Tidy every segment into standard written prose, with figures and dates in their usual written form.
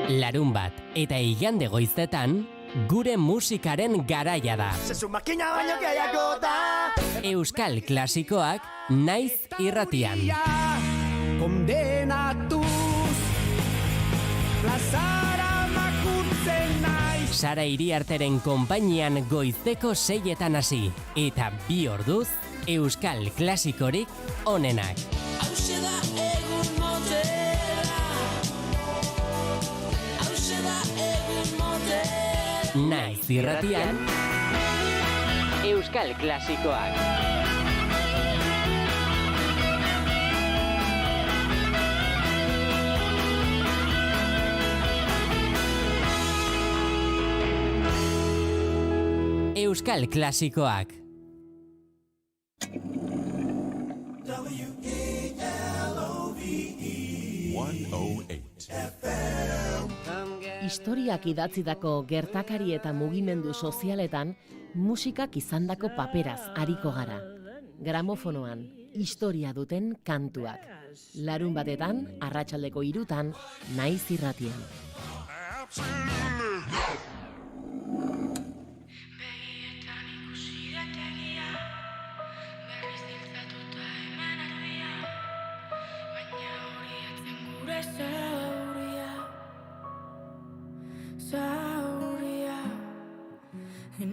Larunbat eta igande goizetan, gure musikaren garaia da. Euskal klasikoak naiz irratian. Kondenatuz plazara makurtzen naiz. Sara Iriarteren konpainian goizeko 6etan hasi. Eta 2 orduz, Euskal klasikorik onenak. Hauxe da egun motela. Hauxe da egun motela. Naiz irratian, Euskal klasikoak. Euskal klasikoak. Historiak idatzidako gertakari eta mugimendu sozialetan musikak izandako paperaz ariko gara. Gramofonoan historia duten kantuak. Larunbatetan, arratsaldeko 3:00, naiz irratian.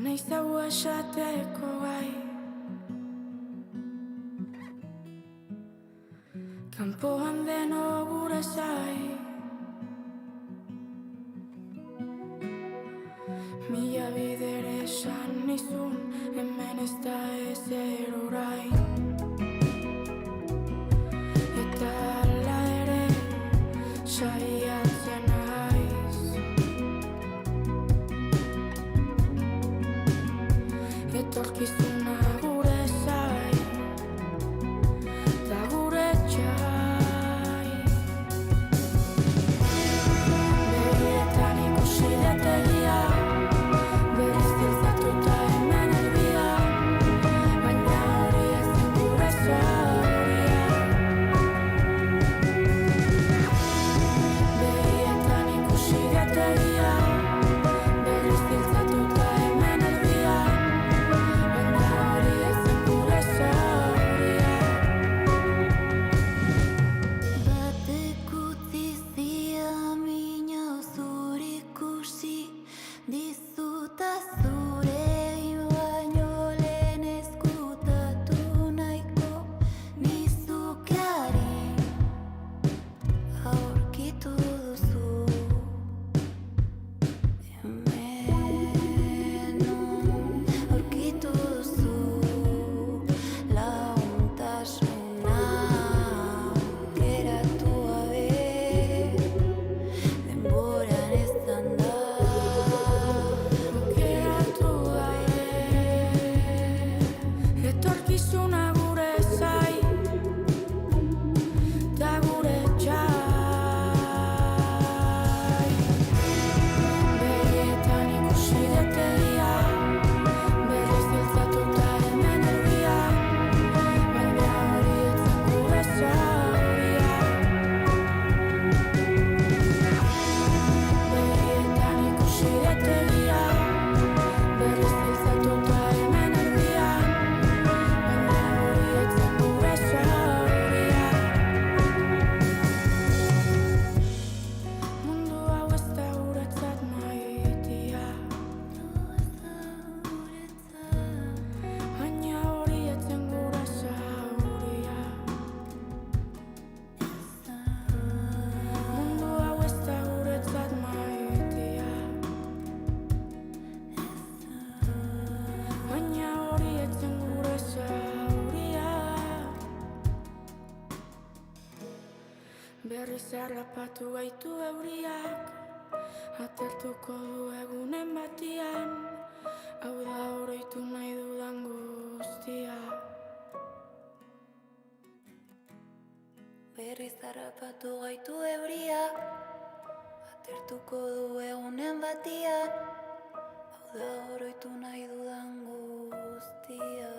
Naiz hau esateko gai, kanpoan deno gure zai. Mila bidere esan nizun, hemen ez da ezer orain. Eta hala ere, saiatzen naiz. Etorkizuna gure zai, da gure txai. Begietan ikusi detegia, berriz diltzatuta hemen erbia, baina hori ez den gure zauria. Begietan ikusi detegia, berriz diltzatuta hemen erbia, harrapatu gaitu euriak, atertuko du egunen batian, hau da oroitu nahi dudan guztia. Berriz harrapatu gaitu euriak, atertuko du egunen batian, hau da oroitu nahi dudan guztia.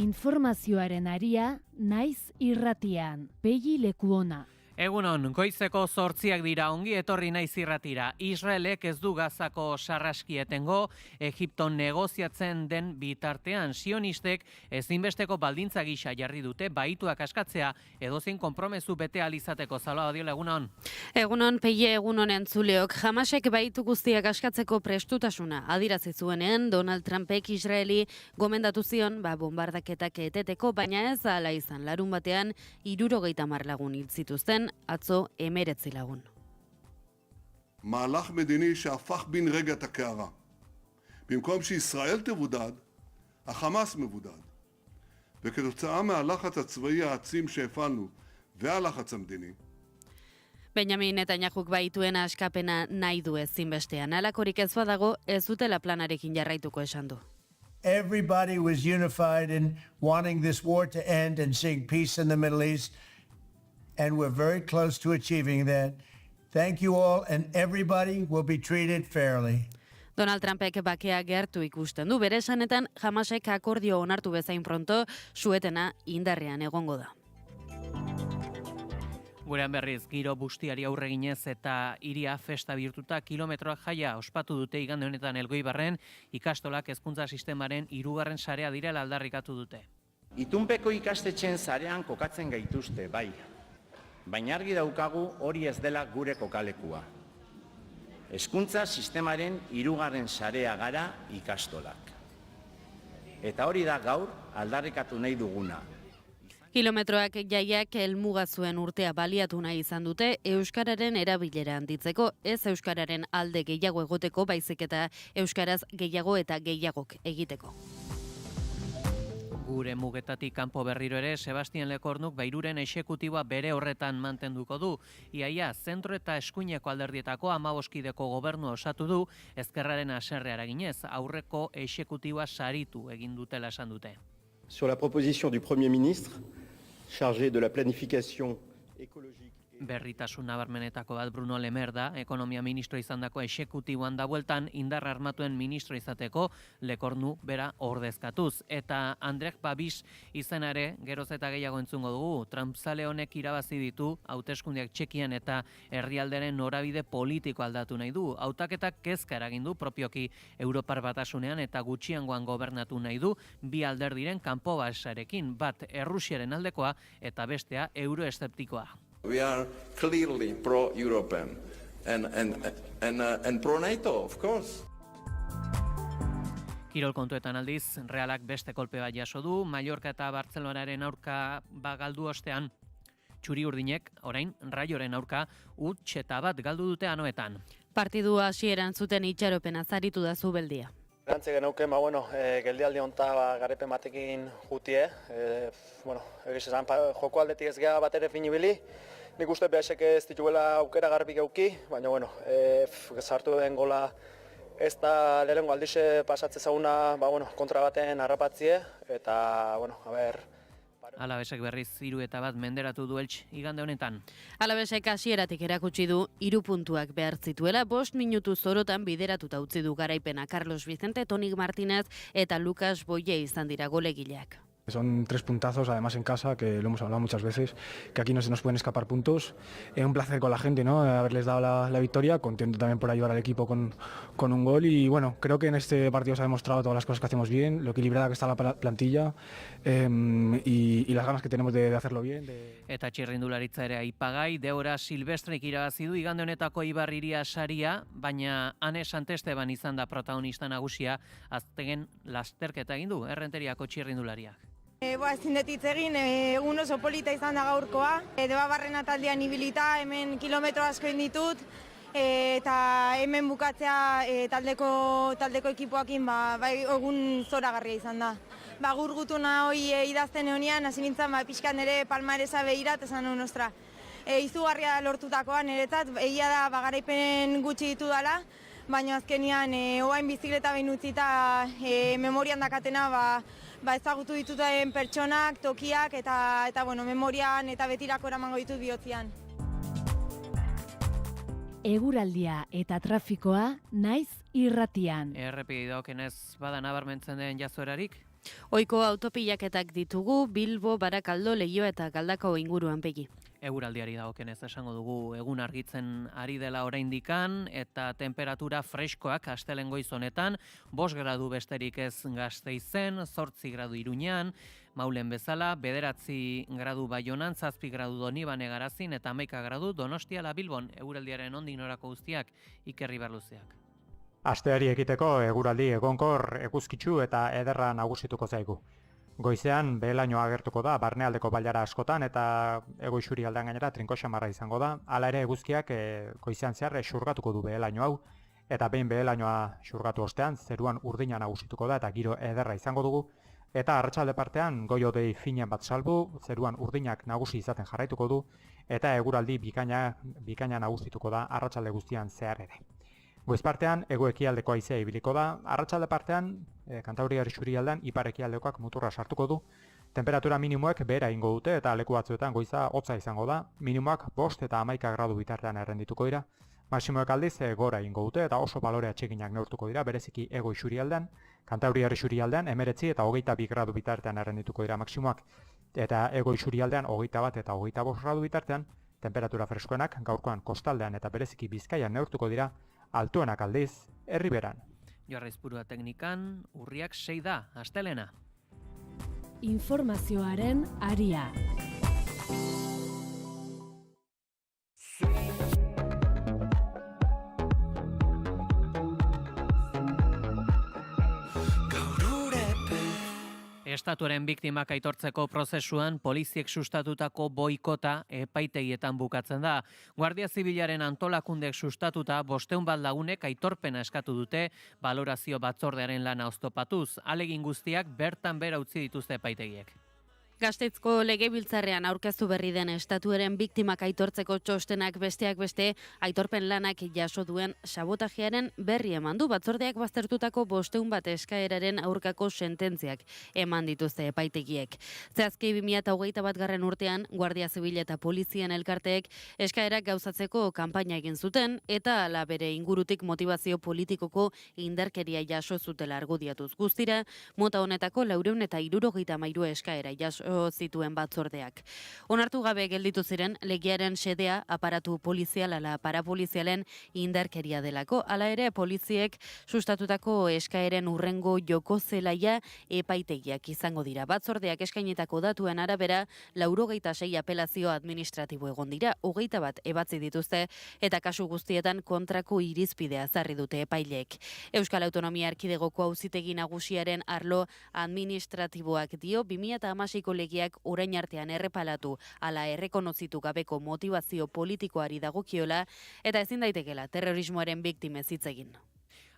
informazioaren aria, naiz irratian, Pegi Lekuona. Egunon, goizeko 8 dira, ongi etorri naiz irratira. Israelek ez du Gazako sarraski etengo, Egipton negoziatzen den bitartean sionistek ezinbesteko baldintza gisa jarri dute baituak askatzea edozein konpromezu bete alizateko. Zaloa Badiola, egunon. Egunon, Peie, egunon entzuleok. Hamasek baitu guztiak askatzeko prestutasuna adirazi zuenean Donald Trumpek Israeli gomendatu zion bombardaketak eteteko, baina ez hala izan. Larun batean 70 lagun hil zituzten, atzo 19 lagun. מהלך מדיני שהפך בן רגע את הקערה. במקום שישראל תבודד, החמאס מבודד. וכתוצאה מהלחץ הצבאי העצים שהפעלנו והלחץ המדיני, Benjamin Netanyahuk baituen askapena nahi du ezinbestean. Halakorik ez badago, ez dutela planarekin jarraituko esan du. Everybody was unified in wanting this war to end and seeing peace in the Middle East, and we're very close to achieving that. Thank you all, and everybody will be treated fairly. Donald Trumpek bakea gertu ikusten du, bere esanetan Hamasek akordio onartu bezain pronto, suetena indarrean egongo da. Gurean berriz, giro bustiari aurre ginez eta hiria festa bihurtuta kilometroak jaia ospatu dute igande honetan Elgoibarren, ikastolak hezkuntza sistemaren 3. sarea direla aldarrikatu dute. Itunpeko ikastetxeen sarean kokatzen gaituzte, bai. Baina argi daukagu hori ez dela gure kokalekua. Hezkuntza sistemaren 3. sarea gara ikastolak. Eta hori da gaur aldarrikatu nahi duguna. Kilometroak jaiak helmuga zuen urtea baliatu nahi izan dute euskararen erabilera handitzeko, ez euskararen alde gehiago egoteko, baizik eta euskaraz gehiago eta gehiagok egiteko. Gure mugetatik kanpo berriro ere, Sebastian Lekornuk Beiruren exekutiboa bere horretan mantenduko du. Iaia, zentro eta eskuineko alderdietako 15kideko gobernua osatu du, ezkerraren haserreara ginez, aurreko exekutiboa saritu egin dutela esan dute. Sur la proposition du Premier ministre, chargé de la planification écologique. Berritasun nabarmenetako bat Bruno Lemer da, ekonomia ministro izandako exekutiboan da bueltan indar armatuen ministro izateko Lekornu bera ordezkatuz. Eta Andrej Babis izenare geroz eta gehiago entzungo dugu. Trumpzale honek irabazi ditu hauteskundeak Txekian eta herrialderen norabide politiko aldatu nahi du. Hautaketak kezka eragin du propioki Europar Batasunean eta gutxiengoan gobernatu nahi du bi alderdiren kanpo basarekin, bat Errusiaren aldekoa eta bestea euroeszeptikoa. We are clearly pro-European and pro-NATO, of course. Kirol kontuetan aldiz, Realak beste kolpe bat jaso du, Mallorca eta Bartzelonaren aurka galdu ostean, txuri urdinek, orain, Raioren aurka, utxeta bat galdu dute anoetan. Partidu hasieran zuten itxaropena zaritu da Zubeldia. Erantze genauken, geldialdi honta garepen batekin jutie. Egiz esan, joko aldetik ez geha bat ere finibili. Nik uste behesek ez dituela aukera garbik euki, baina sartu den gola ez da lehenengo aldize pasatze zauna kontra baten harrapatzie, eta, Alabesek berriz 3-1 menderatu du Eltx igande honetan. Alabesek hasieratik erakutsi du 3 puntuak behar zituela, 5 minutu zorotan bideratuta utzi du garaipena Carlos Vicente, Toni Martínez eta Lucas Boye izan dira golegileak. Son 3 puntazos, además en casa, que lo hemos hablado muchas veces, que aquí no se nos pueden escapar puntos. Un placer con la gente, ¿no? Haberles dado la victoria, contento también por ayudar al equipo con un gol y bueno, creo que en este partido se ha demostrado todas las cosas que hacemos bien, lo equilibrada que está la plantilla y las ganas que tenemos de hacerlo bien. Eta txirrindularitza ere aipagai, Deora Silvestreik irabazi du igande honetako Ibarriria saria, baina Ane Santesteban izan da protagonista nagusia, aztegen lasterketa egin du Errenteriako txirrindulariak. Ezin dut hitz egin, egun oso polita izan da gaurkoa. Debabarrena taldean ibilita, hemen kilometro asko ditut, eta hemen bukatzea taldeko ekipoakin egun zoragarria izan da. Gurgutuna hori idazten egonean, hasi nintzen pixkan ere palmaresa behirat, esan hon ostra. Izugarria lortutakoa niretzat, egia da garaipen gutxi ditu dela, baina azkenian oain bizikleta behin utzita memorian dakatena ezagutu dituten pertsonak, tokiak eta memorian eta betirako eramango ditut bihotzian. Eguraldia eta trafikoa naiz irratian. Errepide dagokenez bada nabarmentzen den jazoerarik? Oiko autopilaketak ditugu Bilbo, Barakaldo, Leioa eta Galdakao inguruan Pegi. Eguraldiari dagokenez esango dugu egun argitzen ari dela oraindikan eta temperatura freskoak astelehen goiz honetan, 5 gradu besterik ez Gasteizen, 8 gradu Iruñean, Maulen bezala, 9 gradu Baionan, 7 gradu Donibane Garazin eta 11 gradu Donostiala Bilbon. Eguraldiaren ondik norako guztiak Iker Ibarluzeak. Asteari ekiteko eguraldi egonkor, eguzkitsu eta ederra nagusituko zaigu. Goizean behelainoa agertuko da barnealdeko bailara askotan eta hego-isuri aldean gainera trinko xamarra izango da. Hala ere eguzkiak goizean zehar xurgatuko du behelaino hau eta behin behelainoa xurgatu ostean zeruan urdina nagusituko da eta giro ederra izango dugu. Eta arratsalde partean goi-hodei finean bat salbu, zeruan urdinak nagusi izaten jarraituko du eta eguraldi bikaina nagusituko da arratsalde guztian zehar ere. Goiz partean, hego-ekialdeko haizea ibiliko da, arratsalde partean, Kantauriar isurialdean ipar-ekialdekoak muturra sartuko du. Temperatura minimoek behera ingo dute eta leku batzuetan goiza hotza izango da. Minimoak 5 eta 11 gradu bitartean errendituko dira. Maximoek aldiz gora ingo dute eta oso balore atseginak neurtuko dira, bereziki hego isurialdean. Kantauriar isurialdean 19 eta 22 gradu bitartean errendituko dira maximoak. Eta hego isurialdean 21 eta 25 gradu bitartean, temperatura freskoenak gaurkoan kostaldean eta bereziki Bizkaian neurtuko dira, altuenak aldiz, Erriberan. Jarraizpurua teknikan, urriak 6 da, astelena. Informazioaren aria. Estatuaren biktimak aitortzeko prozesuan poliziek sustatutako boikota epaitegietan bukatzen da. Guardia Zibilaren antolakundek sustatuta 500 lagunek aitorpena eskatu dute balorazio batzordearen lana oztopatuz. Alegin guztiak bertan bera utzi dituzte epaitegiek. Gasteizko legebiltzarrean aurkeztu berri den estatuaren biktimak aitortzeko txostenak besteak beste aitorpen lanak jaso duen sabotajearen berri eman du. Batzordeak baztertutako 500 bat eskaeraren aurkako sententziak eman dituzte epaitegiek. Zehazki 2021 urtean Guardia Zibil eta Polizien elkarteek eskaerak gauzatzeko kanpaina egin zuten eta hala bere ingurutik motivazio politikoko indarkeria jaso zutela argudiatuz. Guztira, mota honetako 473 eskaera jaso zituen batzordeak. Onartu gabe gelditu ziren legearen xedea aparatu polizial ala parapolizialen indarkeria delako. Hala ere poliziek sustatutako eskaeren urrengo joko zelaia epaitegiak izango dira. Batzordeak eskainetako datuen arabera 86 apelazio administratibo egon dira, 21 ebatzi dituzte eta kasu guztietan kontrako irizpidea ezarri dute epaileek. Euskal Autonomia Erkidegoko Auzitegi Nagusiaren arlo administratiboak dio 2016ko legeak orain artean errepalatu ala errekonozitu gabeko motivazio politikoari dagokiola eta ezin daitekela terrorismoaren biktimez hitz egin.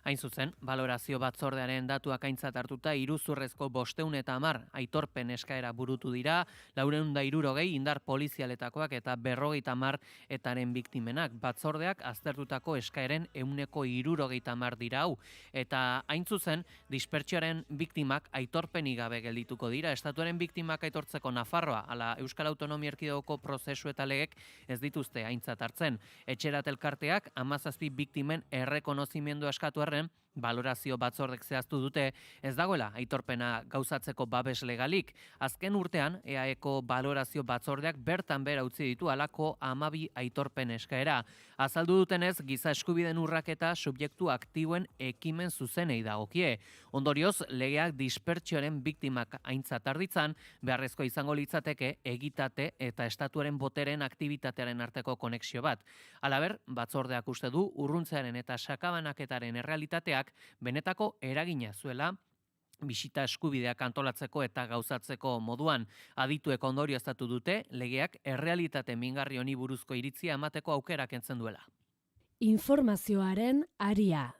Hain zuzen, balorazio batzordearen datuak aintzat hartuta iruzurrezko 510 aitorpen eskaera burutu dira, 460 indar polizialetakoak eta 50 etaren biktimenak. Batzordeak aztertutako eskaeren 170 dira hau. Eta hain zuzen, dispertsioaren biktimak aitorpenik gabe geldituko dira. Estatuaren biktimak aitortzeko Nafarroa, ala Euskal Autonomia Erkidegoko prozesu eta legek ez dituzte aintzat hartzen. Etxerat elkarteak 17 biktimen errekonozimendu eskatu arren, balorazio batzordek zehaztu dute ez dagoela aitorpena gauzatzeko babes legalik. Azken urtean, EAEko balorazio batzordeak bertan bera utzi ditu halako 12 aitorpen eskaera. Azaldu dutenez, giza eskubideen urraketa subjektu aktiboen ekimen zuzenei dagokie. Ondorioz, legeak dispertsioaren biktimak aintzat arditzan, beharrezko izango litzateke egitate eta estatuaren boteren aktibitatearen arteko konexio bat. Halaber, batzordeak uste du urruntzearen eta sakabanaketaren errealitateak benetako eragina zuela bisita eskubideak antolatzeko eta gauzatzeko moduan. Adituek ondorioztatu dute legeak errealitate mingarri honi buruzko iritzia emateko aukera kentzen duela. Informazioaren aria.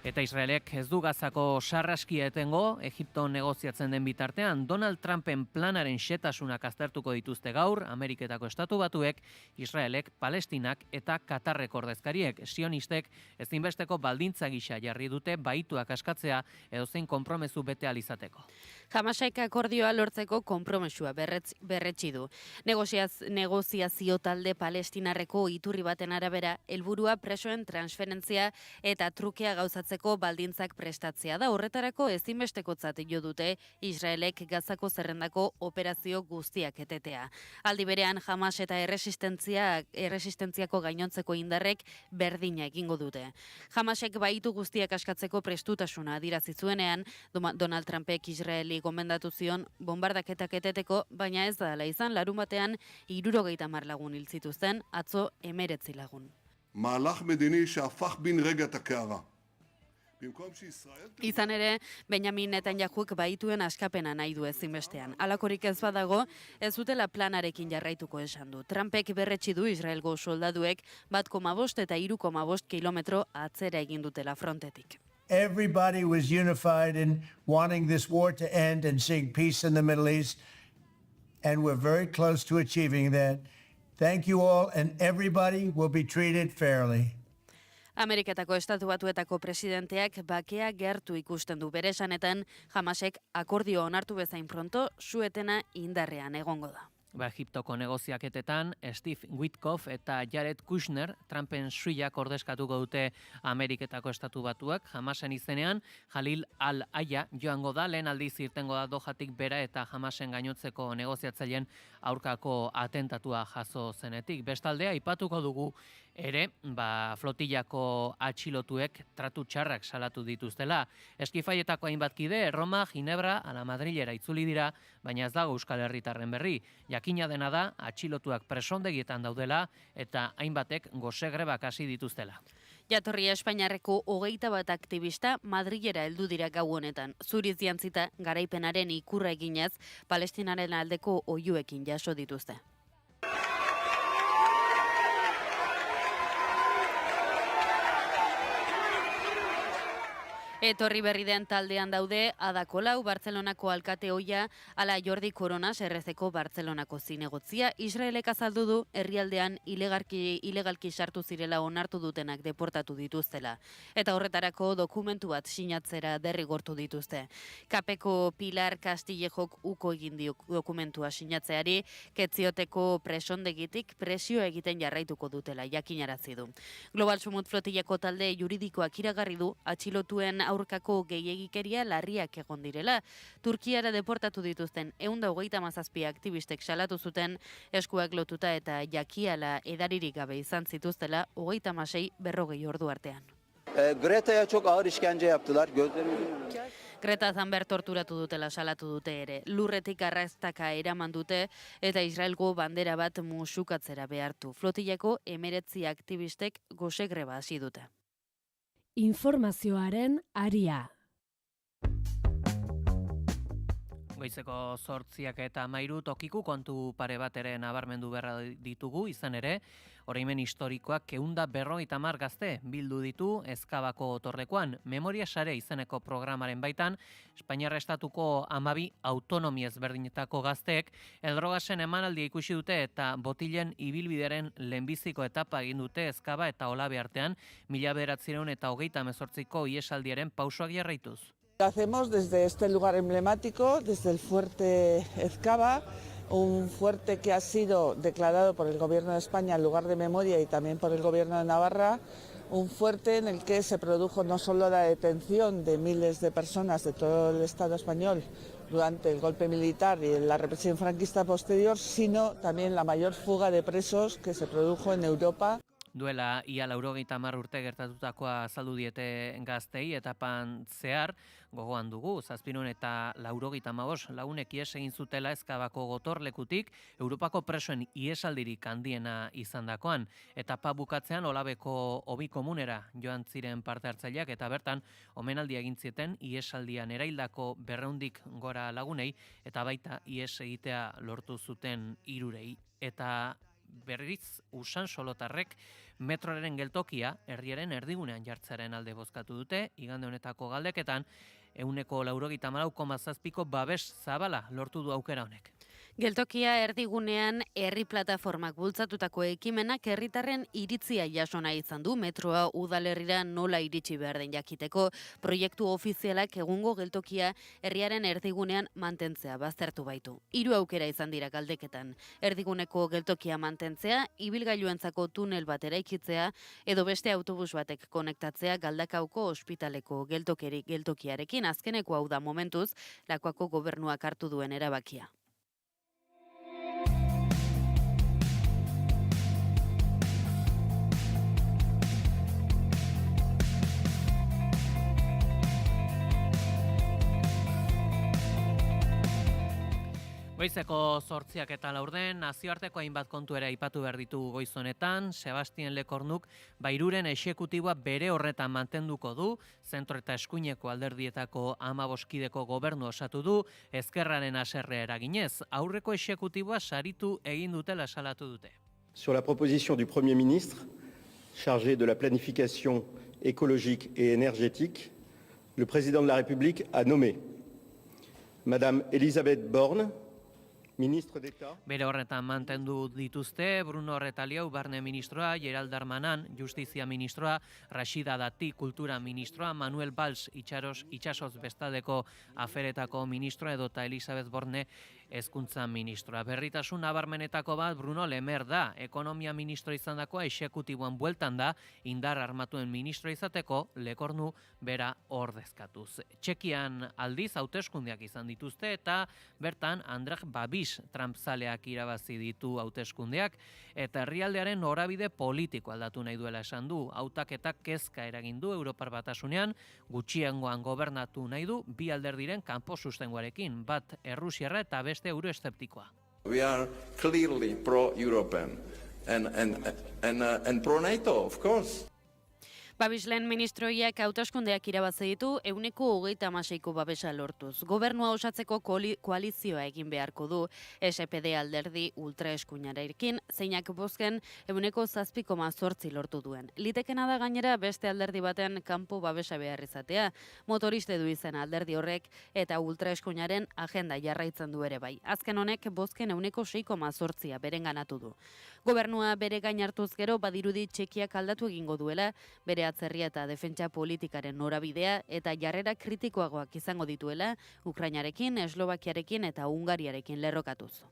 Eta Israelek ez du Gazako sarraskia etengo, Egipto negoziatzen den bitartean, Donald Trumpen planaren xetasunak aztertuko dituzte gaur, Ameriketako Estatu Batuek, Israelek, Palestinak eta Katarreko ordezkariek, sionistek ezinbesteko baldintza gisa jarri dute baituak askatzea edozein konpromezu bete ahal izateko. Hamasek akordioa lortzeko konpromesua berretsi du. Negoziazio talde palestinarreko iturri baten arabera, helburua presoen transferentzia eta trukea gauzatzeko baldintzak prestatzea da. Horretarako ezinbestekotzat jo dute Israelek Gazako zerrendako operazio guztiak etetea. Aldi berean Hamas eta erresistentziako gainontzeko indarrek berdina egingo dute. Hamasek baitu guztiak askatzeko prestutasuna adierazi zuenean, Donald Trumpek Israeli gomendatu zion bonbardaketak eteteko, baina ez da hala izan, larunbatean 70 lagun hil zituzten, atzo 19 lagun. מהלך מדיני שהפך בן רגע את הקערה. Izan ere, Benjamin Netanyahuk baituen askapena nahi du ezinbestean. Halakorik ez badago, ez dutela planarekin jarraituko esan du. Trumpek berretsi du Israelgo soldaduek 1,5 eta 3,5 kilometro atzera egin dutela frontetik. Everybody was unified in wanting this war to end and seeing peace in the Middle East, and we're very close to achieving that. Thank you all, and everybody will be treated fairly. Ameriketako Estatu Batuetako presidenteak bakea gertu ikusten du bere esanetan, Hamasek akordio onartu bezain pronto, su-etena indarrean egongo da. Egiptoko negoziaketetan, Steve Witkoff eta Jared Kushner, Trumpen suiak ordezkatuko dute Ameriketako Estatu Batuak, Hamasen izenean, Jalil al-Aya joango da, lehen aldiz irtengo da Dohatik bera eta Hamasen gainotzeko negoziatzaileen aurkako atentatua jaso zenetik. Bestalde, aipatuko dugu ere, flotillako atxilotuek tratu txarrak salatu dituztela. Eskifaietako hainbat kide, Roma, Ginebra, ala Madrilera itzuli dira, baina ez dago Euskal Herritarren berri. Jakina dena da, atxilotuak presondegietan daudela eta hainbatek gozegrebak hasi dituztela. Jatorria Espainiarreko 21 aktivista Madrilera heldu dira gau honetan. Zuriz jantzita garaipenaren ikurra eginez, Palestinaren aldeko oihuekin jaso dituzte. Etorri berri den taldean daude Ada Colau, Bartzelonako alkate ohia, ala Jordi Coronas, RC-ko Bartzelonako zinegotzia. Israelek azaldu du herrialdean ilegalki sartu zirela onartu dutenak deportatu dituztela. Eta horretarako dokumentu bat sinatzera derrigortu dituzte. Kapeko Pilar Castillejok uko egin dio dokumentua sinatzeari, ketzioteko presondegitik presio egiten jarraituko dutela jakinarazi du. Global Sumut flotillako talde juridikoak iragarri du atxilotuen aurkako gehiegikeria larriak egon direla. Turkiara deportatu dituzten 137 aktivistek salatu zuten eskuak lotuta eta jakiala edaririk gabe izan zituztela 36-40 ordu artean. Greta'ya çok ağır işkence yaptılar. Greta Thunberg torturatu dutela salatu dute ere. Lurretik arrastaka eraman dute eta Israelgo bandera bat musukatzera behartu. Flotillako 19 aktivistek gosegreba hasi dute. Informazioaren aria. Goizeko 8 eta 13 tokiku kontu pare bat ere nabarmendu beharra ditugu, izan ere, oroimen historikoak 150 gazte bildu ditu Ezkabako torlekuan. Memoria Sare izeneko programaren baitan, Espainiar Estatuko 12 autonomi ezberdinetako gazteek eldrogasen emanaldia ikusi dute eta botilen ibilbideren lehenbiziko etapa egin dute Ezkaba eta Olabe artean 1928ko iesaldiaren pausoak jarraituz. Lo hacemos desde este lugar emblemático, desde el fuerte Ezkaba, un fuerte que ha sido declarado por el Gobierno de España en lugar de memoria y también por el Gobierno de Navarra, un fuerte en el que se produjo no solo la detención de miles de personas de todo el Estado español durante el golpe militar y la represión franquista posterior, sino también la mayor fuga de presos que se produjo en Europa. Duela ia 90 urte gertatutakoa azaldu diete gaztei etapan zehar, gogoan dugu, 700 eta 95 lagunek ihes egin zutela Ezkabako gotorlekutik, Europako presoen iesaldirik handiena izandakoan. Etapa bukatzean Olabeko hobi komunera joan ziren parte hartzaileak eta bertan omenaldia egin zieten iesaldian eraildako 200 gora lagunei eta baita ihes egitea lortu zuten 3. Eta berriz Usan Solotarrek metroaren geltokia herriaren erdigunean jartzearen alde bozkatu dute, igande honetako galdeketan 94,7ko babes zabala lortu du aukera honek. Geltokia erdigunean herri plataformak bultzatutako ekimenak herritarren iritzia jaso nahi izan du metroa udalerrira nola iritsi behar den jakiteko proiektu ofizialak egungo geltokia herriaren erdigunean mantentzea baztertu baitu. 3 aukera izan dira galdeketan. Erdiguneko geltokia mantentzea, ibilgailuentzako tunel bat eraikitzea edo beste autobus batek konektatzea Galdakauko ospitaleko geltokiarekin. Azkeneko hau da momentuz Lakuako gobernuak hartu duen erabakia. Goizeko 8:04 nazioarteko hainbat kontu ere aipatu behar ditugu goiz honetan. Sebastien Lekornuk Bairuren exekutiboa bere horretan mantenduko du, zentro eta eskuineko alderdietako 15 kideko gobernu osatu du, ezkerraren haserre eraginez, aurreko exekutiboa saritu egin dutela salatu dute. Sur la proposition du Premier ministre, chargé de la planification écologique et énergétique, le président de la République a nommé Madame Elisabeth Borne, Ministre d'État. Bere horretan mantendu dituzte Bruno Retaliau barne ministroa, Gerald Darmanin justizia ministroa, Rashida Dati kultura ministroa, Manuel Valls itxasoz bestaldeko aferetako ministroa edota Elisabeth Borne hezkuntza ministroa. Berritasun nabarmenetako bat Bruno Lemer da, ekonomia ministro izandakoa exekutiboan bueltan da, indar armatuen ministro izateko Lekornu bera ordezkatuz. Txekian aldiz hauteskundeak izan dituzte eta bertan Andrej Babis Trump-zaleak irabazi ditu hauteskundeak eta herrialdearen norabide politiko aldatu nahi duela esan du. Hautaketak kezka eragin du Europar Batasunean, gutxiengoan gobernatu nahi du bi alderdiren kanpo sustengoarekin, bat Errusiarra eta beste euroeszeptikoa. We are clearly pro-European and pro-NATO, of course. Babislen ministroiak hauteskundeak irabazi ditu 136ko babesa lortuz. Gobernua osatzeko koalizioa egin beharko du SPD alderdi ultraeskuinarekin, zeinak bozken 7,8 lortu duen. Litekena da gainera beste alderdi baten kanpo babesa behar izatea, motoriste du izen alderdi horrek eta ultraeskuinaren agenda jarraitzen du ere bai. Azken honek bozken 6,8 berenganatu du. Gobernua bere gain hartuz gero badirudi Txekiak aldatu egingo duela, bere atzerria eta defentsa politikaren norabidea eta jarrera kritikoagoak izango dituela Ukrainarekin, Eslovakiarekin eta Hungariarekin lerrokatuz.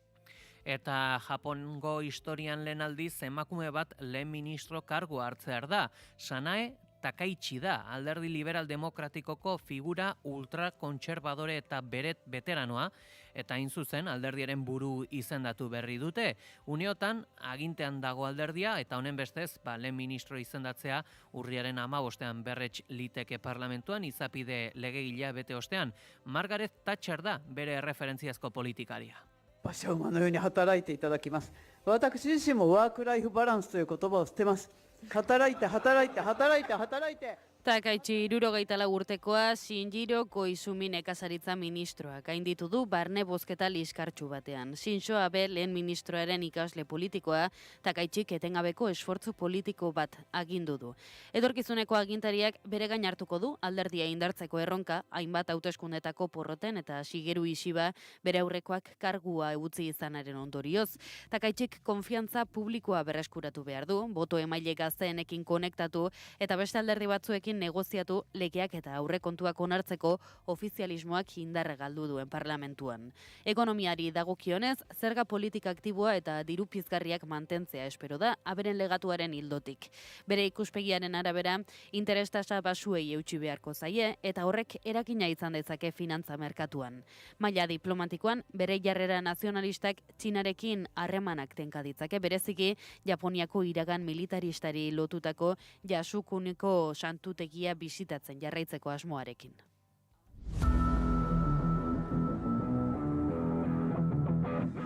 Eta Japongo historian lehen aldiz emakume bat lehen ministro kargua hartzear da. Sanae Takaichi da, alderdi liberal demokratikoko figura ultrakontserbadore eta beret veteranoa, eta hain zuzen alderdiaren buru izendatu berri dute. Uneotan agintean dago alderdia eta honen bestez lehen ministro izendatzea urriaren 15ean berretx liteke parlamentuan izapide legegilea bete ostean. Margaret Thatcher da bere referentziazko politikaria. 馬車馬のように働いていただきます。私自身もワークライフバランスという言葉を捨てます。働いて働いて働いて働いて。Takaichi 74 urtekoa Shinjiro Koizumi nekazaritza ministroa gainditu du barne bozketa liskartsu batean. Shinzo Abe lehen ministroaren ikasle politikoa, Takaichik etengabeko esfortzu politiko bat agindu du. Etorkizuneko agintariak bere gain hartuko du alderdia indartzeko erronka, hainbat hauteskundetako porroten eta Shigeru Ishiba bere aurrekoak kargua utzi izanaren ondorioz. Takaichik konfiantza publikoa berreskuratu behar du, boto emaile gazteenekin konektatu eta beste alderdi batzuekin negoziatu legeak eta aurrekontuak onartzeko ofizialismoak indarra galdu duen parlamentuan. Ekonomiari dagokionez, zerga politika aktiboa eta diru pizgarriak mantentzea espero da Aberen legatuaren ildotik. Bere ikuspegiaren arabera, interes tasa basuei eutsi beharko zaie eta horrek erakina izan dezake finantza merkatuan. Maila diplomatikoan, bere jarrera nazionalistak Txinarekin harremanak tenka ditzake, bereziki Japoniako iragan militaristari lotutako Yasukuneko santutegia bisitatzen jarraitzeko asmoarekin.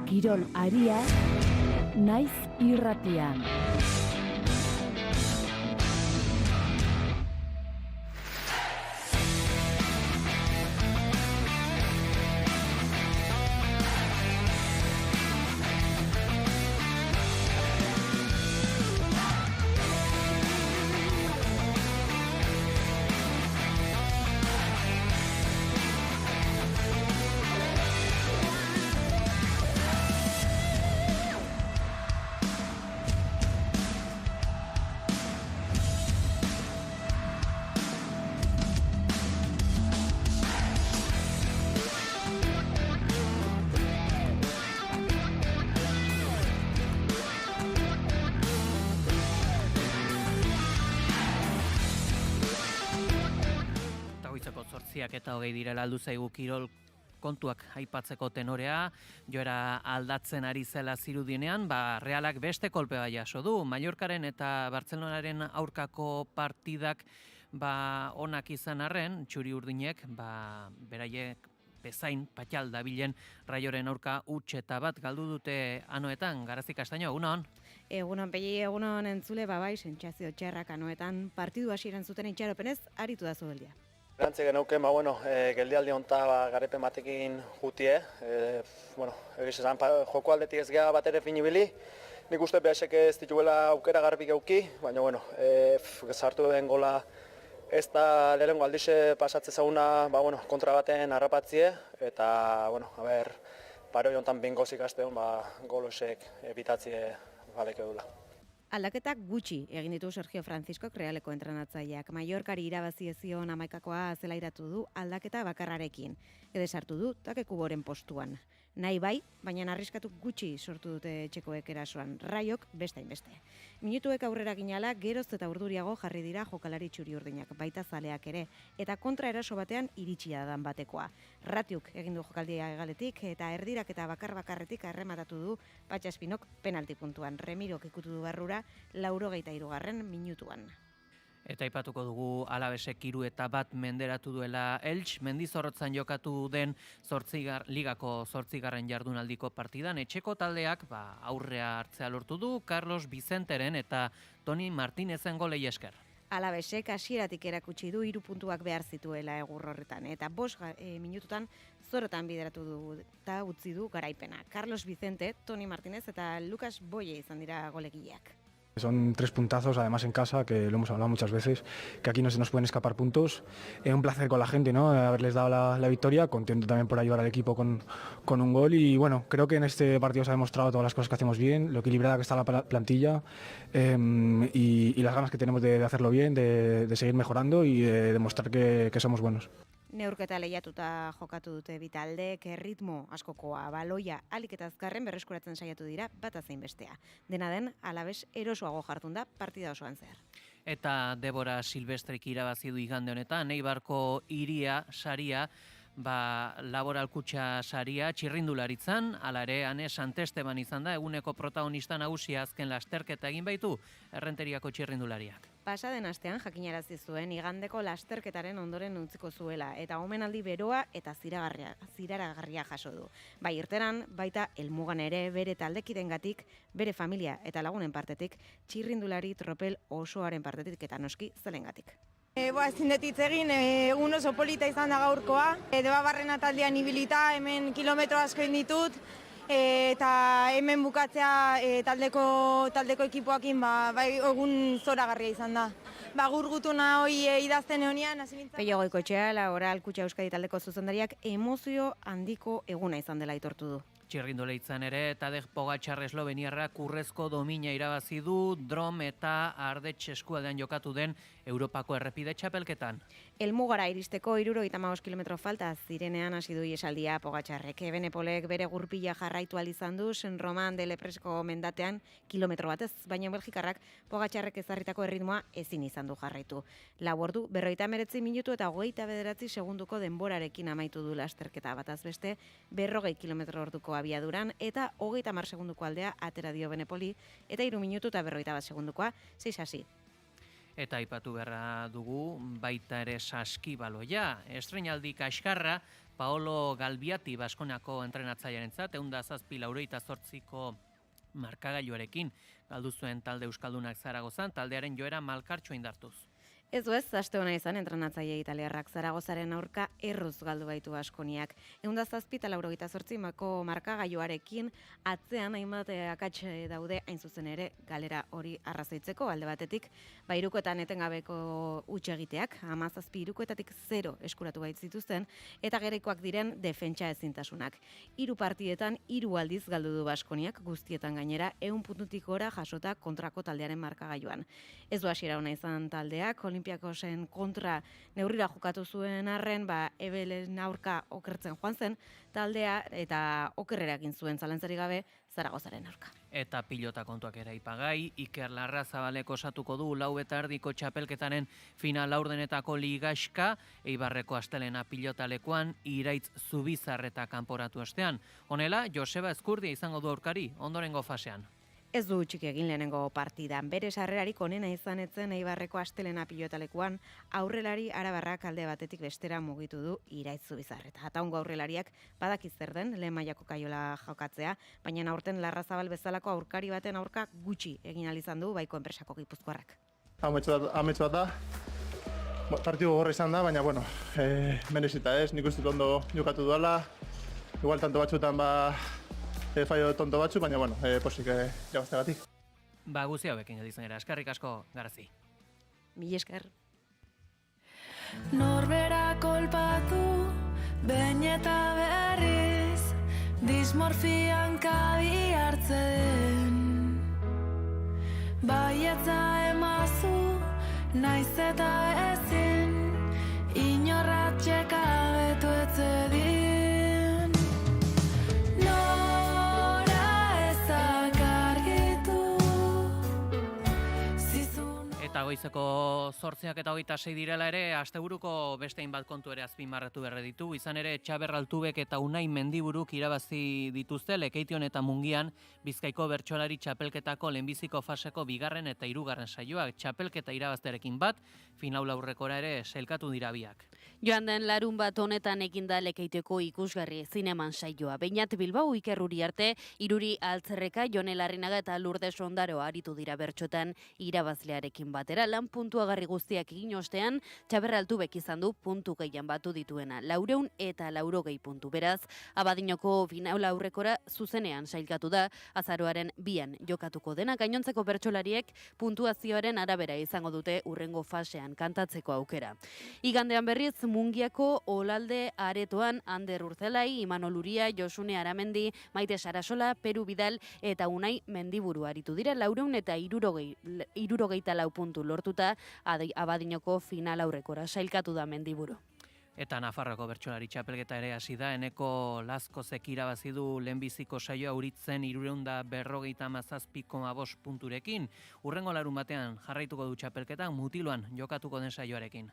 Kirol aria, naiz irratian. 9:20 direla aldu zaigu kirol kontuak aipatzeko tenorea, joera aldatzen ari zela zirudienean, Realak beste kolpea jaso du. Mallorcaren eta Bartzelonaren aurkako partidak onak izan arren, txuri urdinek, beraiek bezain patxal dabilen Raioren aurka huts eta bat galdu dute anoetan. Garazi Castaño, egunon? Egunon, Pegi, egunon entzule, sentsazio txarrak anoetan partidu hasieran zuten itxaropenez, aritu da zueldia. Erantzi geneuken, geldialdi honetan garaipen batekin jutie. Egiz esan, joko aldetik ez geha bat ere finibili. Nik uste behasek ez dituela aukera garbik euki, baina, sartu den gola ez da lehenengo aldize pasatze zauna kontra baten harrapatzie, eta, paroi honetan bingozik azteun, golosek ebitatzie baleke dula. Aldaketak gutxi egin ditu Sergio Franciscok Realeko entrenatzaileak. Mallorcari irabazi ezion 11koa zelairatu du aldaketa bakarrarekin. Ede sartu du Takekuboren postuan. Nahi bai, baina arriskatu gutxi sortu dute txekoek erasoan. Raiok beste hainbeste. Minutuek aurrera ginala, geroz eta urduriago jarri dira jokalari txuri urdinak, baita zaleak ere, eta kontra eraso batean iritsia dan batekoa. Ratiuk egin du jokaldia egaletik, eta erdirak eta bakarretik arrematatu du Patxaspinok penalti puntuan. Remirok ikutu du barrura 83. minutuan. Eta aipatuko dugu Alavesek 3-1 menderatu duela Elx, Mendizorrotzan jokatu den ligako 8. jardunaldiko partidan. Etxeko taldeak aurrea hartzea lortu du Carlos Vicenteren eta Toni Martinezen golei esker. Alavesek hasieratik erakutsi du 3 puntuak behar zituela egur horretan, eta 5 minututan zorotan bideratu du eta utzi du garaipena. Carlos Vicente, Toni Martinez eta Lucas Boye izan dira golegileak. Son 3 puntazos, además en casa, que lo hemos hablado muchas veces, que aquí no se nos pueden escapar puntos. Un placer con la gente, ¿no? Haberles dado la victoria, contento también por ayudar al equipo con un gol y creo que en este partido se ha demostrado todas las cosas que hacemos bien, lo equilibrada que está la plantilla y las ganas que tenemos de hacerlo bien, de seguir mejorando y de demostrar que somos buenos. Neurketa lehiatuta jokatu dute bitaldek, ritmo askokoa, baloia alik eta azkarren berreskuratzen saiatu dira bata zein bestea. Dena den, Alaves erosoago jartun da partida osoan zehar. Eta Debora Silvestrik irabazi du igande honetan, Eibarko Iria saria, Laboral Kutxa saria txirrindularitzan, hala ere Ane Santesteban izan da eguneko protagonista nagusia azken lasterketa egin baitu Errenteriako txirrindulariak. Pasaden astean jakinarazi zuen igandeko lasterketaren ondoren utziko zuela eta omenaldi beroa eta ziraragarria jaso du. Bai irteran, baita helmugan ere bere taldekidengatik, bere familia eta lagunen partetik, txirrindulari tropel osoaren partetik eta noski zelengatik. Ezin dut hitz egin, egun oso polita izan da gaurkoa. Debabarrena taldean ibilita, hemen kilometro asko ditut, eta hemen bukatzea taldeko ekipoakin egun zoragarria izan da. Gurgutuna hori idazten egonean, hasi nintzen. Peio Goikoetxea, Laboral Kutxa Euskadi taldeko zuzendariak emozio handiko eguna izan dela aitortu du. Txirrinduleitzan ere, Tadej Pogačar esloveniarrak urrezko domina irabazi du, Drom eta Ardetx eskualdean jokatu den Europako errepide txapelketan. Helmugara iristeko 75 kilometro falta zirenean hasi du iesaldia Pogačarrek. Benepolek bere gurpila jarraitu izan du San Roman de Lepresko mendatean kilometro batez, baina Belgikarrak Pogačarrek ezarritako erritmoa ezin izan du jarraitu. 4 ordu 59 minutu eta 29 segunduko denborarekin amaitu du lasterketa bataz beste 40 kilometro orduko abiaduran eta 30 segunduko aldea atera dio Benepoli eta 3 minutu eta 41 segundukoa 6-6. Eta aipatu beharra dugu baita ere saskibaloia. Estreinaldi kaskarra Paolo Galbiati Baskoniako entrenatzailearentzat 107-88ko markagailuarekin galdu zuen talde euskaldunak Zaragozan, taldearen joera malkartsua indartuz. Ez du ez, aste hona izan entrenatzaile italiarrak Zaragozaren aurka erruz galdu baitu Baskoniak. 107-88ko markagailuarekin atzean hainbat akats daude hain zuzen ere galera hori arrazoitzeko alde batetik. Hirukoetan etengabeko huts egiteak, 17 hirukoetatik 0 eskuratu bait zituzten eta gerekoak diren defentsa ezintasunak. 3 partidetan 3 aldiz galdu du Baskoniak, guztietan gainera 100 puntutik gora jasota kontrako taldearen markagailuan. Ez du hasiera ona izan taldeak, Olimpiakosen kontra neurrira jokatu zuen arren, Ebelen aurka okertzen joan zen taldea eta okerrera egin zuen zalantzarik gabe Zaragozaren aurka. Eta pilota kontuak ere aipagai, Iker Larrazabalek osatuko du 4:30 txapelketaren final laurdenetako ligaxka, Eibarreko astelena pilotalekuan Iraitz Zubizarreta kanporatu ostean. Honela, Joseba Ezkurdia izango du aurkari ondorengo fasean. Ez du txiki egin lehenengo partidan. Bere sarrerarik onena izan etzen Eibarreko astelena pilotalekuan, aurrelari arabarrak alde batetik bestera mugitu du Iraitz Zubizarreta. Ataungo aurrelariak badakiz zer den lehen mailako kaiola jokatzea, baina aurten Larrazabal bezalako aurkari baten aurka gutxi egin ahal izan du Baiko enpresako gipuzkoarrak. Amets bat da. Partidu gorra izan da, baina bueno, merezita ez, nik uste ondo jokatu duela. Igual tanto batzutan fallo tonto batzu, baina bueno, posik jabaztegatik. Guzi hauekin edizen gara, eskerrik asko Garazi. Mila esker. Norbera kolpatu, behin eta berriz, dismorfian kabi hartzen. Baietza emazu, naiz eta ezin, inorratxeka betu etzedin. Eta goizeko 8:26 direla ere, asteburuko beste hainbat kontu ere azpimarratu berre ditu. Izan ere, Txaber Altubek eta Unai Mendiburuk irabazi dituzte Lekeition eta Mungian Bizkaiko bertsolari txapelketako lehenbiziko faseko 2. eta 3. saioak. Txapelketa irabazterekin bat, final aurrekora ere sailkatu dira biak. Joan den larun bat honetan eginda Lekeitioko ikusgarri zineman saioa. Beñat Bilbao, Iker Uriarte, Iruri Altzerreka, Jone Larrinaga eta Lourdes Ondaro aritu dira bertxotan irabazlearekin batera. Lan puntuagarri guztiak egin ostean, Txaber Altubek izan du puntu gehien batu dituena. 400 eta 400 puntu. Beraz, Abadinoko final aurrekora zuzenean sailkatu da, azaroaren 2an jokatuko dena. Gainontzeko bertsolariek puntuazioaren arabera izango dute urrengo fasean kantatzeko aukera. Igandean berriz, Mungiako Olalde aretoan Ander Urzelai, Imanol Uria, Josune Aramendi, Maite Sarasola, Peru Bidal eta Unai Mendiburu aritu dira. 400 eta 364 puntu lortuta Abadinoko final aurrekora sailkatu da Mendiburu. Eta Nafarroko bertsolari txapelketa ere hasi da, Eneko Lazkozek irabazi du lehenbiziko saioa Uritzen 357,5 punturekin. Urrengo larun batean jarraituko du txapelketan Mutiloan jokatuko den saioarekin.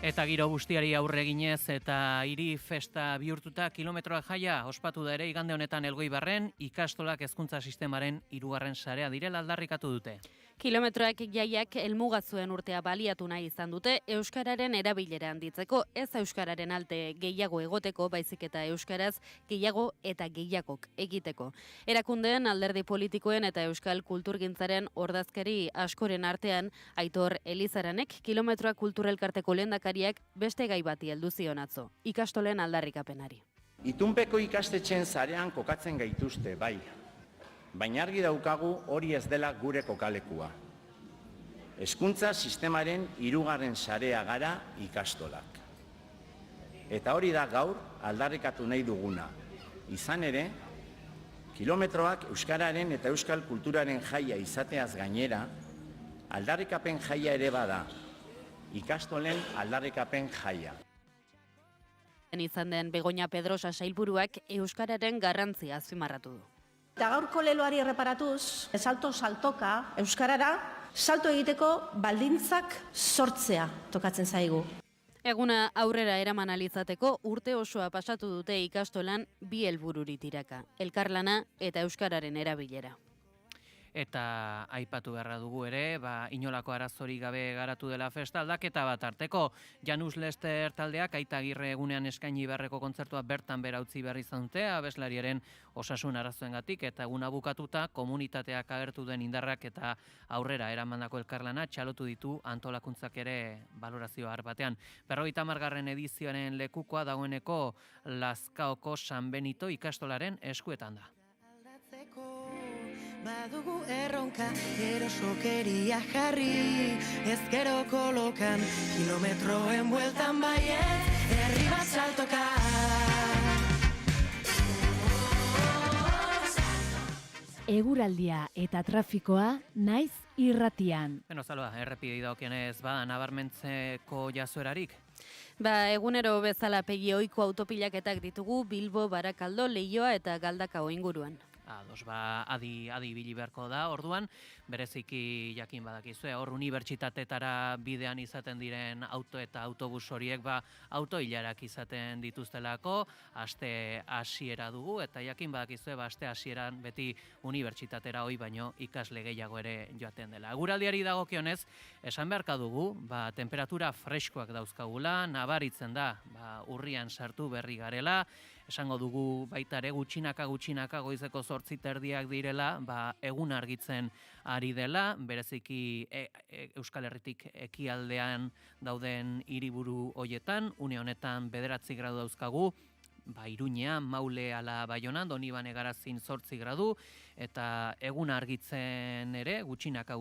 Eta giro bustiari aurre eginez eta hiri festa bihurtuta kilometroak jaia ospatu da ere igande honetan Elgoibarren ikastolak hezkuntza sistemaren 3. sarea direla aldarrikatu dute. Kilometroak jaiak helmuga zuen urtea baliatu nahi izan dute euskararen erabilera handitzeko, ez euskararen alte gehiago egoteko, baizik eta euskaraz gehiago eta gehiagok egiteko. Erakundeen, alderdi politikoen eta euskal kulturgintzaren ordezkari askoren artean, Aitor Elizaranek kilometroak kulturelkarteko lehendakariak beste gai bati heldu zion atzo, ikastolen aldarrikapenari. Itunpeko ikastetxeen sarean kokatzen gaituzte, bai. Baina argi daukagu hori ez dela gure kokalekua. Hezkuntza sistemaren 3. sarea gara ikastolak. Eta hori da gaur aldarrikatu nahi duguna. Izan ere, kilometroak euskararen eta euskal kulturaren jaia izateaz gainera, aldarrikapen jaia ere bada. Ikastolen aldarrikapen jaia. Izan den Begoña Pedrosa sailburuak euskararen garrantzia azpimarratu du. Eta gaurko leloari erreparatuz, saltoka euskarara salto egiteko baldintzak sortzea tokatzen zaigu. Eguna aurrera eraman alizateko urte osoa pasatu dute ikastolan 2 helbururi tiraka, elkarlana eta euskararen erabilera. Eta aipatu beharra dugu ere, inolako arazori gabe garatu dela festa aldaketa bat arteko. Janus Lester taldeak Aita Agirre egunean eskaini beharreko kontzertua bertan bera utzi behar izan dute, abeslariaren osasun arazoengatik eta eguna bukatuta komunitateak agertu den indarrak eta aurrera eramandako elkarlana txalotu ditu antolakuntzak ere balorazioa batean. 50. edizioaren lekukoa dagoeneko Lazkaoko San Benito ikastolaren eskuetan da. Badugu erronka, erosokeria jarri, ezkero kolokan, kilometroen bueltan baiet, herri bat saltoka. eguraldia eta trafikoa naiz irratian. Beno, Zaloa, errepidei daukionez, nabarmentzeko jazoerarik? Egunero bezala Pegi ohiko autopilaketak ditugu Bilbo, Barakaldo, Leioa eta Galdakao inguruan. Ados, adi ibili beharko da, orduan, bereziki jakin badakizue, hor unibertsitatetara bidean izaten diren auto eta autobus horiek, auto hilarak izaten dituztelako, aste hasiera dugu, eta jakin badakizue, aste hasieran beti unibertsitatera hoi baino ikasle gehiago ere joaten dela. Eguraldiari dagokionez, esan beharka dugu, temperatura freskoak dauzkagula, nabaritzen da, urrian sartu berri garela, esango dugu baita ere gutxinaka goizeko 8:00 direla, egun argitzen ari dela, bereziki Euskal Herritik ekialdean dauden hiriburu hoietan, une honetan 9 gradu dauzkagu, Iruñean, Maule ala Baionan, Donibane Garazin 8 gradu, eta egun argitzen ere, gutxinaka,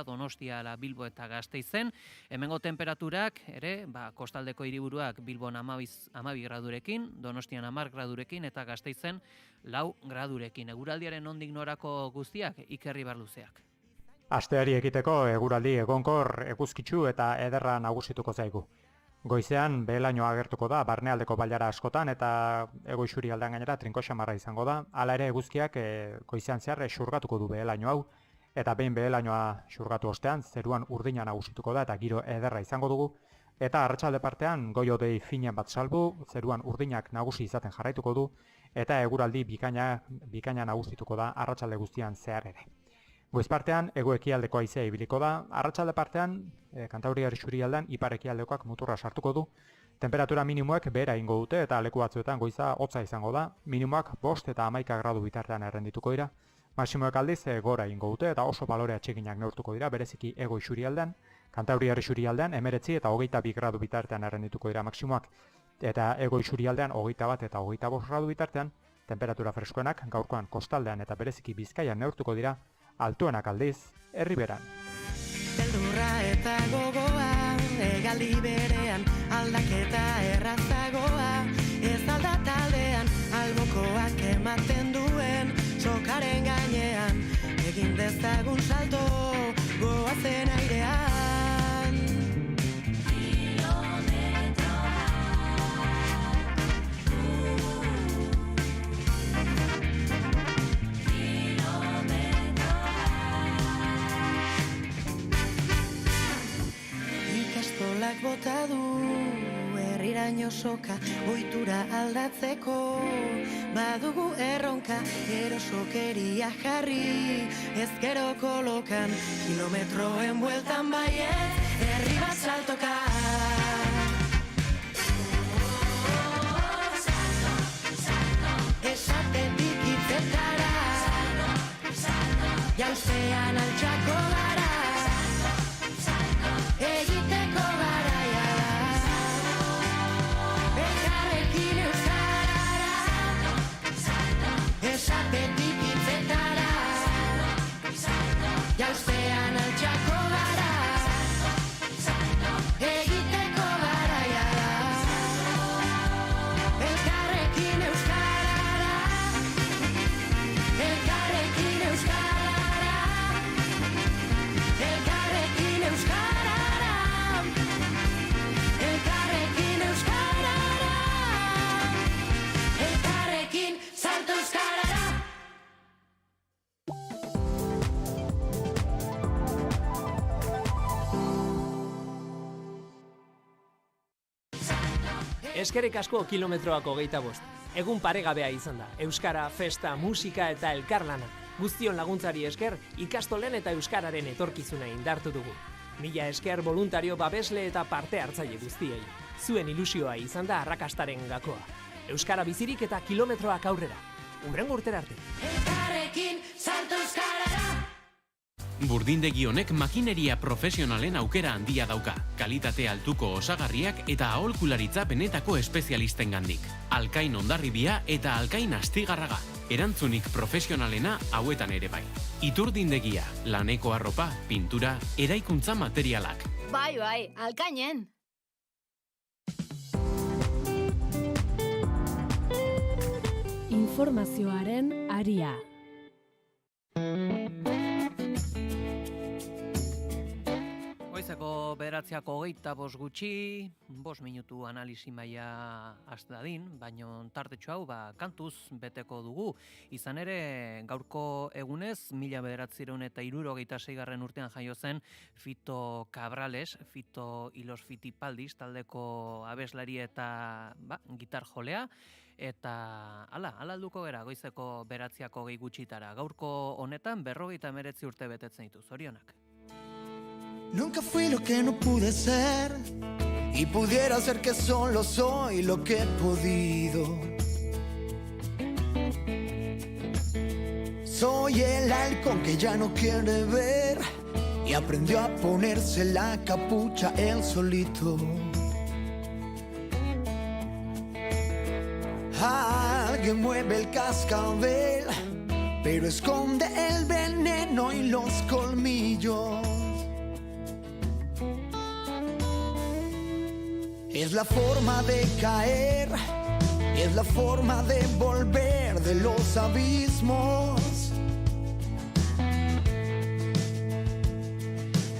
Donostia ala Bilbo eta Gasteizen, hemengo temperaturak ere, kostaldeko hiriburuak Bilbon 12 gradurekin, Donostian 10 gradurekin, eta Gasteizen 4 gradurekin. Eguraldiaren nondik norako guztiak, Iker Ibarluzeak. Asteari ekiteko eguraldi egonkor, eguzkitsu eta ederra nagusituko zaigu. Goizean behelainoa agertuko da barnealdeko bailara askotan eta hego-isuri aldean gainera trinko xamarra izango da. Hala ere eguzkiak goizean zehar xurgatuko du behelaino hau eta behin behelainoa xurgatu ostean zeruan urdina nagusituko da eta giro ederra izango dugu. Eta arratsalde partean goi-hodei finen bat salbu, zeruan urdinak nagusi izaten jarraituko du eta eguraldi bikaina nagusituko da arratsalde guztian zehar ere. Goiz partean, hego-ekialdeko haizea ibiliko da, arratsalde partean, Kantauriar isurialdean ipar-ekialdekoak muturra sartuko du. Temperatura minimoek behera ingo dute eta leku batzuetan goiza hotza izango da, minimoak 5 eta 11 gradu bitartean errendituko dira. Maximoek aldiz gora ingo dute eta oso balore atseginak neurtuko dira, bereziki hego isurialdean, Kantauriar isurialdean 19 eta 22 gradu bitartean errendituko dira maximoak, eta hego isurialdean 21 eta 25 gradu bitartean, temperatura freskoenak gaurkoan kostaldean eta bereziki Bizkaian neurtuko dira, altuenak aldiz, Erriberan. Beldurra eta gogoa, egaldi berean, aldaketa errazagoa, ez alda taldean, albokoak ematen duen, sokaren gainean, egin dezagun salto, goazen airean. Ikastolak bota du, herriraino soka, ohitura aldatzeko, badugu erronka, erosokeria jarri, ezkero kolokan, kilometroen bueltan baiet, herri bat saltoka. Esatetik hitzetara, jauzean altxako gara, egiteko garaia da, elkarrekin euskarara, esatetik hitzetara, jauzean altxako gara, egiteko garaia da, elkarrekin euskarara, elkarrekin euskarara, elkarrekin euskarara. Eskerrik asko kilometroak 25. Egun paregabea izan da. Euskara, festa, musika eta elkarlana. Guztion laguntzari esker, ikastolen eta euskararen etorkizuna indartu dugu. Mila esker voluntario babesle eta parte hartzaile guztiei. Zuen ilusioa izan da arrakastaren gakoa. Euskara bizirik eta kilometroak aurrera. Hurrengo urtera arte. Elkarrekin salto euskarara. Burdindegi honek makineria profesionalen aukera handia dauka. Kalitate altuko osagarriak eta aholkularitza benetako espezialistengandik. Alkain Hondarribia eta Alkain Astigarraga. Erantzunik profesionalena hauetan ere bai. Iturdindegia, laneko arropa, pintura, eraikuntza materialak. Bai, Alkainen! Informazioaren aria. Goizeko 9:25 gutxi, 5 minutu analisi maila hastadin, baino tartetxo hau kantuz beteko dugu. Izan ere, gaurko egunez, 1976 urtean jaio zen Fito Cabrales, Fito y los Fitipaldis, taldeko abeslari eta gitar jolea, eta ala alduko gera goizeko 9:20 gutxitara. Gaurko honetan 59 urte betetzen ditu, zorionak. Nunca fui lo que no pude ser y pudiera ser que solo soy lo que he podido. Soy el halcón que ya no quiere ver y aprendió a ponerse la capucha él solito. Alguien mueve el cascabel, pero esconde el veneno y los colmillos. Es la forma de caer, es la forma de volver de los abismos.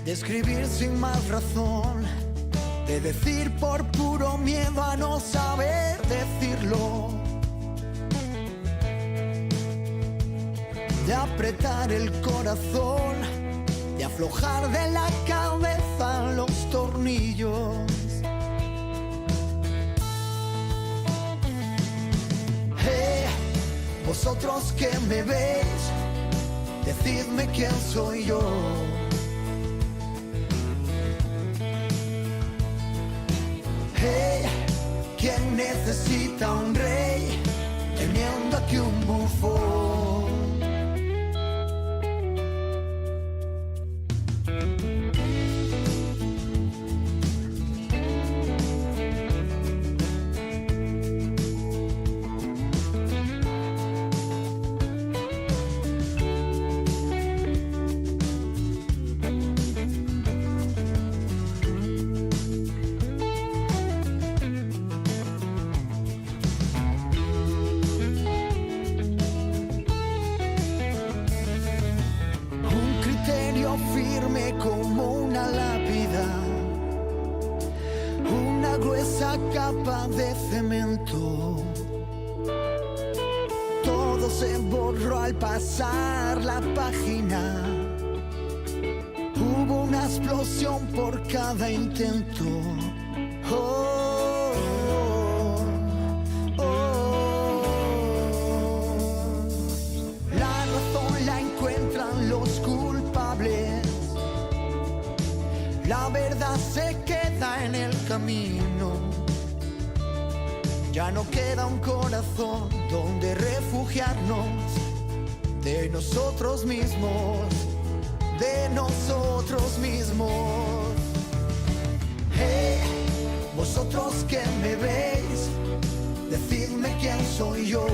De escribir sin más razón, de decir por puro miedo a no saber decirlo. De apretar el corazón, de aflojar de la cabeza los tornillos. Vosotros que me veis, decidme quién soy yo. Hey, ¿quién necesita un rey teniendo aquí un bufón? Capa de cemento. Todo se borró al pasar la página. Hubo una explosión por cada intento. Oh, oh, oh. La razón la encuentran los culpables. La verdad se queda en el camino. Ya no queda un corazón donde refugiarnos de nosotros mismos, de nosotros mismos. Hey, vosotros que me veis, decidme quién soy yo.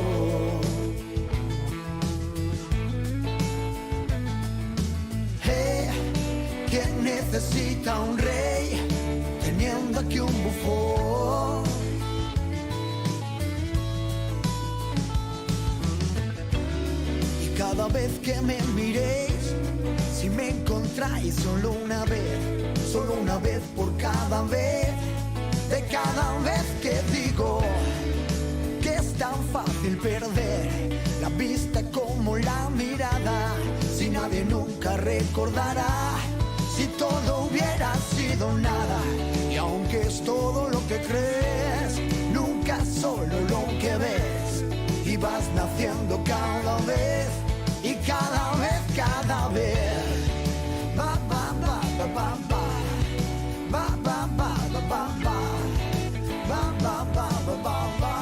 Hey, ¿quién necesita un rey teniendo aquí un bufón? Cada vez que me miréis, si me encontráis solo una vez por cada vez, de cada vez que digo que es tan fácil perder la vista como la mirada, si nadie nunca recordará, si todo hubiera sido nada, y aunque es todo lo que crees, nunca es solo lo que ves, y vas naciendo cada vez. Y cada vez, ba ba ba ba ba ba, ba ba ba ba ba ba, ba ba ba ba ba ba.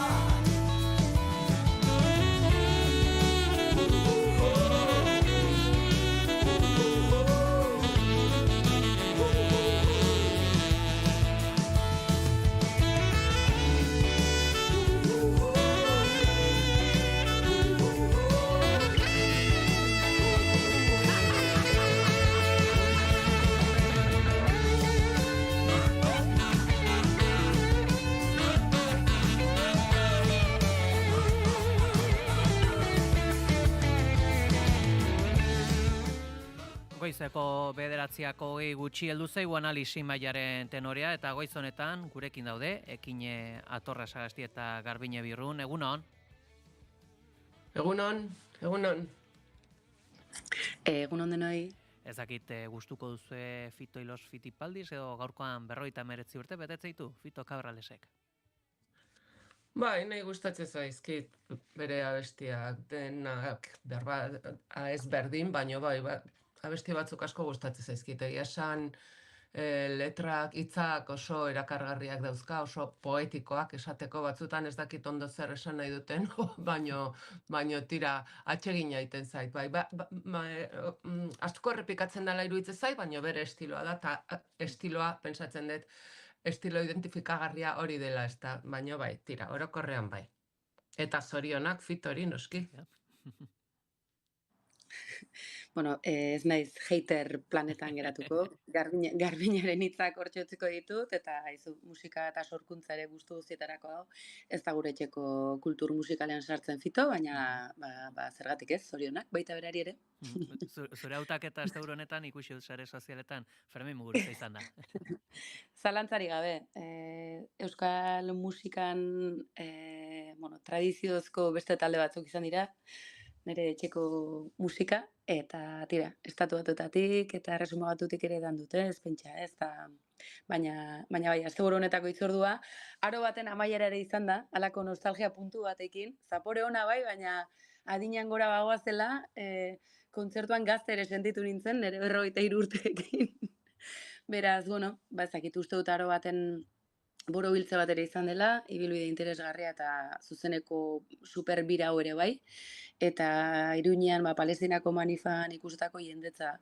Goizeko 9:00 gutxi heldu zaigu analisi mailaren tenorea eta goiz honetan gurekin daude Ekine Atorra Sagasti eta Garbine Birrun. Egunon. Egunon. Egunon denoi. Ez dakit gustuko duzue Fito y los Fitipaldis edo gaurkoan 59 urte betetzeitu Fito Cabralesek. Bai, nahi gustatzen zaizkit bere abestiak denak ez berdin, baino bai, abesti batzuk asko gustatzen zaizkit. Egia esan letrak, hitzak oso erakargarriak dauzka, oso poetikoak esateko batzutan ez dakit ondo zer esan nahi duten, baino tira atsegina egiten zait. Bai, asko errepikatzen dela iruditzen zait, baino bere estiloa da, eta estiloa, pentsatzen dut, estilo identifikagarria hori dela, ez da, baino bai, tira, orokorrean bai. Eta zorionak Fitori noski. Bueno, ez naiz hater planetan geratuko, Garbinaren hitzak hortxe utziko ditut, eta musika eta sorkuntza ere gustu guztietarako dago, ez da gure etxeko kultur musikalean sartzen Fito, baina zergatik ez, zorionak, baita berari ere. Zure hautaketa asteburu honetan ikusi dut sare sozialetan Fermin Muguruza izan da. Zalantzari gabe, euskal musikan tradiziozko beste talde batzuk izan dira, nire etxeko musika, eta tira, estatu batutatik eta erresuma batutik ere dan dute, ez pentsa, ez da, baina bai, asteburu honetako hitzordua, aro baten amaiera ere izan da, halako nostalgia puntu batekin, zapore ona bai, baina adinean gora bagoazela, kontzertuan gazte ere sentitu nintzen, nire 53 urteekin. Beraz, bueno, ezakit uste dut aro baten borobiltze bat ere izan dela, ibilbide interesgarria eta zuzeneko superbira hau ere bai, eta Iruñean Palestinako manifan ikustako jendetza.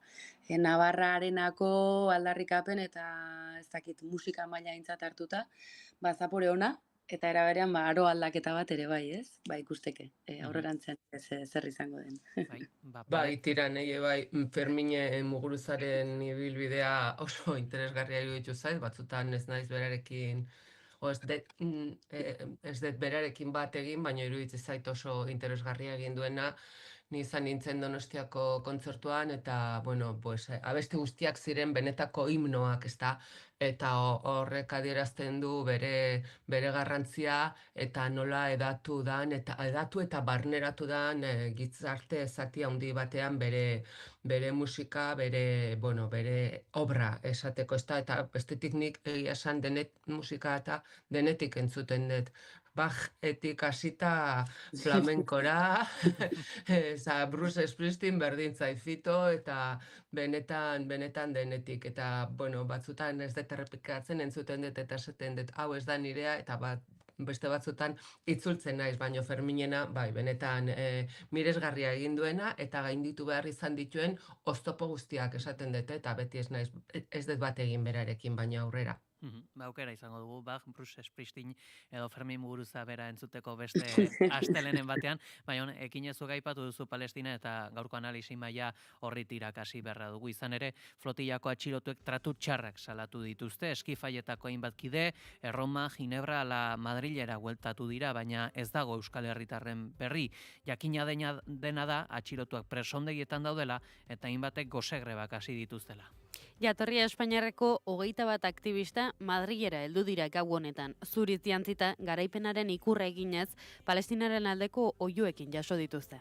Navarrarenako aldarrikapen eta ez dakit musika maila aintzat hartuta, zapore ona, eta eraberean aro aldaketa bat ere bai, ez? Ikusteke, aurrerantzean zer izango den. Bai, tira, nahi bai, Fermine Muguruzaren ibilbidea oso interesgarria iruditu zait, batzutan ez naiz berarekin, ez dut berarekin bat egin, baina iruditzen zait oso interesgarria egin duena, ni izan nintzen Donostiako kontzertuan, eta, bueno, abesti guztiak ziren benetako himnoak, ezta? Eta horrek adierazten du bere garrantzia, eta nola edatu eta barneratu dan gizarte zati handi batean bere musika, bere obra esateko, ezta? Eta bestetik nik egia esan musika eta denetik entzuten dut. Bajetik hasita flamenkora, Bruce Springsteen berdin zait Fito, eta benetan denetik, eta batzutan ez dut errepikatzen entzuten dut eta esaten dut hau ez da nirea, eta beste batzutan itzultzen naiz, baino Ferminena, benetan miresgarria egin duena, eta gainditu behar izan dituen oztopo guztiak esaten dut, eta beti ez dut bat egin berarekin, baina aurrera. Aukera izango dugu, Bruce Springsteen edo Fermin Muguruza bera entzuteko beste astelenen batean, baina ekinezu gaipatu duzu Palestina eta gaurko analisi maila horri tirakasi berra dugu. Izan ere, flotillako atxilotuek tratu txarrak salatu dituzte, eskifaietako hainbat kide, Erroma, Ginebra, ala Madrilera bueltatu dira, baina ez dago Euskal Herritarren berri. Jakina dena da, atxilotuak presondegietan daudela eta hainbatek gozegrebak hasi dituztela. Jatorria Espainiarreko 21 aktivista Madrilera heldu dira gau honetan. Zuriz jantzita garaipenaren ikurra eginez, Palestinaren aldeko oihuekin jaso dituzte.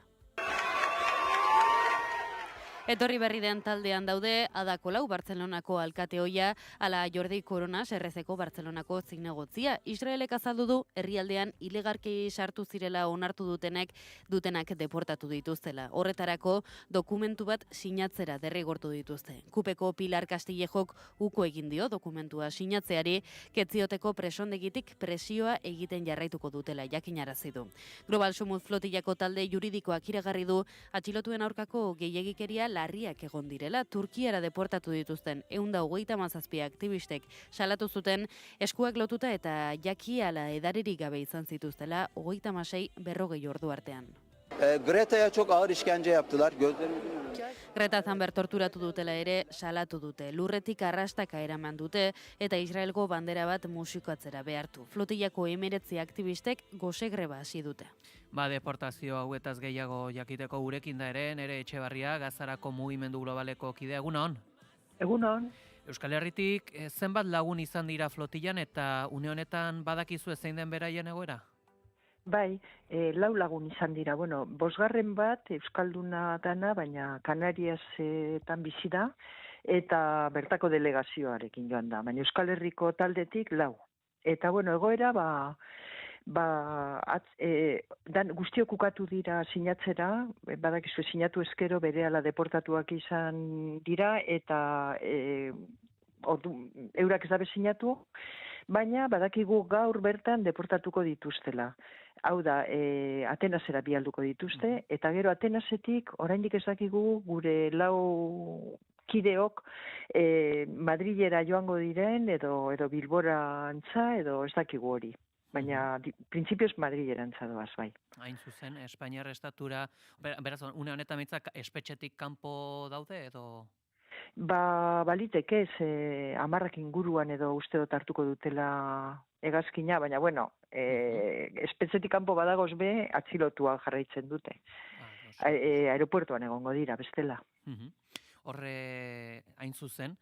Etorri berri den taldean daude Ada Colau Bartzelonako alkate ohia, ala Jordi Coronas RZ-ko Bartzelonako zinegotzia. Israelek azaldu du herrialdean ilegarki sartu zirela onartu dutenak deportatu dituztela. Horretarako dokumentu bat sinatzera derrigortu dituzte. Kupeko Pilar Castillejok uko egin dio dokumentua sinatzeari, Ketzioteko presondegitik presioa egiten jarraituko dutela jakinarazi du. Global Sumut flotillako talde juridikoak iragarri du atxilotuen aurkako gehiegikeria larriak egon direla, Turkiara deportatu dituzten 137 aktivistek salatu zuten eskuak lotuta eta jaki ala edaririk gabe izan zituztela 36-40 ordu artean. Greta'ya çok ağır işkence yaptılar. Greta Thunberg torturatu dutela ere salatu dute. Lurretik arrastaka eraman dute eta Israelgo bandera bat musikatzera behartu. Flotillako 19 aktivistek gose greba hasi dute. Deportazio hauetaz gehiago jakiteko gurekin da ere, nere Etxebarria, Gazarako mugimendu globaleko kide, egunon? Egunon. Euskal Herritik zenbat lagun izan dira flotillan eta une honetan badakizu zein den beraien egoera? Bai, 4 lagun izan dira. Bueno, 5. bat Euskalduna dana, baina Kanariasetan bizi da, eta bertako delegazioarekin joan da. Baina Euskal Herriko taldetik 4. Eta, bueno, egoera, guztiok ukatu dira sinatzera, badakizu sinatu eskero berehala deportatuak izan dira, eta eurak ez dabe sinatu, baina badakigu gaur bertan deportatuko dituztela. Hau da, Atenasera bialduko dituzte, eta gero Atenasetik oraindik ez dakigu gure 4 kideok Madrilera joango diren, edo Bilbora antza, edo ez dakigu hori. Baina, printzipioz Madrilera antza doaz, bai. Hain zuzen, Espainiar estatura, beraz, une honetan mitzak espetxetik kanpo daude, edo... Baliteke ez, 10 inguruan edo uste dut hartuko dutela hegazkina, baina, bueno, espetxetik kanpo badagoz be, atxilotua jarraitzen dute. Aeropuertuan egongo dira, bestela. Horre, hain zuzen,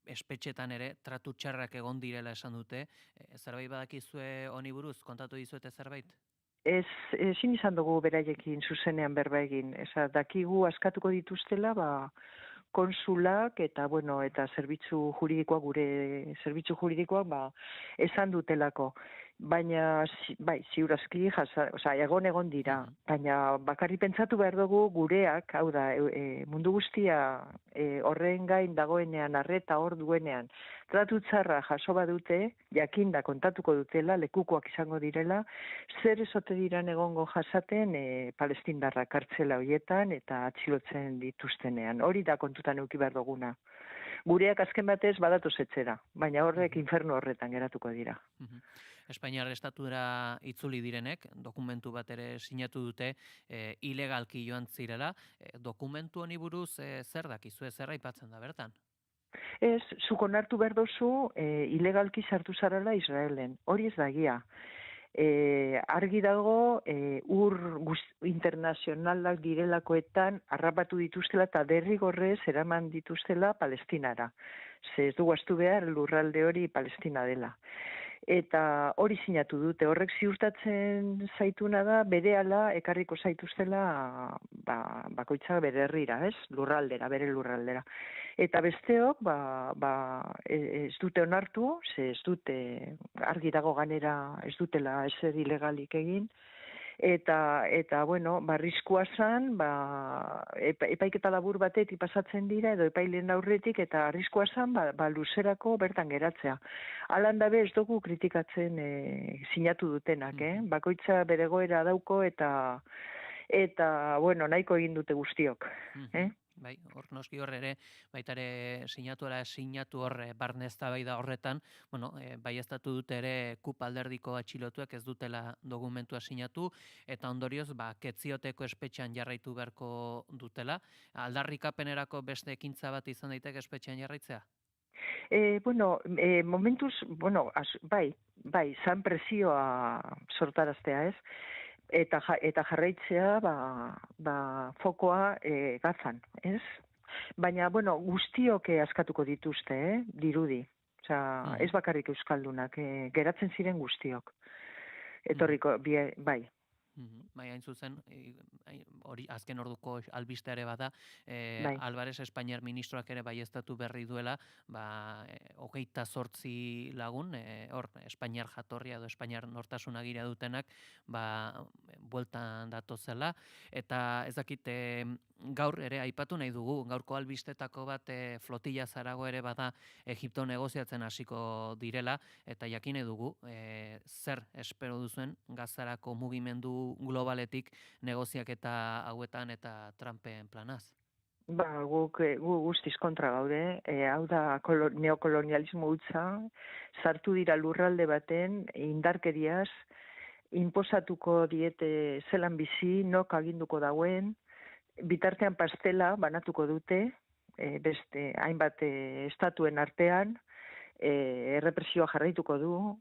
espetxetan ere tratu txarrak egon direla esan dute. Zerbait badakizue honi buruz, kontatu dizuete zerbait? Ezin izan dugu beraiekin zuzenean berba egin. Dakigu askatuko dituztela, konsulak eta zerbitzu juridikoak, gure zerbitzu juridikoak esan dutelako. Baina, bai, ziurazki, egon dira. Baina bakarri pentsatu behar dugu gureak, hau da, mundu guztia horren gain dagoenean, arreta hor duenean, tratu txarra jaso badute, jakinda kontatuko dutela, lekukoak izango direla, zer ezote diran egongo jasaten palestindarra kartzela horietan eta atxilotzen dituztenean. Hori da kontutan euki behar duguna. Gureak azken batez badatoz etxera, baina horrek infernu horretan geratuko dira. Espainiar estatura itzuli direnek, dokumentu bat ere sinatu dute, ilegalki joan zirela. Dokumentu honi buruz zer dakizue, zer aipatzen da bertan? Ez, zuk onartu behar dozu, ilegalki sartu zarela Israelen. Hori ez da egia. Argi dago, ur internazionalak direlakoetan harrapatu dituztela eta derrigorrez eraman dituztela Palestinara. Ze ez dugu ahaztu behar lurralde hori Palestina dela. Eta hori sinatu dute, horrek ziurtatzen zaituna da, berehala ekarriko zaituztela bakoitza bere herrira, ez? Lurraldera, bere lurraldera. Eta besteok, ez dute onartu, ze ez dute, argi dago ganera ez dutela ezer ilegalik egin, eta bueno, arriskua zan, epaiketa labur batetik pasatzen dira, edo epailen aurretik, eta arriskua zan, luzerako bertan geratzea. Alan dabe ez dugu kritikatzen sinatu dutenak, bakoitza bere goera dauko, eta bueno, nahiko egin dute guztiok. Bai, hor noski hor ere, baitare sinatu hor barne eztabaida horretan, bueno, baieztatu dute ere KUP alderdiko atxilotuak ez dutela dokumentua sinatu, eta ondorioz, ketzioteko espetxean jarraitu beharko dutela. Aldarrikapenerako beste ekintza bat izan daiteke espetxean jarraitzea? Momentuz, bai, zan presioa sortaraztea, ez? Eta jarraitzea fokoa gazan, ez? Baina, guztiok askatuko dituzte, dirudi. Osea, ez bakarrik euskaldunak, geratzen ziren guztiok. Etorriko, bai. Bai, hain zuzen, hori azken orduko albiste ere bada, Bai. Alvarez Espainiar ministroak ere baieztatu berri duela, 28 lagun, hor Espainiar jatorria edo Espainiar nortasuna gira dutenak, bueltan datozela, eta ez dakit, gaur ere aipatu nahi dugu, gaurko albistetako bat flotilla zarago ere bada Egipto negoziatzen hasiko direla, eta jakine dugu, zer espero duzuen Gazarako mugimendu globaletik negoziaketa hauetan eta Trumpen planaz? Guk guztiz kontra gaude, hau da neokolonialismo hutsa, sartu dira lurralde baten indarkeriaz, inposatuko diete zelan bizi, nok aginduko dauen, bitartean pastela banatuko dute, beste hainbat estatuen artean, errepresioa jarraituko du,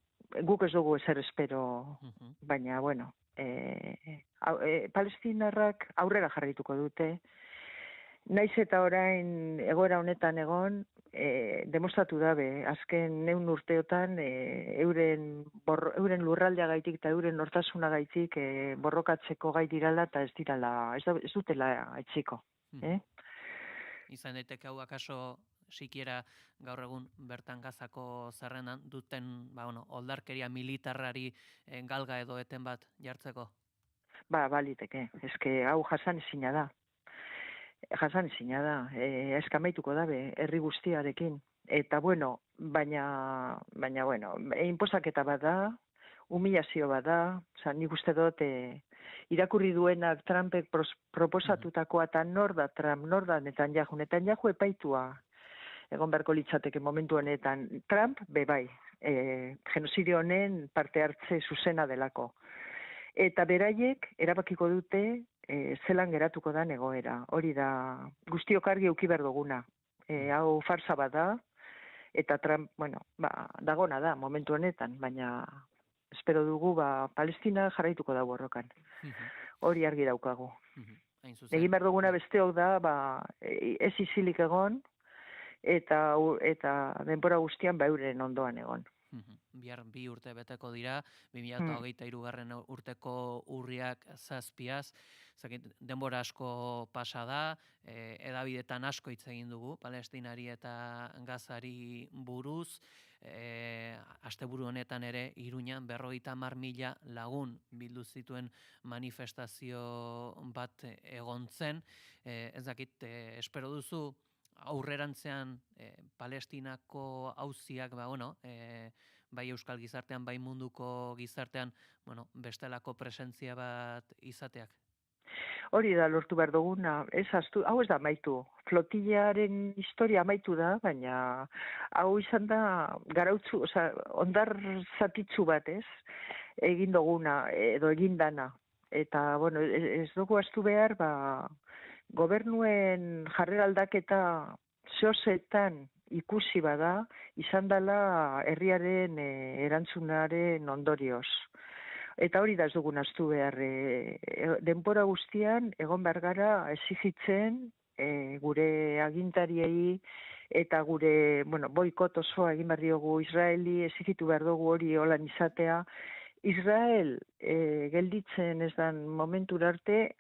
guk ez dugu ezer espero, baina, bueno, palestinarrak aurrera jarraituko dute, naiz eta orain egoera honetan egon, demostratu dabe, azken 100 urteotan, euren lurraldeagaitik eta euren nortasunagaitik borrokatzeko gai dirala eta ez dutela etxiko. Izan daiteke hau akaso sikiera gaur egun bertan Gazako zerrendan duten oldarkeria militarrari galga edo eten bat jartzeko? Baliteke, eske hau jasan ezina da. Eskamaituko dabe, herri guztiarekin. Eta bueno, baina inposaketa bat da, humilazio bat da, nik uste dut, irakurri duenak Trumpek proposatutakoa eta nor da Trump, nor da Netanyahu. Netanyahu epaitua egon beharko litzateke momentu honetan. Trump, bai, genozidio honen parte hartze zuzena delako. Eta beraiek erabakiko dute zelan geratuko da egoera. Hori da, guztiok argi eduki behar duguna. Hau farsa bat da, eta Trump, dagona da momentu honetan, baina espero dugu, Palestina jarraituko da borrokan. Hori argi daukagu. Egin behar duguna besteok da, ez isilik egon, eta denbora guztian euren ondoan egon. Bihar 2 urte beteko dira, 2023 urteko urriak 7, denbora asko pasa da, edabidetan asko hitz egin dugu, Palestinari eta Gazari buruz, asteburu honetan ere Iruñan 50.000 lagun bildu zituen manifestazio bat egon zen, ez dakit, espero duzu, aurrerantzean Palestinako auziak, bai euskal gizartean, bai munduko gizartean, bestelako presentzia bat izateak? Hori da lortu behar duguna, hau ez da amaitu. Flotillaren historia amaitu da, baina hau izan da garautzu, ondar zatitzu bat, egin duguna, edo egin dana. Eta, ez dugu astu behar, gobernuen jarrera aldaketa zozetan ikusi bada, izan dela herriaren erantzunaren ondorioz. Eta hori da ez dugun astu behar. Denbora guztian, egon behar gara exigitzen gure agintariei eta gure boikot osoa egin behar diogu Israeli, exigitu behar dugu hori holan izatea. Israel gelditzen ez dan momentura arte,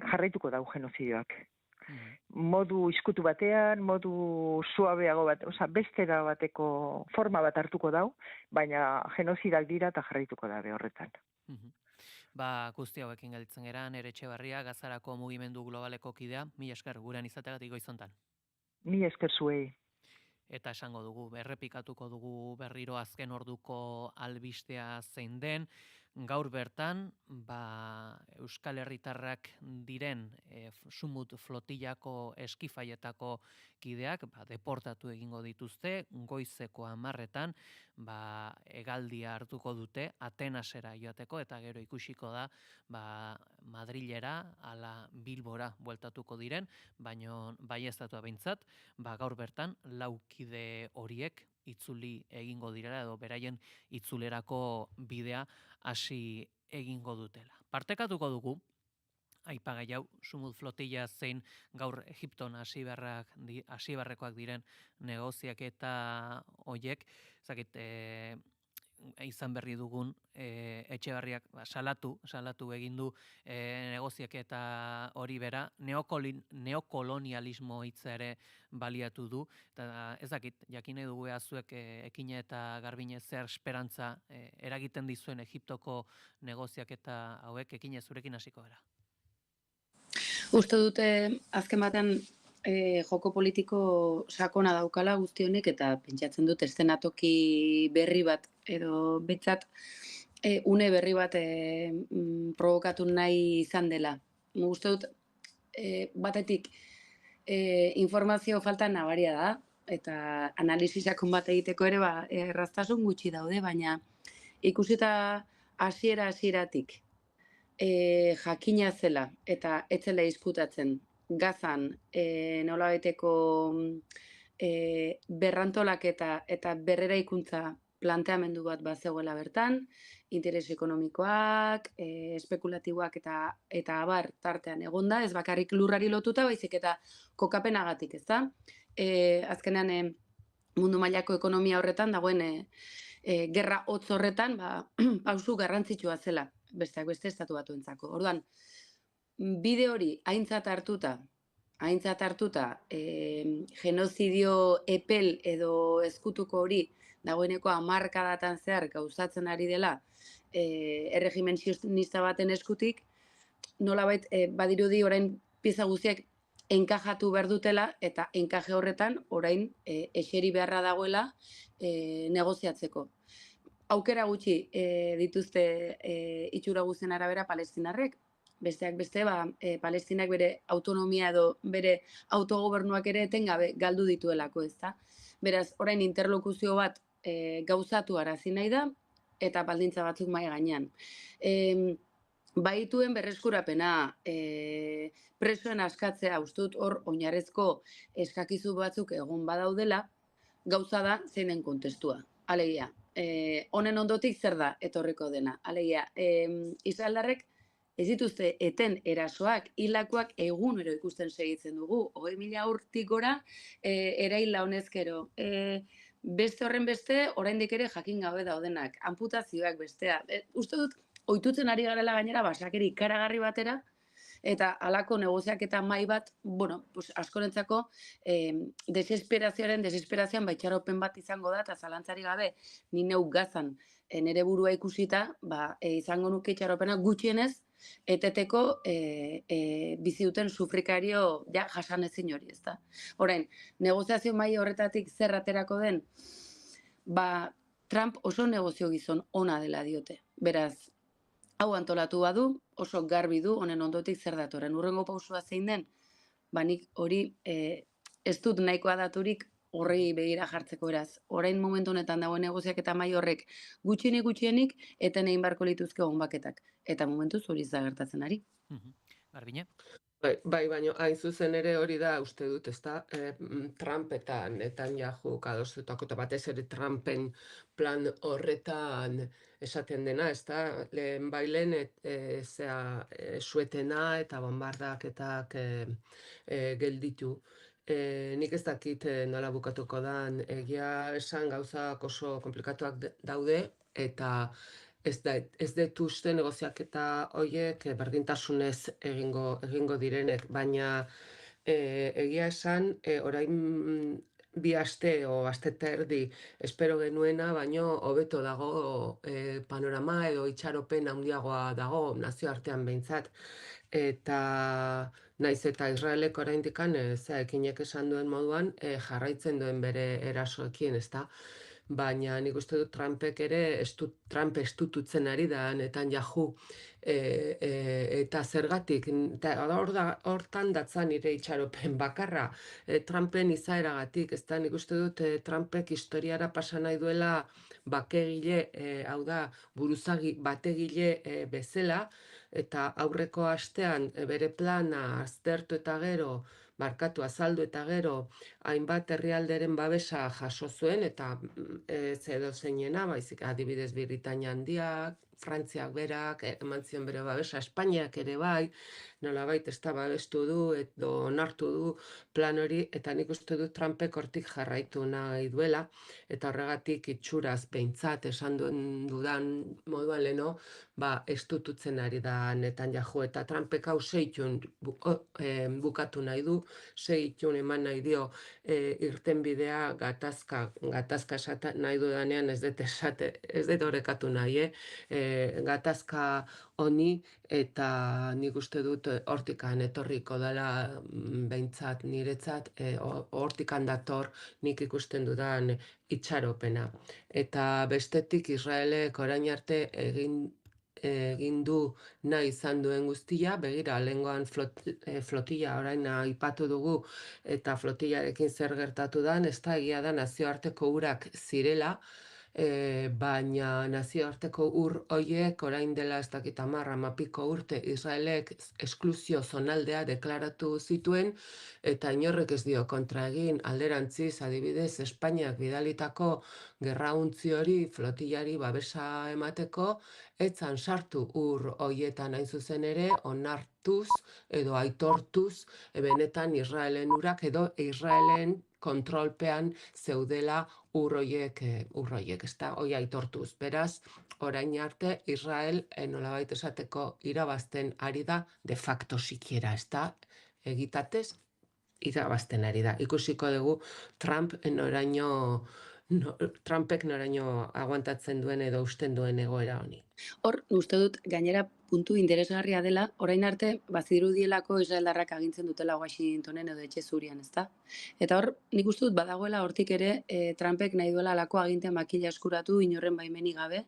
jarraituko dau genozidioak. Modu izkutu batean, modu suabeago bat, bestera bateko forma bat hartuko dau, baina genozidak dira eta jarraituko dabe horretan. Guzti hauekin gelditzen gera, Nere Etxebarria, Gazarako mugimendu globaleko kidea, mila esker gurean izategatik goizontan. Mila esker zuei. Eta esango dugu, errepikatuko dugu berriro azken orduko albistea zein den, gaur bertan, Euskal Herritarrak diren Sumut flotillako eskifaietako kideak deportatu egingo dituzte, goizeko 10:00 hegaldia hartuko dute Atenasera joateko, eta gero ikusiko da Madrilera ala Bilbora bueltatuko diren, baina baieztatua behintzat, gaur bertan 4 kide horiek itzuli egingo direla edo beraien itzulerako bidea hasi egingo dutela. Partekatuko dugu, aipagai hau, Sumut flotilla zein gaur Egipton hasi beharrekoak diren negoziaketa horiek, izan berri dugun Etxebarriak salatu egin du negoziaketa hori bera, neokolonialismo hitza ere baliatu du, eta ez dakit, jakin nahi dugu zuek Ekine eta Garbine zer esperantza eragiten dizuen Egiptoko negoziaketa hauek, Ekine zurekin hasiko gara. Uste dute azken batean joko politiko sakona daukala guzti honek, eta pentsatzen dut eszenatoki berri bat edo betzat une berri bat provokatu nahi izan dela. Uste dut batetik informazio falta nabaria da, eta analisisakon bat egiteko ere erraztasun gutxi daude, baina ikusita hasieratik jakina zela eta ez zela izkutatzen Gazan nolabaiteko berrantolaketa eta berreraikuntza planteamendu bat bazegoela bertan, interes ekonomikoak, espekulatiboak eta abar tartean egonda, ez bakarrik lurrari lotuta, baizik eta kokapenagatik, ezta? Azkenean mundu mailako ekonomia horretan dagoen gerra hotz horretan, pausu garrantzitsua zela, besteak beste estatu batuentzako. Orduan, bide hori aintzat hartuta genozidio epel edo ezkutuko hori dagoeneko hamarkadatan zehar gauzatzen ari dela erregimen sionista baten eskutik, nolabait badirudi orain pieza guztiak enkajatu behar dutela eta enkaje horretan orain eseri beharra dagoela negoziatzeko. Aukera gutxi dituzte itxura guztien arabera palestinarrek, besteak beste, Palestinak bere autonomia edo bere autogobernuak ere etengabe galdu dituelako, ezta? Beraz, orain interlokuzio bat gauzatu arazi nahi da, eta baldintza batzuk mahai gainean. Baituen berreskurapena, presoen askatzea, ustut hor oinarrezko eskakizu batzuk egon badaudela, gauza da zein den kontestua. Alegia, honen ondotik zer da etorriko dena. Alegia, israeldarrek ez dituzte eten erasoak, hilakoak egunero ikusten segitzen dugu, 20.000 urtik gora eraila honezkero. Beste horren beste, oraindik ere jakin gabe daudenak, amputazioak bestea. Uste dut, ohitutzen ari garela gainera, basakeri ikaragarri batera, eta halako negoziaketa mahai bat, askorentzako desesperazioan baitxaropen bat izango da, eta zalantzari gabe, ni neu Gazan nere burua ikusita, izango nuke itxaropena gutxienez, eteteko bizi duten sufrikario jasan ezin hori, ezta. Orain, negoziazio maila horretatik zer aterako den, Trump oso negozio gizon ona dela diote. Beraz, hau antolatu badu, oso garbi du honen ondotik zer datorren. Hurrengo pausua zein den, nik hori ez dut nahikoa daturik horrei begira jartzeko eraz. Orain momentu honetan dagoen negoziak eta mai horrek gutxienik eten egin barko lituzke honbaketak. Eta momentuz hori ez da gertatzen ari. Garbine? Bai, baina hain zuzen ere hori da uste dut, ezta, Trump eta Netanyahu adostutako eta batez ere Trumpen plan horretan esaten dena, ezta, lehen bailen suetena eta bombardaketak gelditu. Nik ez dakit nola bukatuko dan, egia esan gauzak oso komplikatuak daude, eta ez dut uste negoziaketa horiek berdintasunez egingo direnek, baina egia esan orain bi aste o aste eta erdi espero genuena, baino hobeto dago panorama edo itxaropen handiagoa dago nazioartean behintzat. Eta naiz eta Israelek oraindikan ekinek esan duen moduan jarraitzen duen bere erasoekin, ezta? Baina nik uste dut Trumpek ere Trump estututzen ari da Netanyahu eta zergatik, hortan datza nire itxaropen bakarra Trumpen izaeragatik, ezta? Nik uste dut Trumpek historiara pasa nahi duela bakegile, hau da, buruzagi bategile bezala, eta aurreko astean bere plana aztertu eta gero, azaldu eta gero, hainbat herrialderen babesa jaso zuen, eta ez edo zeinena, baizik adibidez Britainia Handiak, Frantziak berak, eman zion bere babesa, Espainiak ere bai, nolabait ez da babestu du, edo onartu du plan hori, eta nik uste dut Trumpek hortik jarraitu nahi duela, eta horregatik itxuraz behintzat esan dudan moduan leno, estututzen ari da Netanyahu, eta Trumpek hau seitun bukatu nahi du, seitun eman nahi dio irtenbidea gatazka esaten nahi dudanean ez dut horrekatu nahi, gatazka honi, eta nik uste dut hortikan etorriko dela behintzat niretzat, hortikan dator nik ikusten dudan itxaropena. Eta bestetik Israelek orain arte egin du nahi izan duen guztia, begira, lehengoan flotilla orain aipatu dugu, eta flotillarekin zer gertatu dan, ez da egia da nazioarteko urak zirela, baina nazioarteko ur hoiek orain dela ez dakit 10 urte Israelek esklusio zonaldea deklaratu zituen eta inorrek ez dio kontra egin. Alderantziz, adibidez, Espainiak bidalitako gerrauntzi hori flotillari babesa emateko etzan sartu ur hoietan hain zuzen ere onartuz edo aitortuz benetan Israelen urak edo Israelen kontrolpean zeudela urroiek, ezta, hoi aitortuz. Beraz, orain arte, Israel, nolabait esateko irabazten ari da, de facto sikiera, ezta, egitatez, irabazten ari da. Ikusiko dugu Trumpek noraino aguantatzen duen edo usten duen egoera honi. Hor, uste dut, gainera puntu interesgarria dela, orain arte, bazirudielako Israeldarrak agintzen dutela Washingtonen edo etxe zurian, ezta? Eta hor, nik uste dut badagoela hortik ere, Trumpek nahi duela alako agintean makila eskuratu inorren baimenik gabe.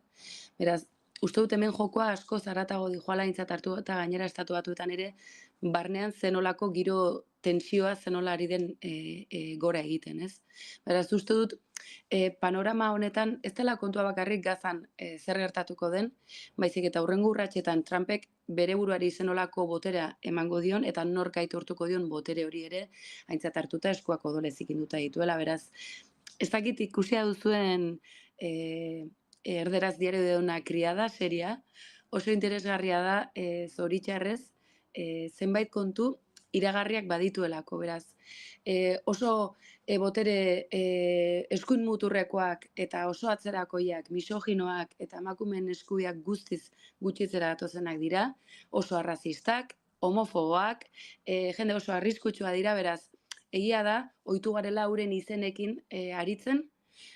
Beraz, uste dut hemen jokoa asko zaratago dijoala aintzat hartu eta gainera estatu batuetan ere, barnean zenolako giro tensioa zenola ari den gora egiten, ez? Beraz, uste dut, panorama honetan ez dela kontua bakarrik Gazan zer gertatuko den, baizik eta hurrengo urratsetan Trumpek bere buruari zenolako boterea emango dion eta nork aitortuko dion botere hori ere aintzat hartuta eskuak odolez ikinduta dituela. Beraz, ez dakit ikusia duzuen erderaz diario de una criada seria, oso interesgarria da zoritxarrez zenbait kontu iragarriak badituelako, beraz. Oso botere eskuin muturrekoak eta oso atzerakoiak, misoginoak eta emakumeen eskubiak guztiz gutxitzera datozenak dira, oso arrazistak, homofoboak, jende oso arriskutsua dira, beraz, egia da, ohitu garela euren izenekin aritzen,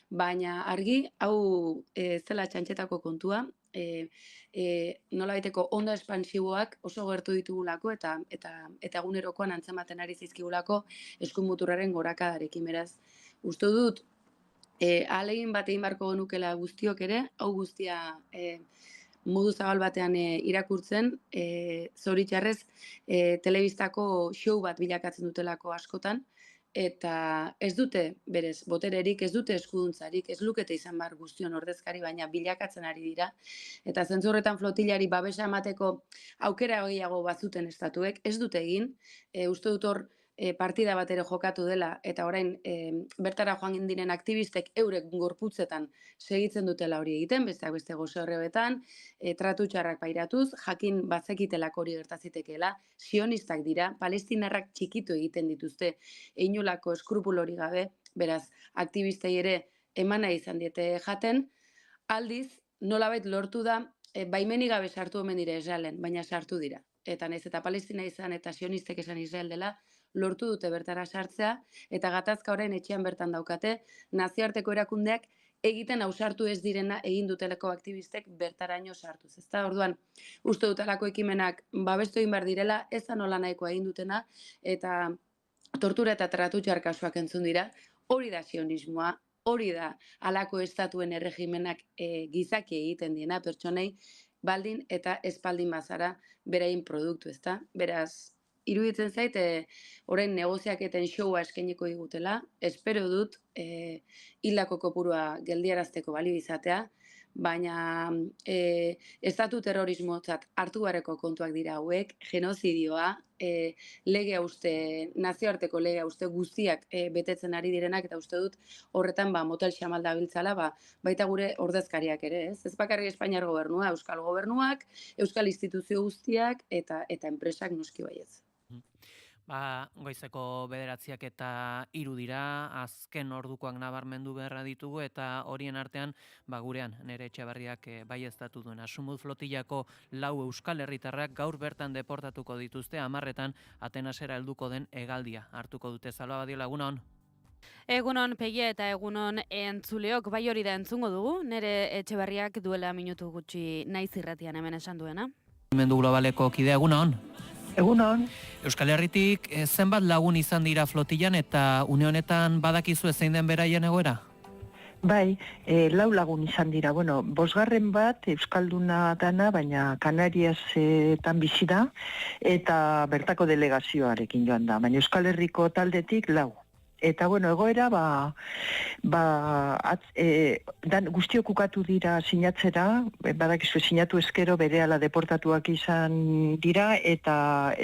baina argi, hau zela txantxetako kontua, nolabaiteko onda espansiboak oso gertu ditugulako eta egunerokoan antzematen ari zizkigulako eskuin muturraren gorakadarekin. Beraz, uste dut, ahalegin bat egin beharko genukela guztiok ere, hau guztia modu zabal batean irakurtzen, zoritxarrez, telebistako show bat bilakatzen dutelako askotan, eta ez dute, berez, botererik, ez dute eskuduntzarik, ez lukete izan behar guztion ordezkari, baina bilakatzen ari dira. Eta zentzu horretan flotillari babesa emateko aukera gehiago bazuten estatuek, ez dute egin, uste dut hor partida bat ere jokatu dela, eta orain bertara joan diren aktivistek eurek gorputzetan segitzen dutela hori egiten, besteak beste gose horrebetan, tratu txarrak pairatuz, jakin bazekitelako hori gertazitekeela, sionistak dira, palestinarrak txikitu egiten dituzte, inolako eskrupulori gabe, beraz, aktivistei ere emana izan diete jaten, aldiz, nolabait lortu da, baimenik gabe sartu omen dira Israelen, baina sartu dira. Eta naiz eta Palestina izan eta sionistek esan Israel dela, lortu dute bertara sartzea, eta gatazka orain etxean bertan daukate, nazioarteko erakundeak egiten ausartu ez direna egin dutelako aktivistek bertaraino sartuz. Ezta, orduan, uste dutelako ekimenak babestu egin behar direla, ez da nola nahikoa egin dutena, eta tortura eta tratu txar kasuak entzun dira, hori da sionismoa, hori da halako estatuen erregimenak gizaki egiten diena pertsonei, baldin eta espaldin bazara beraien produktu, ezta? Beraz, iruditzen zait, orain negoziaketen showa eskainiko digutela, espero dut hildako kopurua geldiarazteko balio izatea, baina estatu terrorismotzat hartu beharreko kontuak dira hauek, genozidioa, legea uste, nazioarteko legea uste guztiak betetzen ari direnak, eta uste dut horretan motel xamal dabiltzala, baita gure ordezkariak ere, ez? Ez bakarrik Espainiar gobernua, Euskal gobernuak, Euskal instituzio guztiak eta enpresak noski baietz. Goizeko 9 eta 3 dira, azken ordukoak nabarmendu beharra ditugu, eta horien artean, gurean, nere Etxeberriak baieztatu duen Asumut flotillako 4 euskal herritarrak gaur bertan deportatuko dituzte, 10etan Atenasera helduko den hegaldia hartuko dute. Salva Badiola, egunon? Egunon Pegia eta egunon entzuleok, bai hori da entzungo dugu, nere Etxeberriak duela minutu gutxi naiz irratian hemen esan duena. Mugimendu Globaleko kidea, egunon? Egunon. Euskal Herritik zenbat lagun izan dira flotillan eta une honetan badakizu zein den beraien egoera? Bai, 4 lagun izan dira. Bueno, 5. bat Euskalduna dana, baina Kanariasetan bizi da eta bertako delegazioarekin joan da. Baina Euskal Herriko taldetik 4. eta bueno, egoera guztiok ukatu dira sinatzera, badakizu sinatu eskero berehala deportatuak izan dira, eta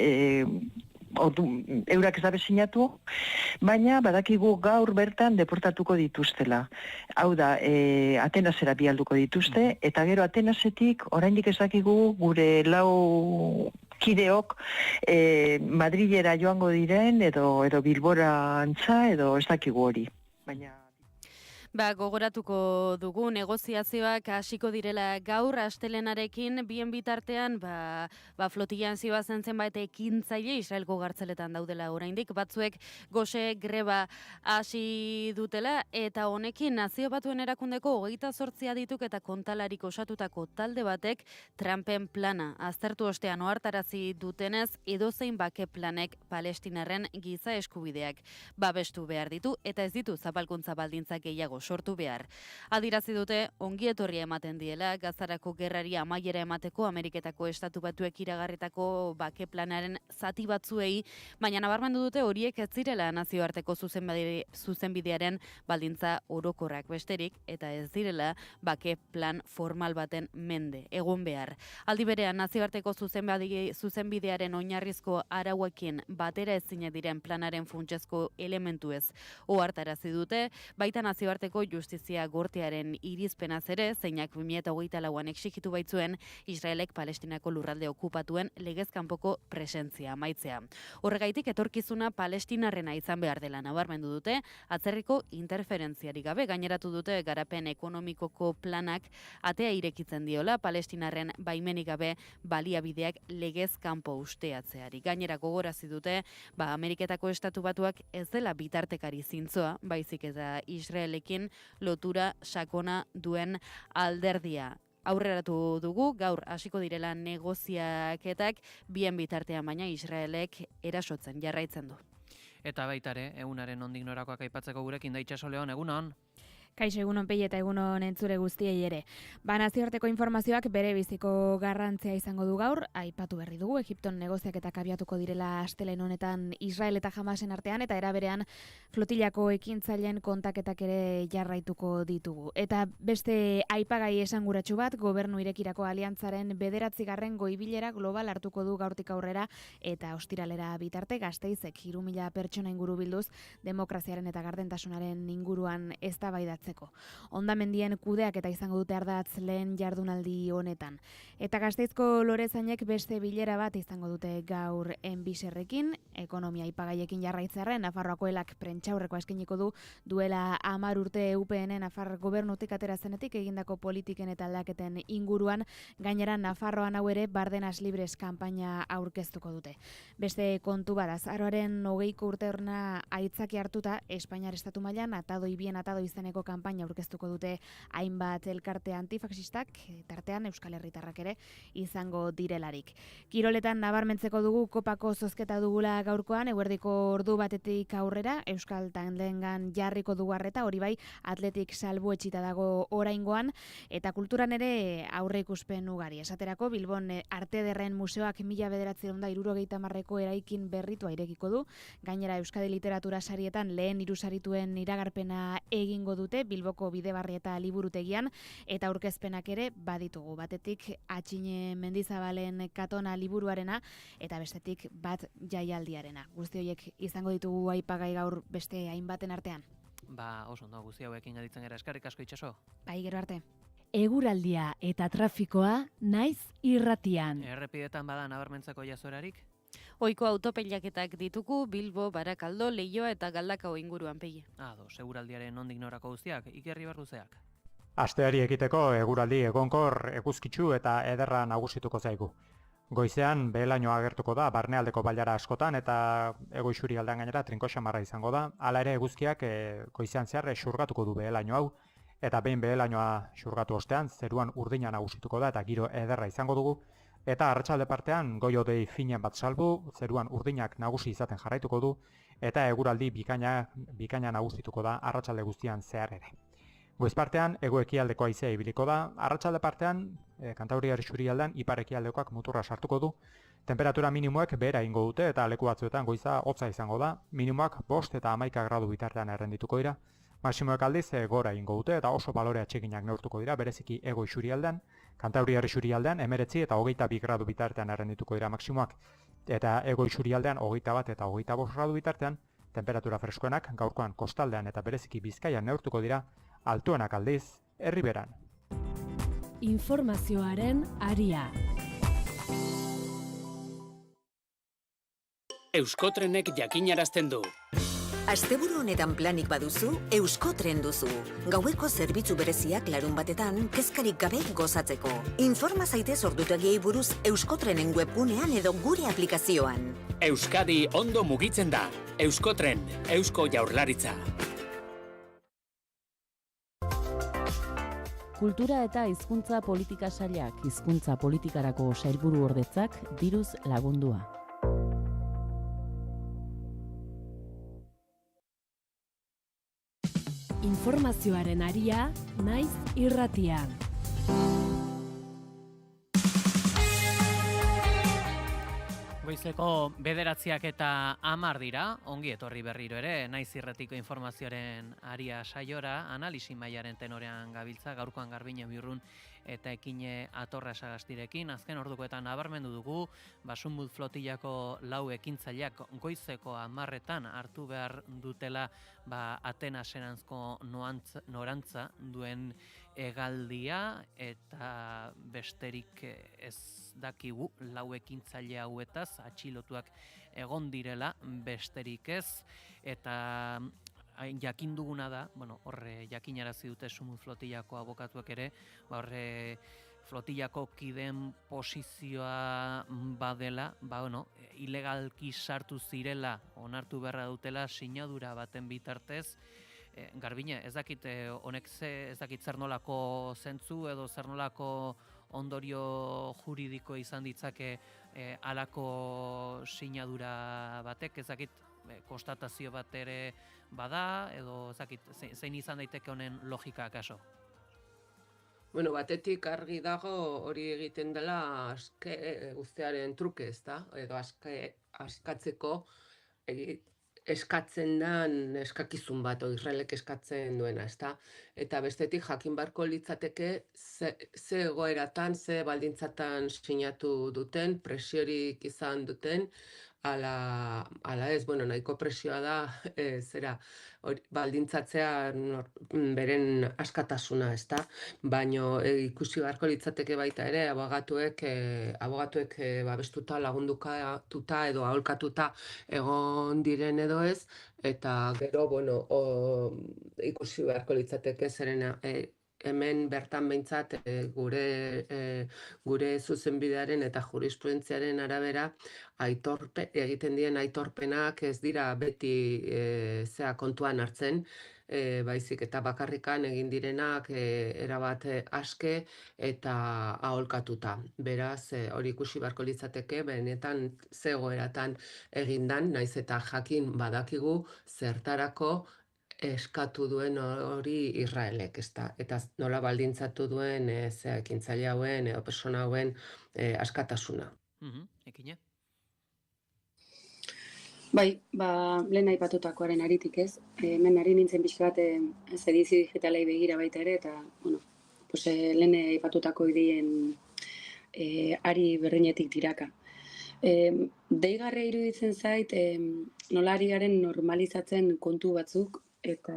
eurak ez dabe sinatu, baina badakigu gaur bertan deportatuko dituztela. Hau da, Atenasera bialduko dituzte, eta gero Atenasetik oraindik ez dakigu gure 4 kideok Madrilera joango diren, edo Bilbora antza, edo ez dakigu hori. Baina Gogoratuko dugu negoziazioak hasiko direla gaur astelenarekin, bien bitartean flotillan zibazen zenbait ekintzaile Israelgo gartzeletan daudela oraindik, batzuek gose greba hasi dutela, eta honekin Nazio Batuen Erakundeko 28 adituk eta kontalarik osatutako talde batek Trumpen plana aztertu ostean ohartarazi dutenez, edozein bake planek Palestinarren giza eskubideak babestu behar ditu, eta ez ditu zapalkuntza baldintzak gehiago sortu behar. Adirazi dute ongietorria ematen diela Gazarako gerrari amaiera emateko Ameriketako Estatu Batuek iragarritako bake planaren zati batzuei, baina nabarmendu dute horiek ez zirela nazioarteko zuzenbidearen baldintza orokorrak besterik, eta ez direla bake plan formal baten mende egon behar. Aldi berean nazioarteko zuzenbidearen oinarrizko arauekin batera ezina diren planaren funtsezko elementuez ohartarazi dute, baita nazioarteko justizia gortearen irizpenaz ere, zeinak 2024an exigitu baitzuen Israelek Palestinako lurralde okupatuen legezkanpoko presentzia amaitzea. Horregaitik etorkizuna palestinarrena izan behar dela nabarmendu dute, atzerriko interferentziarik gabe gaineratu dute garapen ekonomikoko planak atea irekitzen diola palestinarren baimenik gabe baliabideak legezkanpo usteatzeari. Gainera gogorazi dute, Ameriketako Estatu Batuak ez dela bitartekari zintzoa, baizik eta Israelekin lotura sakona duen alderdia. Aurreratu dugu, gaur hasiko direla negoziaketak, bien bitartean baina Israelek erasotzen jarraitzen du. Eta baitare, egunaren nondik norakoak aipatzeko gurekin da Itxaso Leon, egunon? Kaixo, egunon Pei eta egunon entzure guztiei ere. Nazioarteko informazioak bere biziko garrantzia izango du gaur, aipatu berri dugu, Egipton negoziaketak abiatuko direla astelen honetan Israel eta Hamasen artean, eta eraberean flotillako ekintzaileen kontaketak ere jarraituko ditugu. Eta beste aipagai esanguratsu bat, Gobernu Irekirako Aliantzaren 9. goibilera global hartuko du gaurtik aurrera, eta ostiralera bitarte Gasteizek 3.000 pertsona inguru bilduz demokraziaren eta gardentasunaren inguruan eztabaidatzeko. Hondamendien kudeak eta izango dute ardatz lehen jardunaldi honetan. Eta Gasteizko lorezainek beste bilera bat izango dute gaur enbiserrekin, ekonomia aipagaiekin jarraitzarren, Nafarroako elak prentxaurrekoa eskeniko du duela 10 urte UPN Nafar gobernutik atera zenetik egindako politiken eta aldaketen inguruan, gainera Nafarroan hau ere Bardenas Libres kanpaina aurkeztuko dute. Beste kontu bat, azaroaren 20ko urteurna aitzaki hartuta, Espainiar Estatu mailan atadoi bien atadoi izeneko kanpaina aurkeztuko dute hainbat elkarte antifaxistak, tartean Euskal Herritarrak ere izango direlarik. Kiroletan nabarmentzeko dugu kopako zozketa dugula gaurkoan, eguerdiko ordu batetik aurrera, Euskal Tandengan jarriko dugu arreta, hori bai atletik salbuetxita dago oraingoan, eta kulturan ere aurre ikuspen ugari. Esaterako Bilbon Arte Ederren Museoak 1970ko eraikin berritua irekiko du, gainera Euskadi Literatura Sarietan lehen 3 sarituen iragarpena egingo dute Bilboko Bidebarri eta Liburutegian, eta aurkezpenak ere baditugu. Batetik Atxine Mendizabalen Katona liburuarena, eta bestetik bat jaialdiarena. Guzti horiek izango ditugu aipagai gaur beste hainbaten artean. Oso ondo, guzti hauekin aditzen gara, eskerrik asko Itxaso. Bai, gero arte. Eguraldia eta trafikoa naiz irratian. Errepidetan bada nabarmentzeko jazorarik? Ohiko autopeilaketak ditugu Bilbo, Barakaldo, Leioa eta Galdakao inguruan Pei. Eguraldiaren nondik norako guztiak, Ikerri Berluzeak. Asteari ekiteko eguraldi egonkor, eguzkitsu eta ederra nagusituko zaigu. Goizean behelaino agertuko da barnealdeko bailara askotan eta egoixuri aldean gainera trinko xamarra izango da. Hala ere eguzkiak goizean zehar xurgatuko du behelaino hau, eta behin behelainoa xurgatu ostean zeruan urdina nagusituko da eta giro ederra izango dugu. Eta arratsalde partean goi-hodei finen bat salbu, zeruan urdinak nagusi izaten jarraituko du, eta eguraldi bikaina nagusituko da arratsalde guztian zehar ere. Goiz partean hego-ekialdeko haizea ibiliko da, arratsalde partean Kantauriar isurialdean ipar-ekialdekoak muturra sartuko du, Temperatura minimoek behera ingo dute eta leku batzuetan goiza hotza izango da, minimoak 5 eta 11 gradu bitartean errendituko dira. Maximoek aldiz gora ingo dute eta oso balore atseginak neurtuko dira, bereziki hego isurialdean, Kantabriar isurialdean 19 eta 22 gradu bitartean errendituko dira maximoak, eta hego isurialdean 21 eta 25 gradu bitartean, temperatura freskoenak gaurkoan kostaldean eta bereziki Bizkaian neurtuko dira, altuenak aldiz Erriberan. Informazioaren aria. Euskotrenek jakinarazten du. Asteburu honetan planik baduzu, Euskotren duzu. Gaueko zerbitzu bereziak larun batetan, kezkarik gabe gozatzeko. Informa zaitez ordutegiei buruz Euskotrenen webgunean edo gure aplikazioan. Euskadi ondo mugitzen da. Euskotren, Eusko Jaurlaritza. Kultura eta hizkuntza politika sailak, hizkuntza politikarako sailburu ordetzak diruz lagundua. Informazioaren aria, naiz irratian. Goizeko 9 eta 10 dira, ongi etorri berriro ere, naiz irratiko informazioaren aria saiora, analisi mailaren tenorean gabiltza, gaurkoan Garbine Biurrun eta Ekine Atorra Sagastirekin. Azken ordukoetan nabarmendu dugu, Basunbut flotillako 4 ekintzaileak goizeko 10etan hartu behar dutela Atenaseranzko norantza duen hegaldia, eta besterik ez dakigu 4 ekintzaile hauetaz atxilotuak egon direla besterik ez, eta jakin duguna da, horre jakinarazi dute Sumut flotillako abokatuak ere, horre flotillako kideen posizioa badela, ilegalki sartu zirela, onartu beharra dutela sinadura baten bitartez. Garbine, ez dakit honek ez dakit zer nolako zentzu edo zer nolako ondorio juridiko izan ditzake halako sinadura batek, ez dakit konstatazio bat ere bada, edo ez dakit zein izan daiteke honen logika akaso? Bueno, batetik argi dago hori egiten dela aske guztiaren truke, ezta? Edo askatzeko eskatzen den eskakizun bat, Israelek eskatzen duena, ezta? Eta bestetik jakin barko litzateke ze egoeratan, ze baldintzatan sinatu duten, presiorik izan duten, ala ez, nahiko presioa da, baldintzatzea beren askatasuna, ezta? Baino ikusi beharko litzateke baita ere, abogatuek babestuta, lagundukatuta edo aholkatuta egon diren edo ez, eta gero, ikusi beharko litzateke zerena, hemen bertan behintzat gure zuzenbidearen eta jurisprudentziaren arabera egiten dien aitorpenak ez dira beti kontuan hartzen, baizik eta bakarrikan egin direnak erabat aske eta aholkatuta. Beraz, hori ikusi beharko litzateke, benetan zegoeratan egindan, naiz eta jakin badakigu zertarako eskatu duen hori Israelek, ezta? Eta nola baldintzatu duen ekintzaile hauen edo persona hauen askatasuna. Ekine? Bai, lehen aipatutakoaren aritik ez. Hemen ari nintzen pixka bat edizio digitalei begira baita ere, eta, lehen aipatutako ideen ari berdinetik tiraka. Deigarria iruditzen zait, nola ari garen normalizatzen kontu batzuk, eta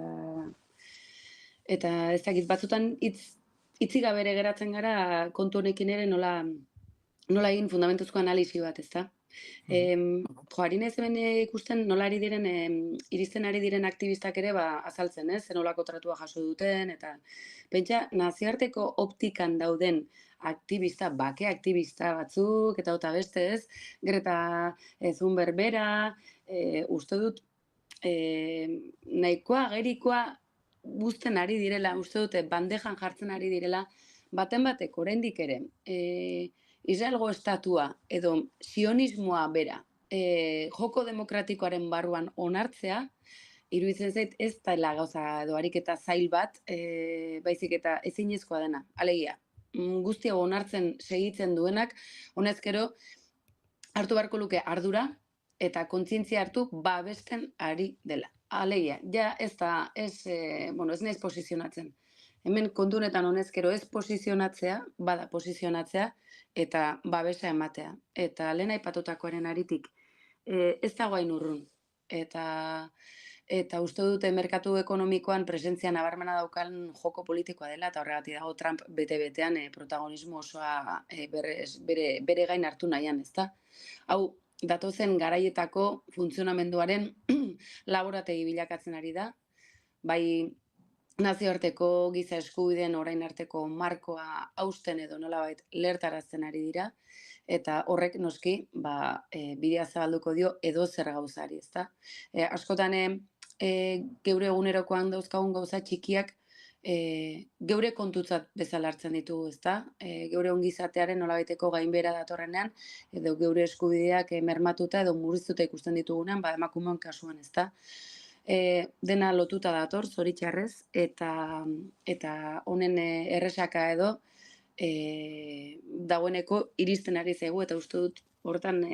ez dakit, batzutan hitzik gabere geratzen gara kontu honekin ere nola egin fundamentuzko analisi bat, ezta? Ari naiz hemen ikusten nola iristen ari diren aktivistak ere azaltzen, ez? Nolako tratua jaso duten, eta pentsa nazioarteko optikan dauden aktivista, bake aktivista batzuk, eta beste ez, Greta Thunberg bera, uste dut nahikoa agerikoa guzten ari direla, uste dute bandejan jartzen ari direla, baten batek oraindik ere Israelgo estatua edo sionismoa bera joko demokratikoaren barruan onartzea, iruditzen zait ez dela gauza edo ariketa zail bat, baizik eta ezinezkoa dena. Alegia, guztia onartzen segitzen duenak, honezkero hartu beharko luke ardura eta kontzientzia hartu babesten ari dela. Alegia, ja ez naiz posizionatzen. Hemen kontunetan honezkero ez posizionatzea, bada posizionatzea eta babesa ematea. Eta lehen aipatutakoaren aritik ez dago hain urrun. Eta uste dute merkatu ekonomikoan presentzia nabarmena daukan joko politikoa dela, eta horregatik dago Trump bete-betean protagonismo osoa bere gain hartu nahian, ezta? Hau, datozen garaietako funtzionamenduaren laborategi bilakatzen ari da, bai nazioarteko giza eskubideen orain arteko markoa hausten edo nolabait lertarazten ari dira, eta horrek noski bidea zabalduko dio edozer gauzari, ezta? Askotan geure egunerokoan dauzkagun gauza txikiak geure kontutzat bezala hartzen ditugu, ezta? Geure ongizatearen nolabaiteko gainbehera datorrenean edo geure eskubideak mermatuta edo murriztuta ikusten ditugunean, emakumeon kasuan, ezta? Dena lotuta dator, zoritxarrez, eta honen erresaka edo dagoeneko iristen ari zaigu, eta uste dut hortan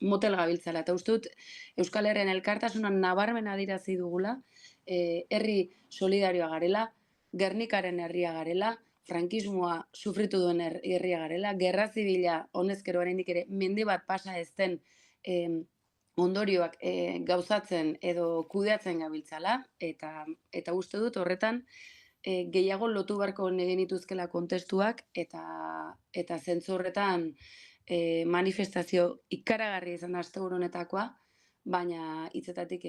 motel gabiltzala, eta uste dut Euskal Herrian elkartasunan nabarmen adirazi dugula, herri solidarioa garela, Gernikaren herria garela, frankismoa sufritu duen herria garela, gerra zibila honezkero oraindik ere mendi bat pasa ez den ondorioak gauzatzen edo kudeatzen gabiltzala, eta uste dut horretan gehiago lotu beharko genituzkela kontestuak, eta zentzu horretan manifestazio ikaragarri izan da asteburu honetakoa, baina hitzetatik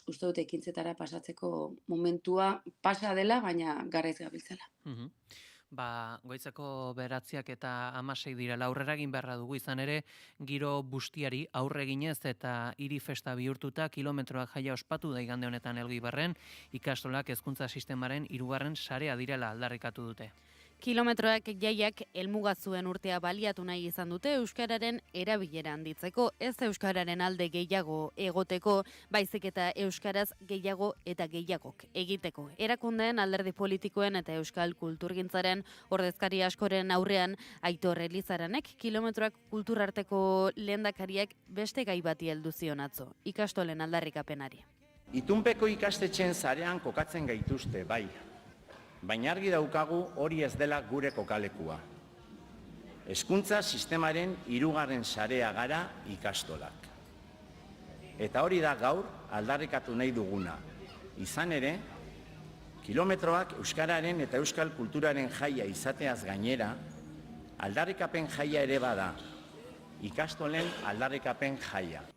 uste dut ekintzetara pasatzeko momentua pasa dela, baina garaiz gabiltzala. Goizeko 9 eta 16 direla aurrera egin beharra dugu, izan ere giro bustiari aurre eginez eta hiri festa bihurtuta kilometroak jaia ospatu da igande honetan Elgoibarren, ikastolak hezkuntza sistemaren 3. sarea direla aldarrikatu dute. Kilometroak jaiak helmuga zuen urtea baliatu nahi izan dute euskararen erabilera handitzeko, ez euskararen alde gehiago egoteko, baizik eta euskaraz gehiago eta gehiagok egiteko. Erakundeen, alderdi politikoen eta euskal kulturgintzaren ordezkari askoren aurrean Aitor Elizaranek kilometroak kulturarteko lehendakariak beste gai bati heldu zion atzo, ikastolen aldarrikapenari. Itunpeko ikastetxeen sarean kokatzen gaituzte, bai. Baina argi daukagu hori ez dela gure kokalekua. Hezkuntza sistemaren 3. sarea gara ikastolak. Eta hori da gaur aldarrikatu nahi duguna. Izan ere, kilometroak euskararen eta euskal kulturaren jaia izateaz gainera, aldarrikapen jaia ere bada. Ikastolen aldarrikapen jaia.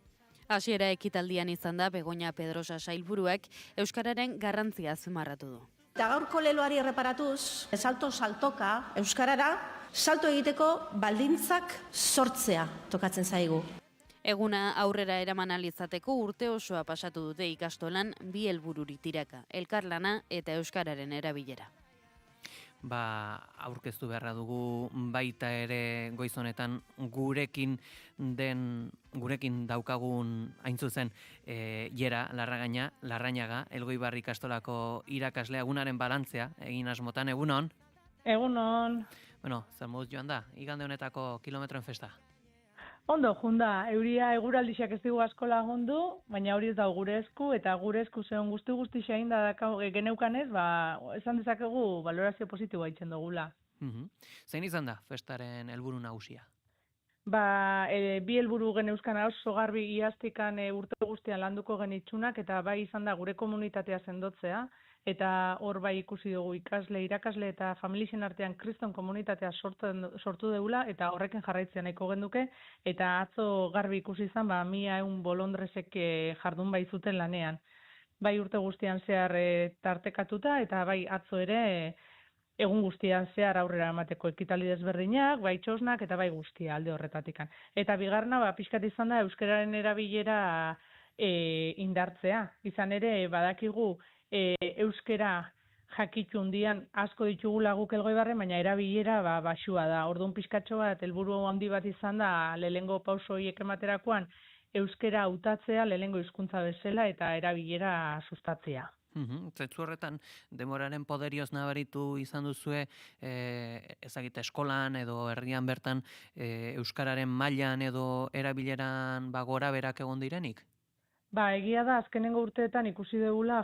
Hasiera ekitaldian izan da Begoña Pedrosa sailburuak euskararen garrantzia azpimarratu du. Eta gaurko leloari erreparatuz, salto-saltoka euskarara salto egiteko baldintzak sortzea tokatzen zaigu. Eguna aurrera eraman ahal izateko urte osoa pasatu dute ikastolan 2 helbururi tiraka, elkarlana eta euskararen erabilera. Aurkeztu beharra dugu baita ere goiz honetan gurekin daukagun hain zuzen Jera Larrañaga, Elgoibar ikastolako irakaslea, egunaren balantzea egin asmotan, egunon? Egunon. Zer moduz joan da, igande honetako kilometroen festa? Ondo, junda, euria eguraldixak ez digu asko lagundu, baina hori ez da gure esku, eta gure esku zeon guzti xain da geneukanez, esan dezakegu valorazio positiboa itzen dugula. Zein izan da festaren helburu nagusia? 2 helburu geneuzkan oso garbi iaztikan urte guztian landuko genitxunak, eta bai izan da gure komunitatea sendotzea, eta hor bai ikusi dugu ikasle, irakasle eta familien artean kriston komunitatea sortu deula, eta horrekin jarraitzea nahiko genduke, eta atzo garbi ikusi izan, 1100 bolondresek jardun bai zuten lanean. Bai urte guztian zehar tartekatuta, eta bai atzo ere egun guztian zehar aurrera emateko ekitaldi desberdinak, bai txosnak eta bai guztia alde horretatikan. Eta bigarna, pixkat izan da euskararen erabilera indartzea. Izan ere, badakigu euskera jakitxu hundian asko ditugula guk Elgoibarren, baina erabilera baxua da. Orduan pixkatxo bat, helburu handi bat izan da, lehengo pauso horiek ematerakoan, euskera hautatzea lehengo hizkuntza bezala eta erabilera sustatzea. Zentzu horretan, demoraren poderioz nabaritu izan duzue, ezagite eskolan edo herrian bertan euskararen mailan edo erabileran gora berak egon direnik? Ba, egia da, azkenengo urteetan ikusi dugula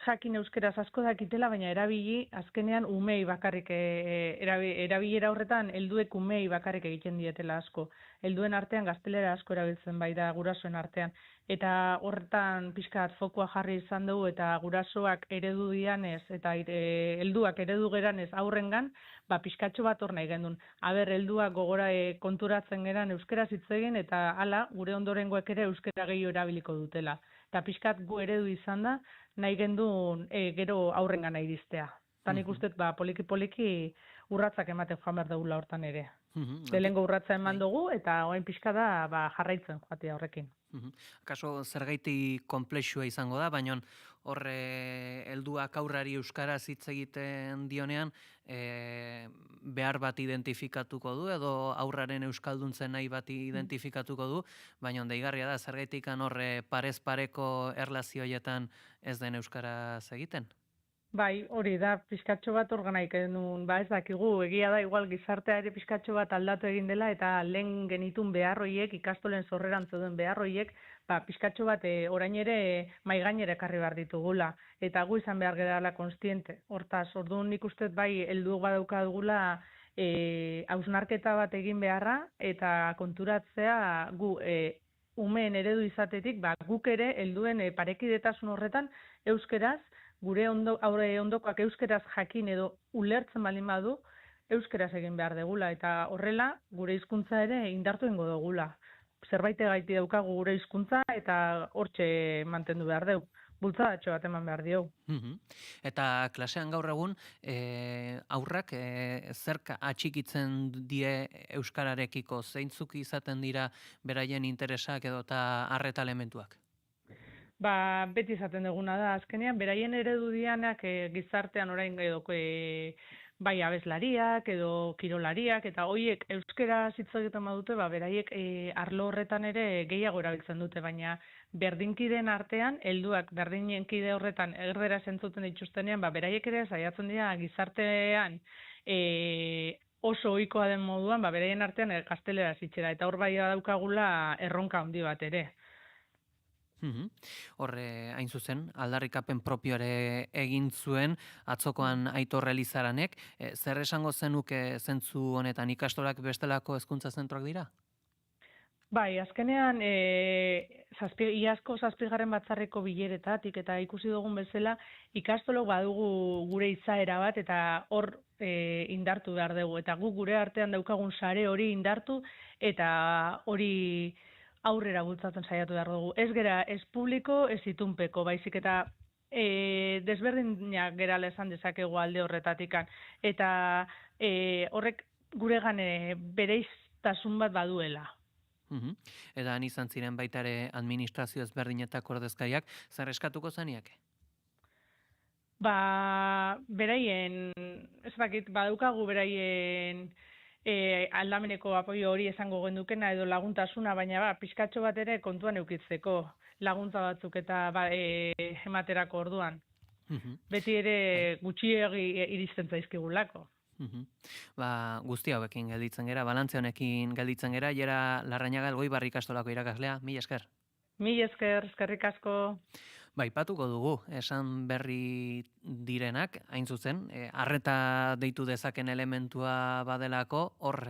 jakin euskeraz asko dakitela, baina erabili azkenean umei bakarrik, erabilera horretan helduek umei bakarrik egiten dietela asko. Helduen artean gaztelera asko erabiltzen bai da gurasoen artean. Eta horretan pixkat fokua jarri izan dugu eta gurasoak eredu dianez eta helduak eredu geranez aurrengan, pixkatxo bat hor nahi gendun. Helduak gogora konturatzen geran euskeraz hitz egin eta hala gure ondorengoek ere euskera gehiago erabiliko dutela. Eta pixkat gu eredu izan da, nahi gendun gero aurrengan nahi iristea. Eta nik uste poliki-poliki urratzak ematen joan behar dugula hortan ere. Lehengo urratza eman dugu eta orain pixka da jarraitzen joatea horrekin. Akaso zergaitik konplexua izango da, baina horre helduak aurrari euskaraz hitz egiten dionean behar bat identifikatuko du edo aurraren euskalduntzen nahi bat identifikatuko du, baina deigarria da zergaitik horre parez pareko erlazioietan ez den euskaraz egiten? Bai, hori da, pixkatxo bat organaik genuen, ez dakigu, egia da, igual gizartea ere pixkatxo bat aldatu egin dela, eta lehen genitun beharroiek, ikastolen zorreran zeuden beharroiek, pixkatxo bat orain ere maigainera ekarri behar ditugula, eta gu izan behar gerala konstiente. Hortaz, orduan nik uste bai, heldu badauka dugula hausnarketa bat egin beharra, eta konturatzea gu umeen eredu izatetik, guk ere helduen parekidetasun horretan euskeraz, gure ondokoak euskeraz jakin edo ulertzen baldin badu, euskeraz egin behar degula, eta horrela gure hizkuntza ere indartu ingo dugula. Zerbait gaiti daukagu gure hizkuntza eta hortxe mantendu behar dugu. Bultzadatxo bat eman behar diogu. Eta klasean gaur egun, aurrak zerka atxikitzen die euskararekiko, zeintzuk izaten dira beraien interesak edo eta arreta elementuak? Beti izaten duguna da, azkenean, beraien eredu dianak gizartean orain edo bai abeslariak edo kirolariak, eta hoiek euskera hitz egiten badute, beraiek arlo horretan ere gehiago erabiltzen dute, baina berdinkideen artean, helduak berdinkide horretan erderaz entzuten dituztenean, beraiek ere saiatzen dira gizartean oso ohikoa den moduan, beraien artean gazteleraz itxera, eta hor bai daukagula erronka handi bat ere. Horre, hain zuzen, aldarrikapen propioare egin zuen atzokoan Aitor Elizaranek. Zer esango zenuke zentzu honetan ikastorak bestelako hezkuntza zentroak dira? Bai, azkenean iazko 7. batzarreko bileretatik eta ikusi dugun bezala ikastolok badugu gure izaera bat eta hor indartu behar dugu. Eta guk gure artean daukagun sare hori indartu eta hori aurrera bultzatzen saiatu behar dugu. Ez gera, ez publiko, ez itunpeko, baizik eta desberdinak gerala esan dezakegu alde horretatikan. Eta horrek guregan bereiztasun bat baduela. Eta han izan ziren baita ere administrazio ezberdinetako ordezkariak, zer eskatuko zaniake? Beraien, ez dakit, badaukagu beraien aldameneko apoio hori esango gendukena edo laguntasuna, baina pixkatxo bat ere kontuan eukitzeko laguntza batzuk eta ematerako orduan. Beti ere gutxiegi iristen zaizkigulako. Guzti hauekin gelditzen gera, balantze honekin gelditzen gera, Jera Larrañaga Elgoibarri ikastolako irakaslea, mila esker. Mila esker, eskerrik asko. Ipatuko dugu, esan berri direnak, hain zuzen, arreta deitu dezaken elementua badelako, hor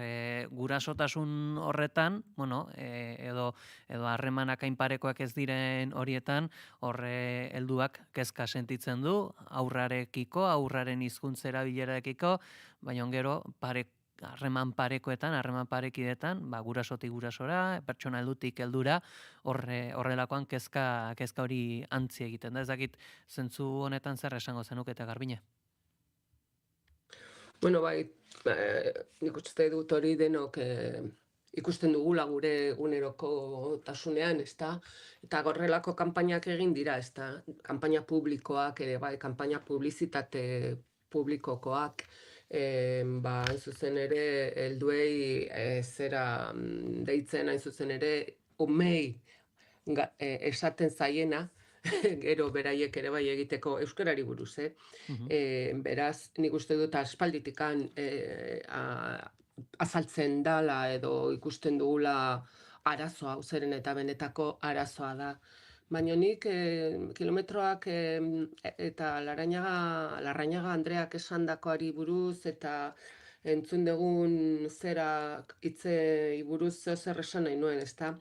gurasotasun horretan, edo harremanak hainparekoak ez diren horietan, hor helduak kezka sentitzen du, aurrarekiko, aurraren hizkuntza erabilerakiko, baina gero harreman parekoetan, harreman parekidetan, gurasotik gurasora, pertsona heldutik heldura, horrelakoan kezka hori antzi egiten da. Ez dakit, zentzu honetan zer esango zenukete, Garbine? Bueno, nik uste dut hori denok ikusten dugula gure eguneroko tasunean, ezta? Eta horrelako kanpainak egin dira, ezta? Kanpaina publikoak ere, kanpaina publizitate publikokoak, hain zuzen ere, helduei zera deitzen hain zuzen ere, umei esaten zaiena, gero beraiek ere bai egiteko euskarari buruz, beraz, nik uste dut aspalditikan azaltzen dala edo ikusten dugula arazoa, zeren eta benetako arazoa da. Baina nik kilometroak eta Larrañaga Andreak esandakoari buruz eta entzun dugun zera hitzei buruz zer esan nahi nuen, ezta?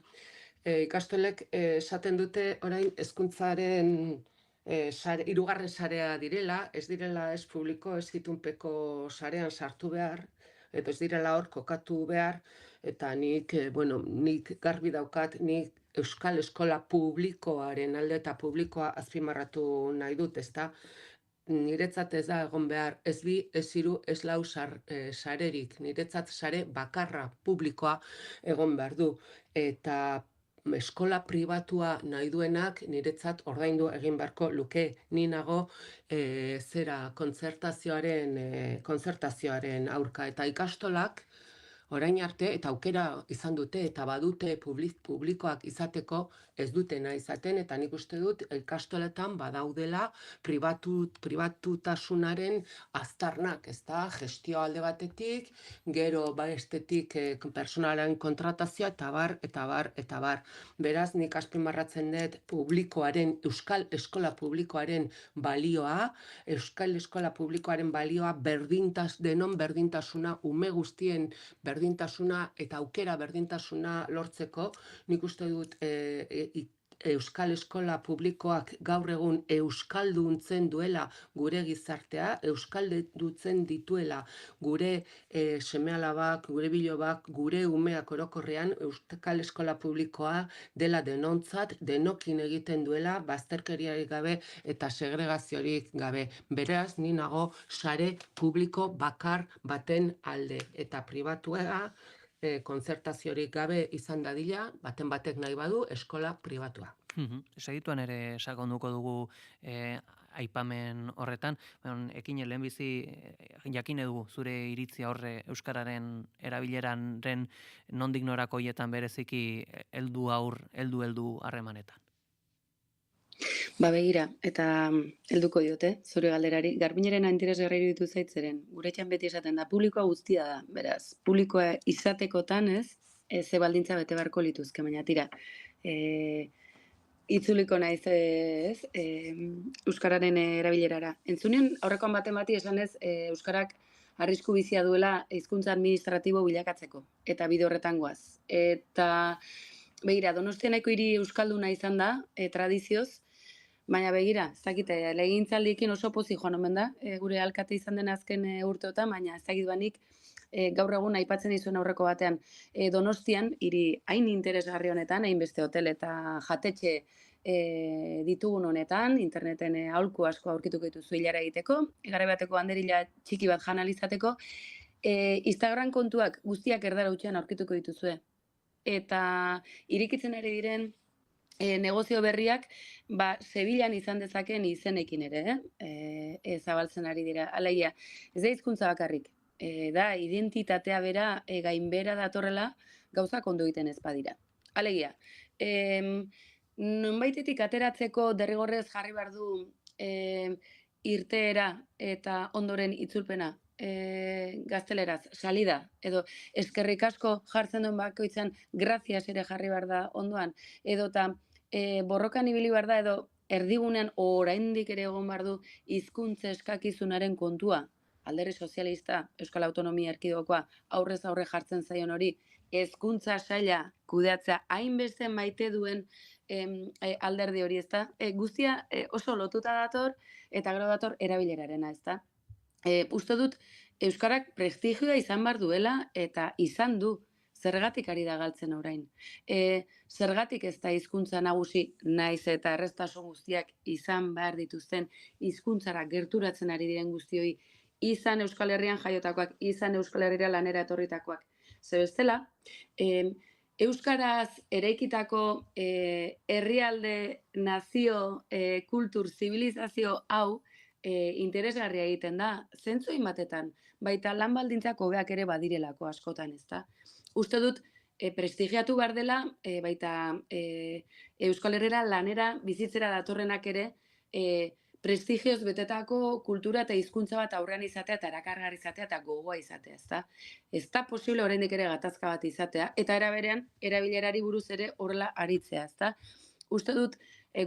Ikastolek esaten dute orain hezkuntzaren hirugarren sarea direla, ez direla ez publiko, ez itunpeko sarean sartu behar, edo ez direla hor kokatu behar, eta nik garbi daukat, nik Euskal Eskola publikoaren alde eta publikoa azpimarratu nahi dut, ezta? Niretzat ez da egon behar, ez bi, ez hiru, ez lau sarerik, niretzat sare bakarra publikoa egon behar du, eta eskola pribatua nahi duenak niretzat ordaindu egin beharko luke, ni nago kontzertazioaren aurka, eta ikastolak orain arte eta aukera izan dute eta badute publikoak izateko ez dutena izaten, eta nik uste dut ikastoletan badaudela pribatutasunaren aztarnak, ezta? Gestio alde batetik, gero bestetik personalaren kontratazioa eta bar. Beraz, nik azpimarratzen dut Euskal Eskola publikoaren balioa, denon berdintasuna, ume guztien berdintasuna eta aukera berdintasuna lortzeko, nik uste dut Euskal Eskola publikoak gaur egun euskalduntzen duela gure gizartea, euskalduntzen dituela gure seme-alabak, gure bilobak, gure umeak orokorrean, Euskal Eskola publikoa dela denontzat, denokin egiten duela, bazterkeriarik gabe eta segregaziorik gabe. Beraz, ni nago sare publiko bakar baten alde, eta pribatua kontzertaziorik gabe izan dadila, baten batek nahi badu, eskola pribatua. Segituan ere sakonduko dugu aipamen horretan, ekine lehenbizi jakine dugu zure iritzia horre euskararen erabileraren nondik norako hietan bereziki heldu harremanetan. Begira, eta helduko diote, zure galderari, Garbineren interesgarri iruditu zaitzeren, gure etxean beti esaten da, publikoa guztia da, beraz, publikoa izatekotan ze baldintza bete beharko lituzke, baina tira, itzuliko naiz euskararen erabilerara. Entzunen, aurrekoan baten bati esanez, euskarak arrisku bizia duela hizkuntza administratibo bilakatzeko, eta bide horretan goaz. Eta, begira, Donostia nahiko hiri euskalduna izan da, tradizioz, baina begira, ez dakit, legegintzaldiekin oso pozik joan omen da, gure alkate izan den azken urteotan, baina ez dakit banik gaur egun aipatzen dizuen aurreko batean, Donostian, hiri hain interesgarri honetan, hainbeste hotel eta jatetxe ditugun honetan, interneten aholku asko aurkituko dituzu hilara egiteko, garai bateko banderila txiki bat jan alizateko, Instagram kontuak guztiak erdara hutsean aurkituko dituzue. Eta irikitzen ari diren negozio berriak, Sevillan izan dezaken izenekin ere, zabaltzen ari dira. Alegia, ez da hizkuntza bakarrik, da identitatea bera gainbera datorrela gauzak ondo egiten ez badira. Alegia, nonbaitetik ateratzeko derrigorrez jarri behar du irteera eta ondoren itzulpena, gazteleraz, salida, edo eskerrik asko jartzen duen bakoitzan gracias ere jarri behar da ondoan, edo eta borrokan ibili behar da, edo erdigunean oraindik ere egon behar du hizkuntza eskakizunaren kontua, Alderdi Sozialista, Euskal Autonomia Erkidegokoa aurrez aurre jartzen zaion hori, hezkuntza saila kudeatzea hainbeste maite duen alderdi hori, ezta? Guztia oso lotuta dator eta gero dator erabilerarena, ezta? Uste dut euskarak prestigioa izan behar duela eta izan du, zergatik ari da galtzen orain. Zergatik ez da hizkuntza nagusi naiz eta erreztasun guztiak izan behar dituzten hizkuntzara gerturatzen ari diren guztioi, izan Euskal Herrian jaiotakoak, izan Euskal Herrira lanera etorritakoak. Ze bestela, euskaraz eraikitako herrialde, nazio, kultur, zibilizazio hau interesgarria egiten da, zentzu batetan, baita lan baldintzak hobeak ere badirelako askotan, ezta? Uste dut, prestigiatu behar dela, baita Euskal Herrera lanera bizitzera datorrenak ere, prestigioz betetako kultura eta hizkuntza bat aurrean izatea eta erakargarri izatea eta gogoa izatea, ezta? Ez da posible oraindik ere gatazka bat izatea eta era berean erabilerari buruz ere horrela aritzea, ezta? Uste dut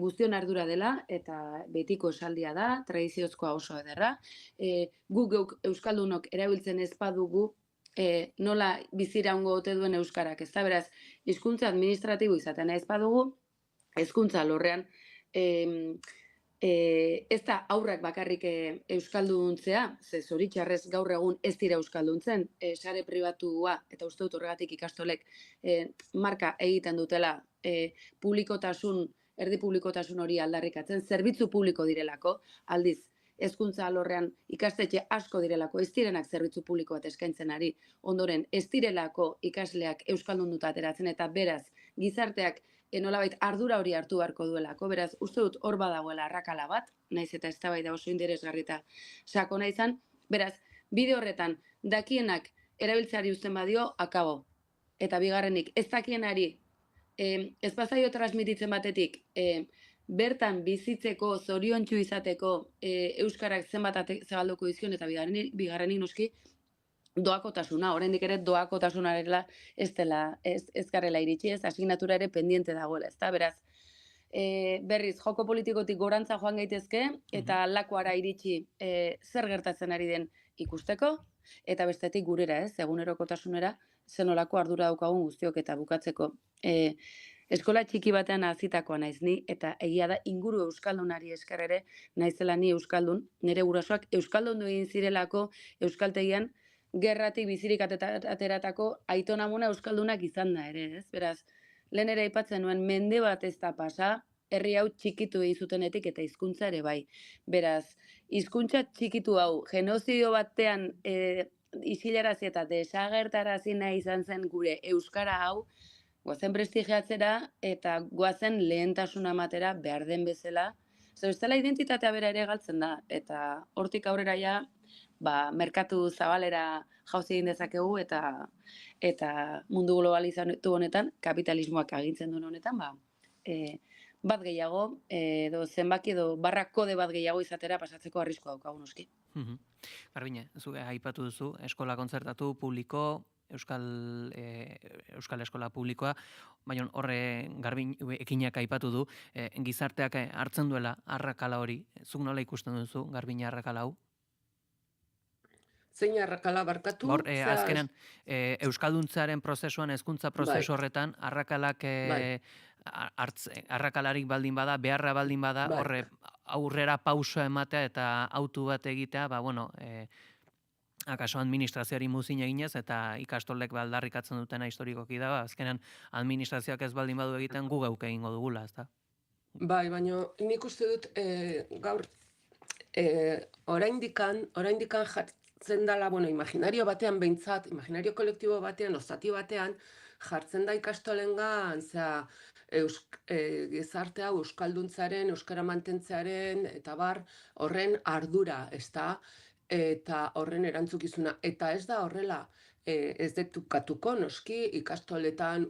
guztion ardura dela eta betiko esaldia da, tradiziozkoa oso ederra. Guk geuk euskaldunok erabiltzen ez badugu nola biziraungo ote duen euskarak, ezta? Beraz, hizkuntza administratibo izaten ez badugu, hezkuntza alorrean ez da aurrak bakarrik euskalduntzea, ze zoritxarrez gaur egun ez dira euskalduntzen, sare pribatua, eta uste dut horregatik ikastolek marka egiten dutela erdi publikotasun hori aldarrikatzen, zerbitzu publiko direlako, aldiz, hezkuntza alorrean ikastetxe asko direlako, ez direnak zerbitzu publiko bat eskaintzen ari, ondoren ez direlako ikasleak euskaldunduta ateratzen, eta beraz, gizarteak nolabait ardura hori hartu beharko duelako, beraz, uste dut hor badagoela arrakala bat, naiz eta eztabaida oso interesgarri eta sakona izan, beraz, bide horretan, dakienak erabiltzeari uzten badio, akabo. Eta bigarrenik, ez dakienari, ez bazaio transmititzen batetik, bertan bizitzeko, zoriontsu izateko, euskarak zenbat zabalduko dizkion, eta bigarrenik noski, doakotasuna, oraindik ere doakotasunarela ez garela iritsi, ez asignatura ere pendiente dagoela, ezta? Beraz, berriz, joko politikotik gorantza joan gaitezke, eta lakoara iritsi zer gertatzen ari den ikusteko, eta bestetik gurera, ez, egunerokotasunera, zenolako ardura daukagun guztiok eta bukatzeko. Eskola txiki batean hazitakoa naiz ni, eta egia da inguru euskaldunari esker ere, naizela ni euskaldun, nire gurasoak euskaldundu egin zirelako euskaltegian, gerratik bizirik ateratako aitonamuna euskaldunak izan da ere, ez? Beraz, lehen ere aipatzen nuen mende bat ez da pasa, herri hau txikitu egin zutenetik eta hizkuntza ere bai. Beraz, hizkuntza txikitu hau, genozidio batean isilarazi eta desagertarazi nahi izan zen gure euskara hau, goazen prestigiatzera eta goazen lehentasuna ematera behar den bezala. Zer, ez dela identitatea bera ere galtzen da, eta hortik aurrera ja, merkatu zabalera jauzi egin dezakegu eta mundu globalizatu honetan, kapitalismoak agintzen duen honetan, bat gehiago, edo zenbaki edo barra kode bat gehiago izatera pasatzeko arriskoa daukagu noski. Garbine, zuge aipatu duzu, eskola kontzertatu publiko, Euskal eskola publikoa, baina horre Garbin ekinak aipatu du, gizarteak hartzen duela arrakala hori, zuk nola ikusten duzu Garbina arrakala hau? Zein arrakala barkatu? Azkenan, euskalduntzearen prozesuan, hezkuntza prozesu horretan, arrakalarik baldin bada, beharra baldin bada, horre aurrera pausoa ematea eta autu bat egitea, akaso administrazioari muzin eginez eta ikastolek aldarrikatzen dutena historikoki da, azkenan administrazioak ez baldin badu egiten gu geuk egingo dugula, ezta? Bai, baina nik uste dut gaur oraindikan jartzen dela, imaginario batean behintzat, imaginario kolektibo batean, ozati batean, jartzen da ikastolengan, gizarte hau euskalduntzaren, euskara mantentzearen, eta horren ardura, ez da, eta horren erantzukizuna. Eta ez da horrela, ez detukatuko noski ikastoletan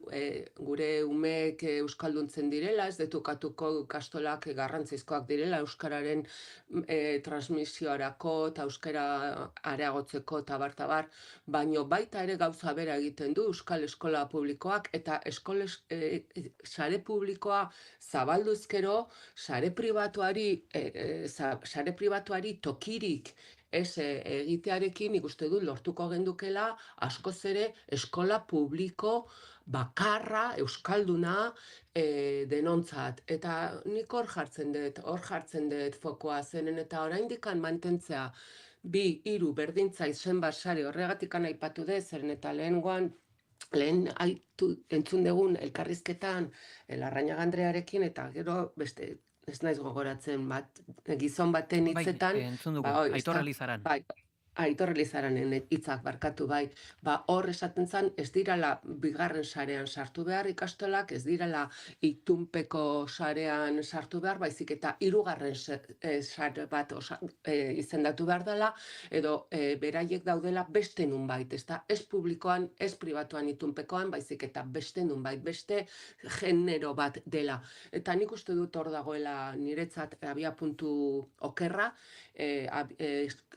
gure umeek euskalduntzen direla, ez detukatuko ikastolak garrantzizkoak direla euskararen transmisiorako eta euskara areagotzeko eta bar, baino baita ere gauza bera egiten du euskal eskola publikoak eta sare publikoa zabalduzkero sare pribatuari tokirik ez egitearekin ikuste du lortuko gendukela askoz ere eskola publiko bakarra, euskalduna denontzat. Eta nik hor jartzen dut fokoa zenen eta oraindikan mantentzea 2-3 berdintza izen sare horregatikan aipatu dut, zeren eta lehen entzun dugun elkarrizketan Larrañaga Andrearekin eta gero beste ez naiz gogoratzen gizon baten hitzetan. Entzun dugu, Aitor Alizaran. Aitor Elizaranen hitzak barkatu bai, hor esaten zen ez dirala bigarren sarean sartu behar ikastolak, ez dirala itunpeko sarean sartu behar, baizik eta hirugarren sare bat izendatu behar dela, edo beraiek daudela beste nunbait, ez publikoan, ez pribatuan itunpekoan, baizik eta beste nunbait, beste genero bat dela. Eta nik uste dut hor dagoela niretzat abia puntu okerra,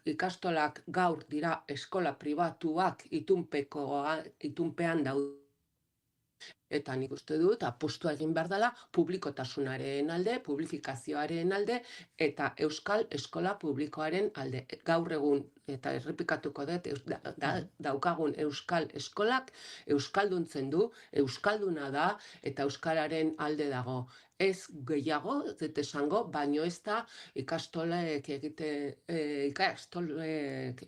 ikastolak gaur dira eskola pribatuak itunpean daude. Eta nik uste dut, apostua egin behar dela publikotasunaren alde, publifikazioaren alde, eta euskal eskola publikoaren alde. Gaur egun, eta errepikatuko dut, daukagun euskal eskolak, euskalduntzen du, euskalduna da, eta euskararen alde dago. Ez gehiago, ez dut esango, baino ez da ikastolek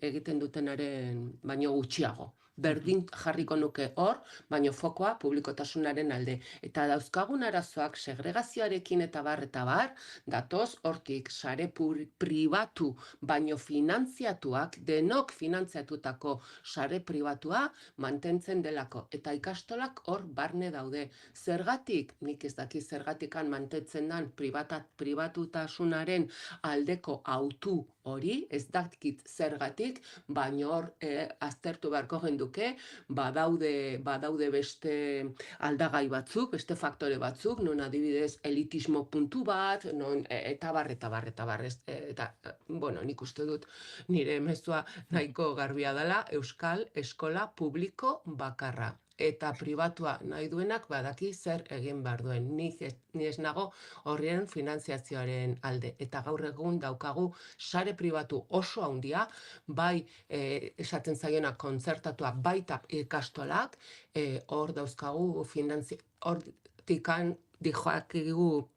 egiten dutenaren baino gutxiago. Berdin jarriko nuke hor, baino fokoa publikotasunaren alde. Eta dauzkagun arazoak segregazioarekin eta bar, datoz hortik sare pribatu, baino finantziatuak, denok finantziatutako sare pribatua mantentzen delako. Eta ikastolak hor barne daude. Zergatik, nik ez daki zergatikan mantentzen den pribatutasunaren aldeko autu hori, ez dakit zergatik, baino hor aztertu beharko genduke, badaude beste aldagai batzuk, beste faktore batzuk, non adibidez elitismo puntu bat, eta bar, bueno, nik uste dut nire mezua nahiko garbia dela, euskal eskola publiko bakarra. Eta pribatua nahi duenak badaki zer egin behar duen. Ni ez nago horren finantziazioaren alde. Eta gaur egun daukagu sare pribatu oso handia, bai esaten zaiona kontzertatua baita ikastolak, hor dauzkagu hortikan dijoakigu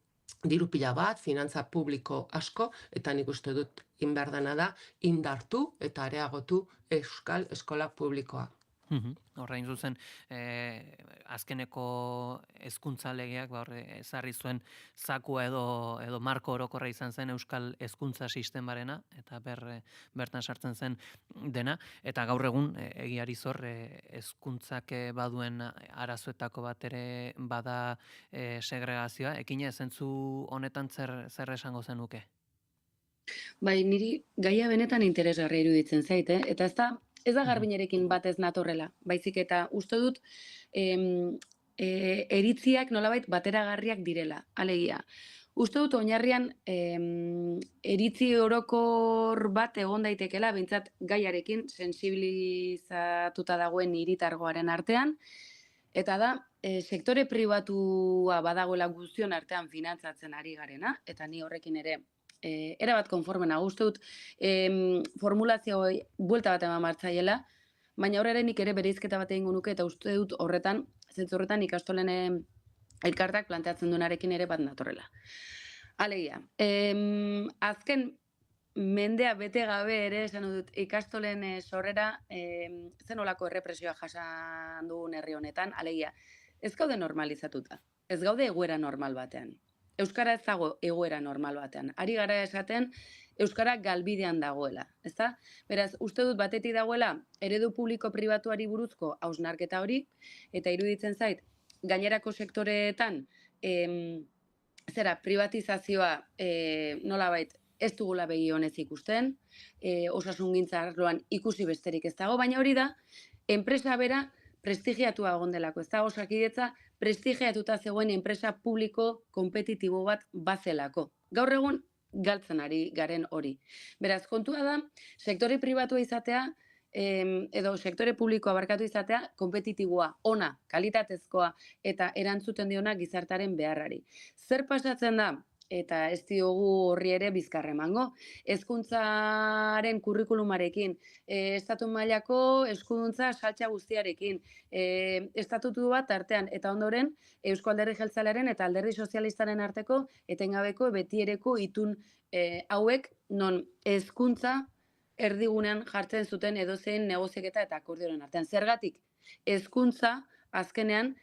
diru pila bat, finantza publiko asko, eta nik uste dut inberdana da indartu eta areagotu euskal eskola publikoa. Horrein zuzen, azkeneko hezkuntza legeak ezarri zuen zakua edo marko orokorra izan zen euskal hezkuntza sistemarena, eta bertan sartzen zen dena, eta gaur egun egiari zor hezkuntzak baduen arazoetako bat ere bada segregazioa. Ekina, zentzu honetan zer esango zenuke? Bai, niri gaia benetan interesgarria iruditzen zait, eta ez da garbinarekin bat ez natorrela, baizik eta uste dut eritziak nolabait bateragarriak direla, alegia. Uste dut oinarrian eritzi orokor bat egon daitekela, behintzat gaiarekin sensibilizatuta dagoen hiritargoaren artean, eta da, sektore pribatua badagoela guztion artean finantzatzen ari garena, eta ni horrekin ere erabat konforme nago, uste dut formulazio buelta bat eman martzaiela, baina horrenik ere bereizketa bat egingo nuke, eta uste dut zentzu horretan ikastolen elkartak planteatzen duenarekin ere bat natorrela. Alegia, azken mendea bete gabe ere, esan dut, ikastolen sorrera zen olako errepresioa jasan dugun herri honetan, alegia, ez gaude normalizatuta, ez gaude egoera normal batean. Euskara ez dago egoera normal batean. Ari gara esaten, Euskara galbidean dagoela, ezta? Beraz, uste dut batetik dagoela eredu publiko pribatuari buruzko hausnarketa hori, eta iruditzen zait, gainerako sektoreetan, privatizazioa nolabait ez dugula begi honez ikusten, osasungintza arloan ikusi besterik ez dago, baina hori da, enpresa bera prestigiatua egon delako, ez da, Osakidetza prestigiatuta zegoen enpresa publiko kompetitibo bat bazelako. Gaur egun galtzen ari garen hori. Beraz, kontua da, sektore pribatua izatea, edo sektore publikoa barkatu izatea, kompetitiboa, ona, kalitatezkoa, eta erantzuten diona gizartaren beharrari. Zer pasatzen da? Eta ez diogu horri ere bizkar emango. Hezkuntzaren kurrikulumarekin, estatu mailako eskuduntza saltza guztiarekin, estatutu bat artean, eta ondoren Eusko Alderdi Jeltzalearen eta Alderdi Sozialistaren arteko etengabeko betiereko itun hauek non hezkuntza erdigunean jartzen zuten edozein negoziaketa eta akordioren artean. Zergatik, hezkuntza azkenean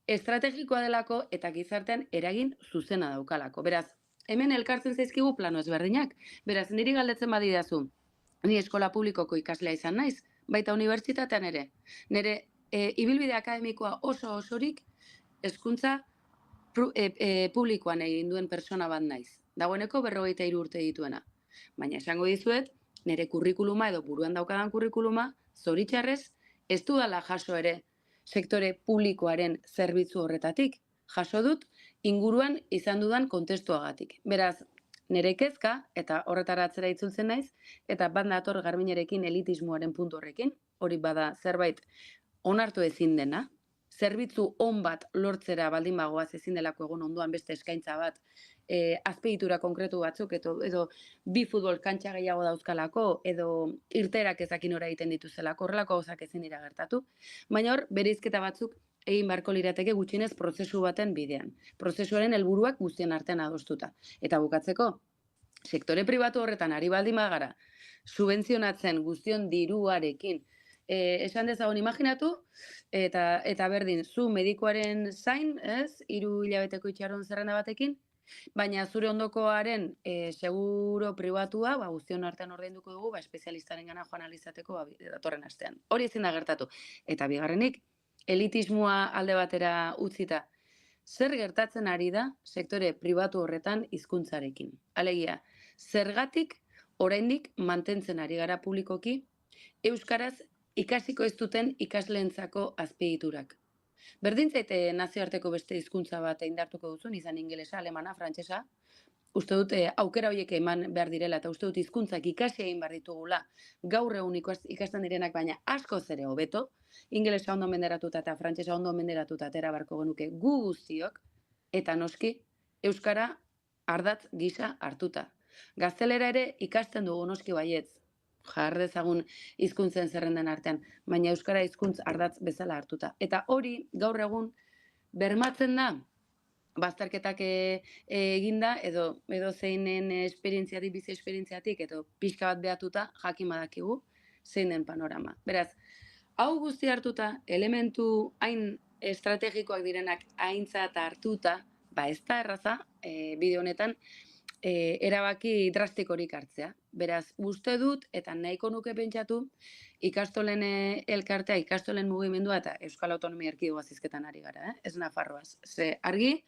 estrategikoa delako eta gizartean eragin zuzena daukalako. Beraz, hemen elkartzen zaizkigu plano ezberdinak. Beraz, niri galdetzen badidazu, Ni eskola publikoko ikaslea izan naiz, baita unibertsitatean ere. Nire ibilbide akademikoa osorik hezkuntza publikoan egin duen persona bat naiz. Dagoeneko 43 urte dituena. Baina esango dizuet, nire kurrikuluma edo buruan daukadan kurrikuluma, zoritxarrez, ez dudala jaso ere sektore publikoaren zerbitzu horretatik. Jaso dut inguruan izan dudan kontestuagatik. Beraz, nire kezka, eta horretara atzera itzultzen naiz, eta bat nator Garbiñerekin elitismoaren puntu horrekin, hori bada zerbait onartu ezin dena, zerbitzu on bat lortzera baldin bagoaz ezin delako egon ondoan beste eskaintza bat, azpiegitura konkretu batzuk, edo bi futbol kantxa gehiago dauzkalako, edo irteerak ezakin ora egiten dituzelako, horrelako gauzak ezin dira gertatu, baina hor, bereizketa batzuk egin beharko lirateke gutxienez prozesu baten bidean. Prozesuaren helburuak guztien artean adostuta. Eta bukatzeko, sektore pribatu horretan ari baldin bagara, subentzionatzen guztion diruarekin, esan dezagun imaginatu, eta berdin, zu medikoaren zain, 3 hilabeteko itxaron zerrenda batekin, baina zure ondokoaren seguro pribatua, guztion artean ordainduko dugu, espezialistaren gana joan alizateko datorren astean. Hori ezin da gertatu. Eta bigarrenik, elitismoa alde batera utzita, zer gertatzen ari da sektore pribatu horretan hizkuntzarekin. Alegia, zergatik oraindik mantentzen ari gara publikoki euskaraz ikasiko ez duten ikasleentzako azpiegiturak. Berdin zaite nazioarteko beste hizkuntza bat indartuko duzun, izan ingelesa, alemana, frantsesa, uste dut aukera horiek eman behar direla, eta uste dut hizkuntzak ikasi egin behar ditugula, gaur egun ikasten direnak baina askoz ere hobeto, ingelesa ondo menderatuta eta frantsesa ondo menderatuta atera beharko genuke gu guztiok, eta noski, euskara ardatz gisa hartuta. Gaztelera ere ikasten dugu noski baietz, jar dezagun hizkuntzen zerrenden artean, baina euskara hizkuntz ardatz bezala hartuta. Eta hori gaur egun bermatzen da, bazterketak eginda, edo zeinen esperientziatik, bizi esperientziatik, edo pixka bat behatuta jakin badakigu zein den panorama. Beraz, hau guzti hartuta, elementu hain estrategikoak direnak aintzat hartuta, ez da erraza, bideo honetan, erabaki drastikorik hartzea. Beraz, uste dut, eta nahiko nuke pentsatu, ikastolen elkartea, ikastolen mugimendua eta Euskal Autonomia Erkidegoa zizketan ari gara, ez Nafarroaz. Ze argi,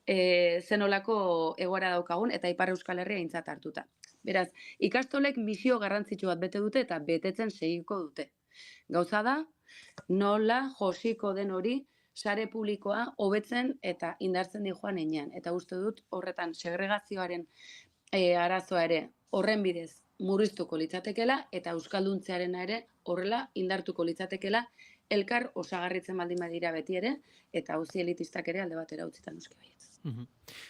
zenolako egoera daukagun eta Ipar Euskal Herria aintzat hartuta. Beraz, ikastolek misio garrantzitsu bat bete dute eta betetzen segiko dute. Gauza da, nola josiko den hori sare publikoa hobetzen eta indartzen di joan heinean. Eta uste dut horretan segregazioaren arazoa ere horren bidez murriztuko litzatekela eta euskalduntzearena ere horrela indartuko litzatekela elkar osagarritzen baldin badira beti ere eta auzi elitistak ere alde batera utzita noski baietz.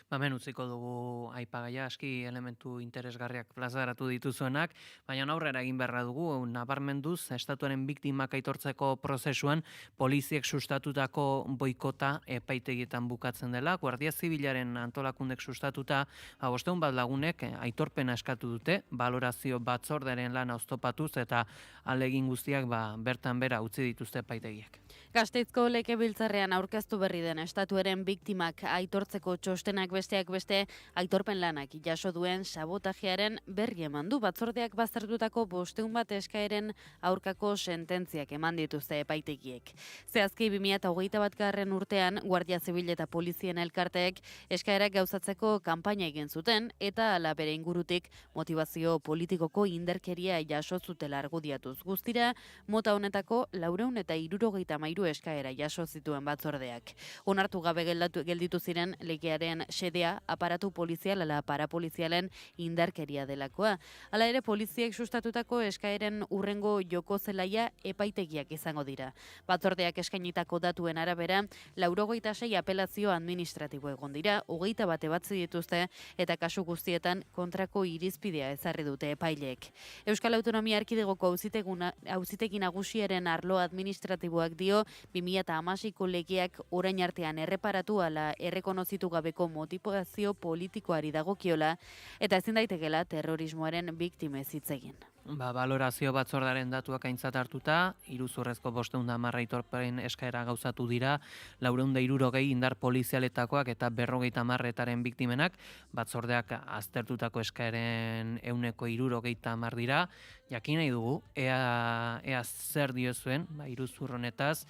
Hemen utziko dugu aipagaia, aski elementu interesgarriak plazaratu dituzuenak, baina aurrera egin beharra dugu, nabarmenduz, estatuaren biktimak aitortzeko prozesuan, poliziek sustatutako boikota epaitegietan bukatzen dela, Guardia Zibilaren antolakundek sustatuta, 500 bat lagunek aitorpena eskatu dute, balorazio batzorderen lana oztopatuz eta alegin guztiak bertan bera utzi dituzte epaitegiak. Gasteizko Legebiltzarrean aurkeztu berri den estatuaren biktimak aitortzeko txostenak besteak beste aitorpen lanak jaso duen sabotajearen berri eman du. Batzordeak baztertutako 500 bat eskaeren aurkako sententziak eman dituzte epaitegiek. Zehazki 2021 urtean Guardia Zibil eta Polizien elkarteek eskaerak gauzatzeko kanpaina egin zuten eta hala bere ingurutik motivazio politikoko indarkeria jaso zutela argudiatuz. Guztira mota honetako 473 eskaera jaso zituen batzordeak. Onartu gabe gelditu ziren legearen xedea aparatu polizial ala parapolizialen indarkeria delakoa. Hala ere poliziek sustatutako eskaeren urrengo joko zelaia epaitegiak izango dira. Batzordeak eskainitako datuen arabera 86 apelazio administratibo egon dira, 21 ebatzi dituzte eta kasu guztietan kontrako irizpidea ezarri dute epaileek. Euskal Autonomia Erkidegoko auzitegi nagusiaren arlo administratiboak dio 2016ko legeak orain artean erreparatu ala errekonozitu gabeko motivazio politikoari dagokiola eta ezin daitekela terrorismoaren biktimez hitz egin. Balorazio batzordaren datuak aintzat hartuta, iruzurrezko 510 aitorpen eskaera gauzatu dira, 460 indar polizialetakoak eta 50 biktimenak, batzordeak aztertutako eskaeren 170 dira. Jakin nahi dugu, ea zer diozuen, iruzur honetaz,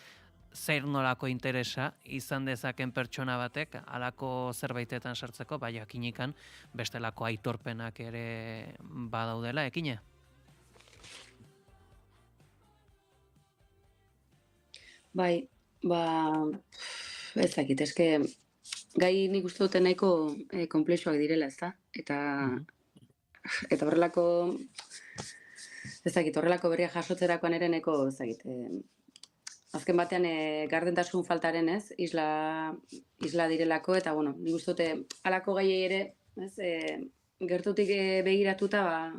zer nolako interesa izan dezaken pertsona batek halako zerbaitetan sartzeko, jakinikan bestelako aitorpenak ere badaudela, Ekine? Bai, ez dakit, eske gai nik uste dute nahiko konplexuak direla, ezta? Eta horrelako, ez dakit, horrelako berria jasotzerakoan ere nahiko, ez dakit, azken batean gardentasun faltaren, ez, isla direlako, eta bueno, nik uste dute halako gaiei ere, ez, gertutik begiratuta,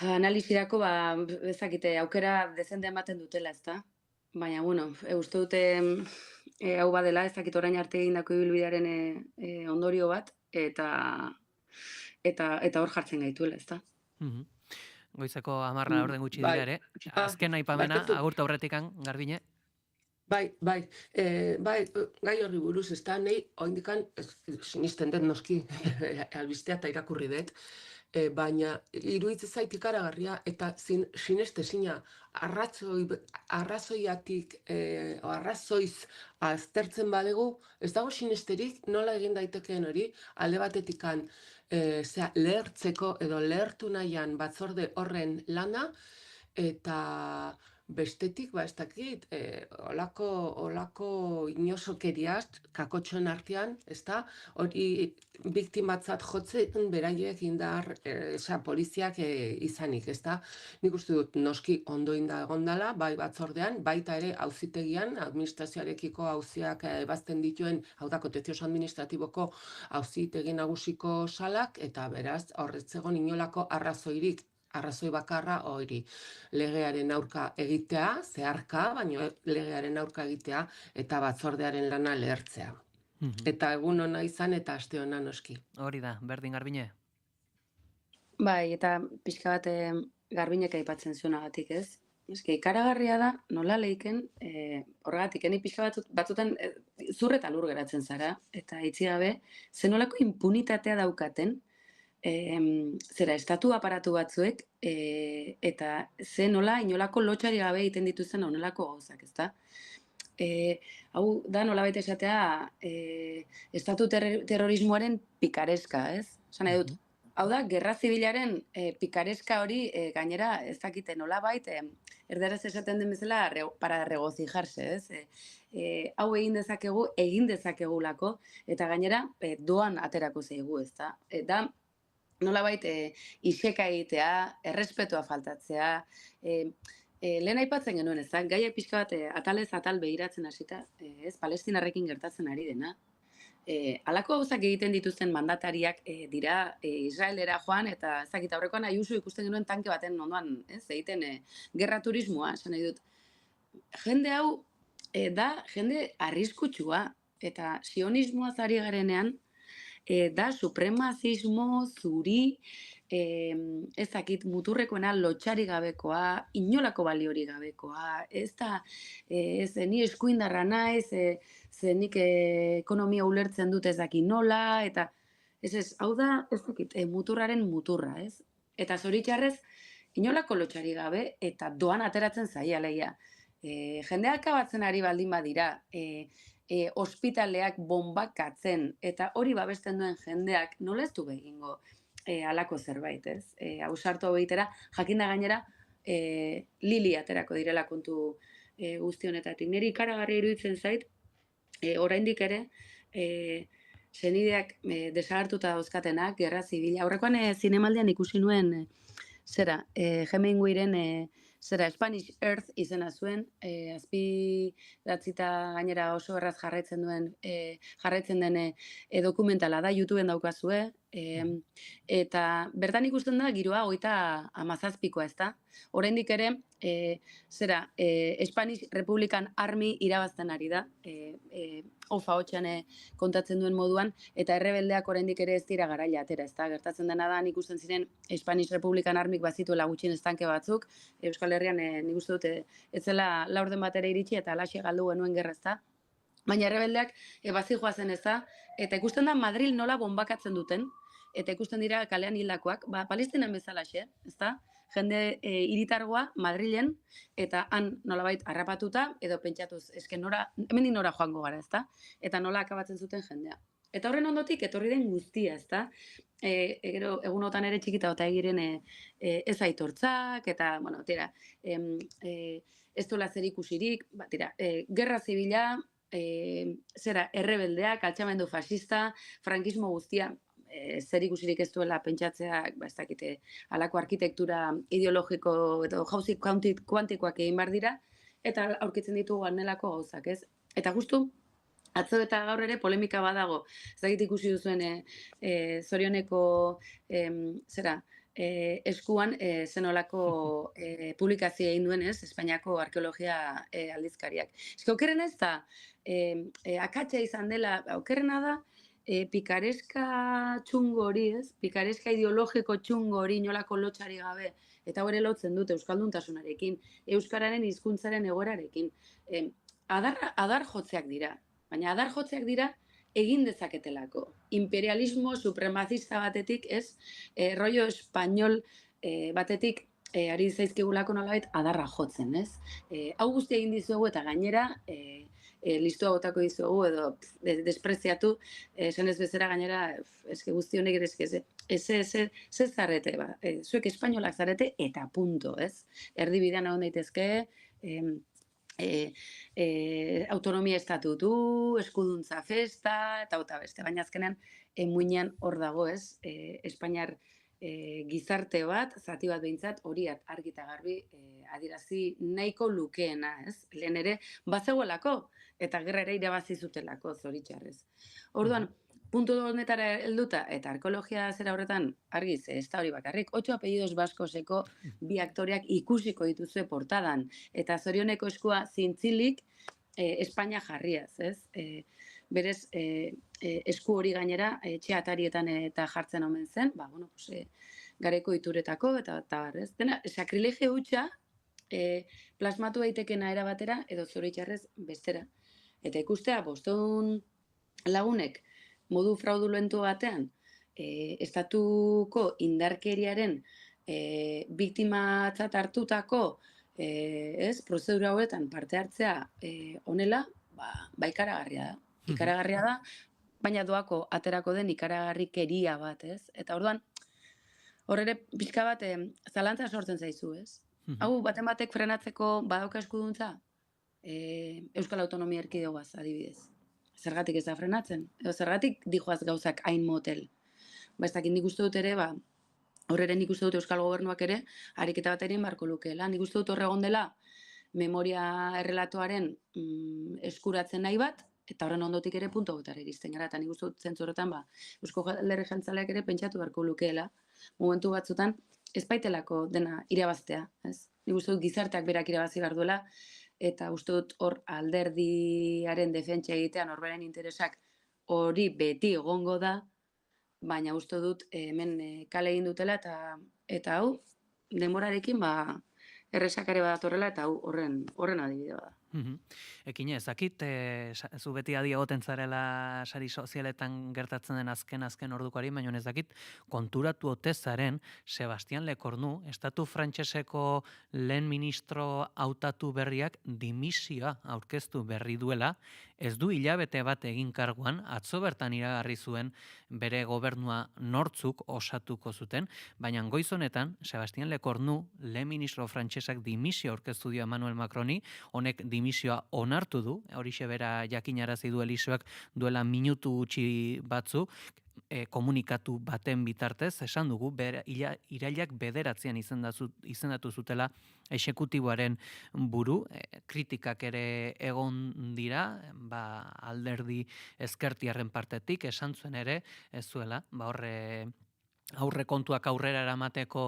analizirako, ez dakite, aukera dezente ematen dutela, ezta? Baina, bueno, uste dute hau badela, ez dakit orain arte egindako ibilbidearen ondorio bat, eta hor jartzen gaituela, ezta? Goizeko 10 orden gutxi dira ere. Azken aipamena, agurtu aurretikan, Garbine? Bai, gai horri buruz, ez da, nahi, oindikan, sinisten dut noski, albistea eta irakurri dut, baina iruditzen zait ikaragarria eta sinestezina arrazoiz aztertzen badegu, ez dago sinesterik nola egin daitekeen hori, alde batetikan lehertzeko edo lehertu nahian batzorde horren lana, eta bestetik, ez dakit, olako inosokeriaz, kakotxoen artean, ez da, hori biktimatzat jotzen beraiek indar poliziak izanik, ez da. Nik uste dut noski ondo egondala, bai batzordean, baita ere auzitegian, administrazioarekiko auziak ebazten dituen, hau da, kontencioso administratiboko auzitegi nagusiko salak, eta beraz, horretzegon inolako arrazoi bakarra hori legearen aurka egitea, zeharka, baina legearen aurka egitea eta batzordearen lana lehertzea. Eta egun ona izan eta aste ona noski. Hori da, berdin Garbine? Bai, eta pixka bat Garbinek aipatzen zuenagatik, ez? Eske ikaragarria da, nola leiken, horregatik, eni pixka batzutan zur eta lur geratzen zara, eta itzi gabe, zenolako impunitatea daukaten, zera estatu aparatu batzuek, eta ze nola inolako lotxari gabe egiten dituzten honelako gauzak, ezta? Hau da nolabait esatea estatu terrorismoaren pikareska, ez? Esan nahi dut. Hau da, gerra zibilaren pikareska hori gainera ez dakite nolabait, erderaz esaten den bezala para regocijarse, ez? Hau egin dezakegulako, eta gainera doan aterako zaigu, ezta? Da, nolabait iseka egitea, errespetua faltatzea, lehen aipatzen genuen, ez da, gaia pixka bat atalez atal begiratzen hasita, ez, Palestinarrekin gertatzen ari dena. Halako gauzak egiten dituzten mandatariak dira Israelera joan, eta ez dakit aurrekoan Ayuso ikusten genuen tanke baten ondoan, ez, egiten gerra turismoa, esan nahi dut. Jende hau da jende arriskutsua, eta sionismoaz ari garenean, da supremazismo zuri, ez dakit muturrekoena lotxari gabekoa, inolako baliori gabekoa, ez da, ni eskuindarra naiz, nik ekonomia ulertzen dut ez daki nola, eta hau da, ez dakit, muturraren muturra, ez? Eta zoritxarrez, inolako lotxari gabe, eta doan ateratzen zaia leia. Jendeak abatzen ari baldin badira, ospitaleak bombakatzen, eta hori babesten duen jendeak nola ez du behingo halako zerbait, ez? Ausartu behitera, jakinda gainera, lili aterako direla kontu guzti honetatik. Niri ikaragarri iruditzen zait, oraindik ere, senideak desagertuta dauzkatenak, gerra zibila. Aurrekoan zinemaldian ikusi nuen, Hemingwayren Spanish Earth izena zuen, azpidatzita gainera oso erraz jarraitzen den dokumentala da, YouTubeen daukazue, Eta bertan ikusten da giroa 37koa, ezta? Oraindik ere, Spanish Republican Army irabazten ari da, ofa hotxan kontatzen duen moduan, eta errebeldeak oraindik ere ez dira garaia atera, ezta? Gertatzen dena da, nik usten ziren Spanish Republican Armyk bazituela gutxien estanke batzuk, Euskal Herrian nik uste dut ez zela laurden batera iritsi eta alaxe galdu genuen gerra, ezta? Baina errebeldeak bazijoa zen, ezta? Eta ikusten da Madril nola bombakatzen duten, eta ikusten dira kalean hildakoak, Palestinan bezalaxe, ezta? Jende hiritargoa Madrilen, eta han nolabait harrapatuta, edo pentsatuz, hemendik nora joango gara, ezta? Eta nola akabatzen zuten jendea. Eta horren ondotik, etorri den guztia, ezta? Gero, egunotan ere txikita eta egiren ez aitortzak, eta, bueno, tira, ez duela zer ikusirik, gerra zibila, errebeldeak, altxamendu fascista, frankismo guztia, zer ikusirik ez duela pentsatzea, ez dakite, halako arkitektura ideologiko edo jauzi kuantikoak egin behar dira, eta aurkitzen ditugu anelako gauzak, ez? Eta justu, atzo eta gaur ere polemika badago, ez dakit ikusi duzuen Zorioneko eskuan zenolako publikazio egin duen, ez? Espainiako arkeologia aldizkariak. Ez okerren ez da, akatsa izan dela, okerrena da, pikareska txungo hori, ez? Pikareska ideologiko txungo hori inolako lotxari gabe, eta hori lotzen dute euskalduntasunarekin, euskararen hizkuntzaren egoerarekin. Adar jotzeak dira, baina adar jotzeak dira egin dezaketelako. Imperialismo supremacista batetik, ez? Rollo espainol batetik ari zaizkigulako nolabait adarra jotzen, ez? Hau guztia egin dizuegu eta gainera listua botako dizuegu edo despreziatu, esan ez bezera gainera, eske guzti honek ere ez zarete, zuek espainolak zarete eta punto, ez? Erdibidean egon daitezke, autonomia estatutu, eskuduntza festa, eta beste, baina azkenean muinean hor dago, ez? Espainiar gizarte bat, zati bat behintzat, hori argi eta garbi adirazi nahiko lukeena, ez? Lehen ere, bazegoelako, eta gerra ere irabazi zutelako, zoritxarrez. Orduan, puntu honetara helduta, eta arkeologia zera horretan, argiz, ez da hori bakarrik, 8 apellidos baskoseko bi aktoreak ikusiko dituzue portadan, eta Zorioneko eskua zintzilik Espainia jarriaz, ez? Berez, esku hori gainera, etxe atarietan eta jartzen omen zen, gareko ituretako, eta ez? Dena, sakrilegio hutsa plasmatu daitekena era batera, edo zoritxarrez bestera. Eta ikustea, 500 lagunek modu fraudulentu batean, estatuko indarkeriaren biktimatzat hartutako prozedura hauetan parte hartzea honela, ikaragarria da. Ikaragarria da, baina doako aterako den ikaragarrikeria bat, ez? Eta orduan, hor ere pixka bat zalantza sortzen zaizu, ez? Hau, baten batek frenatzeko badauka eskuduntza, Euskal Autonomia Erkidegoaz adibidez. Zergatik ez da frenatzen? Edo zergatik dijoaz gauzak hain motel? Ez dakit nik uste dut ere, horreren nik uste dut Euskal Gobernuak ere, ariketa bat egin barko lukeela. Nik uste dut horregon dela memoria errelatoaren eskuratzen nahi bat, eta horren ondotik ere punto gotara iristen gara. Eta nik uste dut zentzuretan, Eusko Alderdi Jeltzaleak ere pentsatu beharko lukeela. Momentu batzutan, ez baitelako dena irabaztea, ez? Nik uste dut gizarteak berak irabazi behar duela, eta uste dut hor alderdiaren defentsa egitean horberen interesak hori beti egongo da, baina uste dut hemen kale egin dutela eta hau denborarekin erresakare bat horrela eta hau horren adibidea da. Ekin ezakit, zu beti adi egoten zarela sari sozialetan gertatzen den azken ordukoari, baina ez dakit konturatu ote zaren Sebastian Lecornu, estatu frantseseko lehen ministro hautatu berriak dimisioa aurkeztu berri duela, ez du hilabete bat egin karguan, atzo bertan iragarri zuen bere gobernua nortzuk osatuko zuten, baina goiz honetan Sebastian Lecornu, lehen ministro frantsesak dimisio aurkeztu dio Emmanuel Macroni, honek dimisioa onartu du, horixe bera jakinarazi du Eliseok duela minutu gutxi batzu, komunikatu baten bitartez, esan dugu, irailak 9 izendatu zutela exekutiboaren buru, kritikak ere egon dira, alderdi ezkertiarren partetik, esan zuen ere, ez zuela, aurrekontuak aurrera eramateko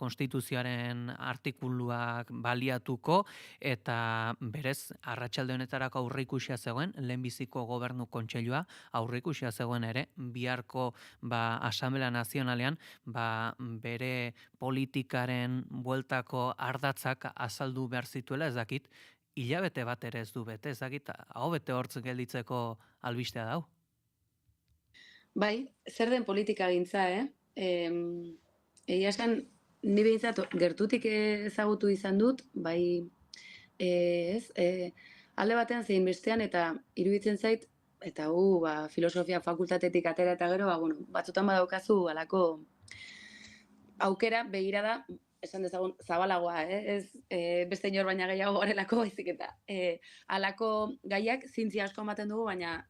konstituzioaren artikuluak baliatuko, eta berez arratsalde honetarako aurreikusia zegoen, lehenbiziko gobernu kontseilua aurreikusia zegoen ere, biharko Asamblea Nazionalean bere politikaren bueltako ardatzak azaldu behar zituela, ez dakit, hilabete bat ere ez du bete, ez dakit, hau bete hortz gelditzeko albistea dau. Bai, zer den politika gintza, egia esan, ni behintzat gertutik ezagutu izan dut, bai, alde batean zein bestean, eta iruditzen zait, eta filosofia fakultatetik atera eta gero, batzutan badaukazu alako aukera begirada, esan dezagun zabalagoa, ez beste inor baina gehiago garelako baizik eta alako gaiak zintzia asko ematen dugu, baina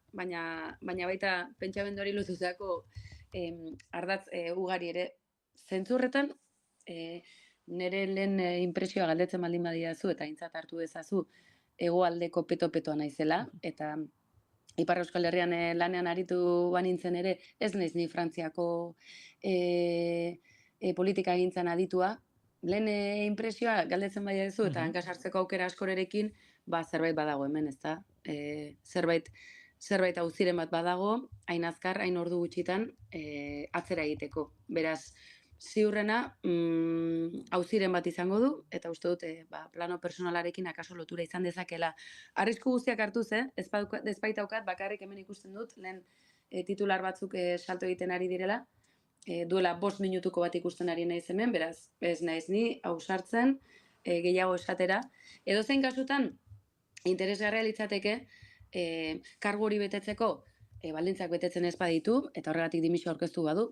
baita pentsamendu hori luzuzeako ardatz ugari ere. Zentzu horretan, nire lehen inpresioa galdetzen baldin badidazu eta aintzat hartu dezazu hegoaldeko peto-petoa naizela, eta Ipar Euskal Herrian lanean aritu banintzen ere, ez naiz ni Frantziako politika gintzan aditua, lehen inpresioa galdetzen badidazu eta hankasartzeko aukera askorerekin, zerbait badago hemen, ezta? Zerbait auziren bat badago, hain azkar, hain ordu gutxitan atzera egiteko. Beraz, ziurrena auziren bat izango du, eta uste dute plano personalarekin akaso lotura izan dezakela. Arrisku guztiak hartuz, ezbaitaukat, bakarrik hemen ikusten dut, lehen titular batzuk salto egiten ari direla, duela 5 minutuko bat ikusten ari naiz hemen, beraz, ez naiz ni, ausartzen, gehiago esatera. Edozein kasutan, interesgarria litzateke, kargu hori betetzeko baldintzak betetzen ez baditu, eta horregatik dimisioa aurkeztu badu,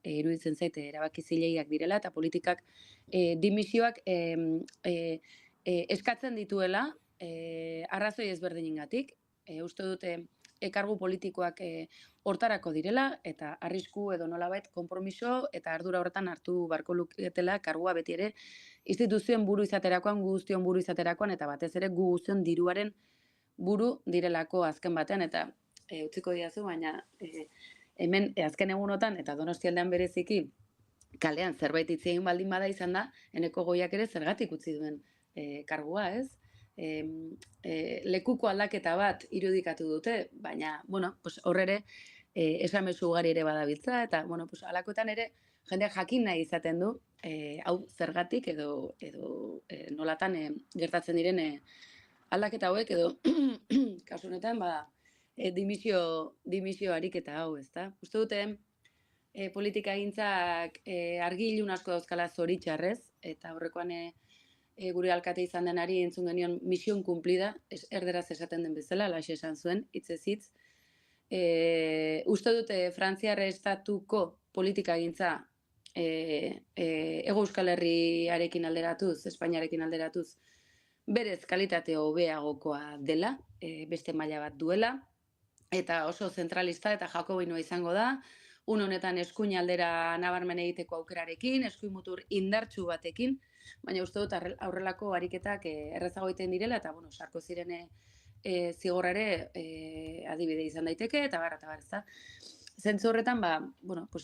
iruditzen zait erabaki zilegiak direla, eta politikak dimisioak eskatzen dituela arrazoi ezberdinengatik. Uste dute kargu politikoak hortarako direla, eta arrisku edo nolabait konpromiso eta ardura horretan hartu barko luketela kargua beti ere instituzioen buru izaterakoan, gu guztion buru izaterakoan, eta batez ere gu guztion diruaren buru direlako azken batean, eta utziko diazu, baina hemen azken egunotan, eta Donostialdean bereziki, kalean zerbait hitz egin baldin bada izan da, Eneko Goiak ere zergatik utzi duen kargua, ez? Lekuko aldaketa bat irudikatu dute, baina, horre esamezu ugari ere badabiltza, eta, alakoetan ere, jendeak jakin nahi izaten du, hau zergatik edo nolatan gertatzen diren aldaketa hauek edo kasu honetan dimisio ariketa hau, ezta? Uste dute politikagintzak argi ilun asko dauzkala zoritxarrez, eta horrekoan gure alkate izan denari entzun genion misión cumplida, erderaz esaten den bezala, alaxe esan zuen, hitzez hitz. Uste dute Frantziar estatuko politikagintza Hego Euskal Herriarekin alderatuz, Espainiarekin alderatuz, berez kalitate hobeagokoa dela, beste maila bat duela, eta oso zentralista eta jakobinoa izango da, honetan eskuin aldera nabarmen egiteko aukerarekin, eskuin mutur indartsu batekin, baina uste dut aurrelako ariketak errezago egiten direla, eta sarko ziren zigorrare adibide izan daiteke, eta bar, ezta. Zentzu horretan,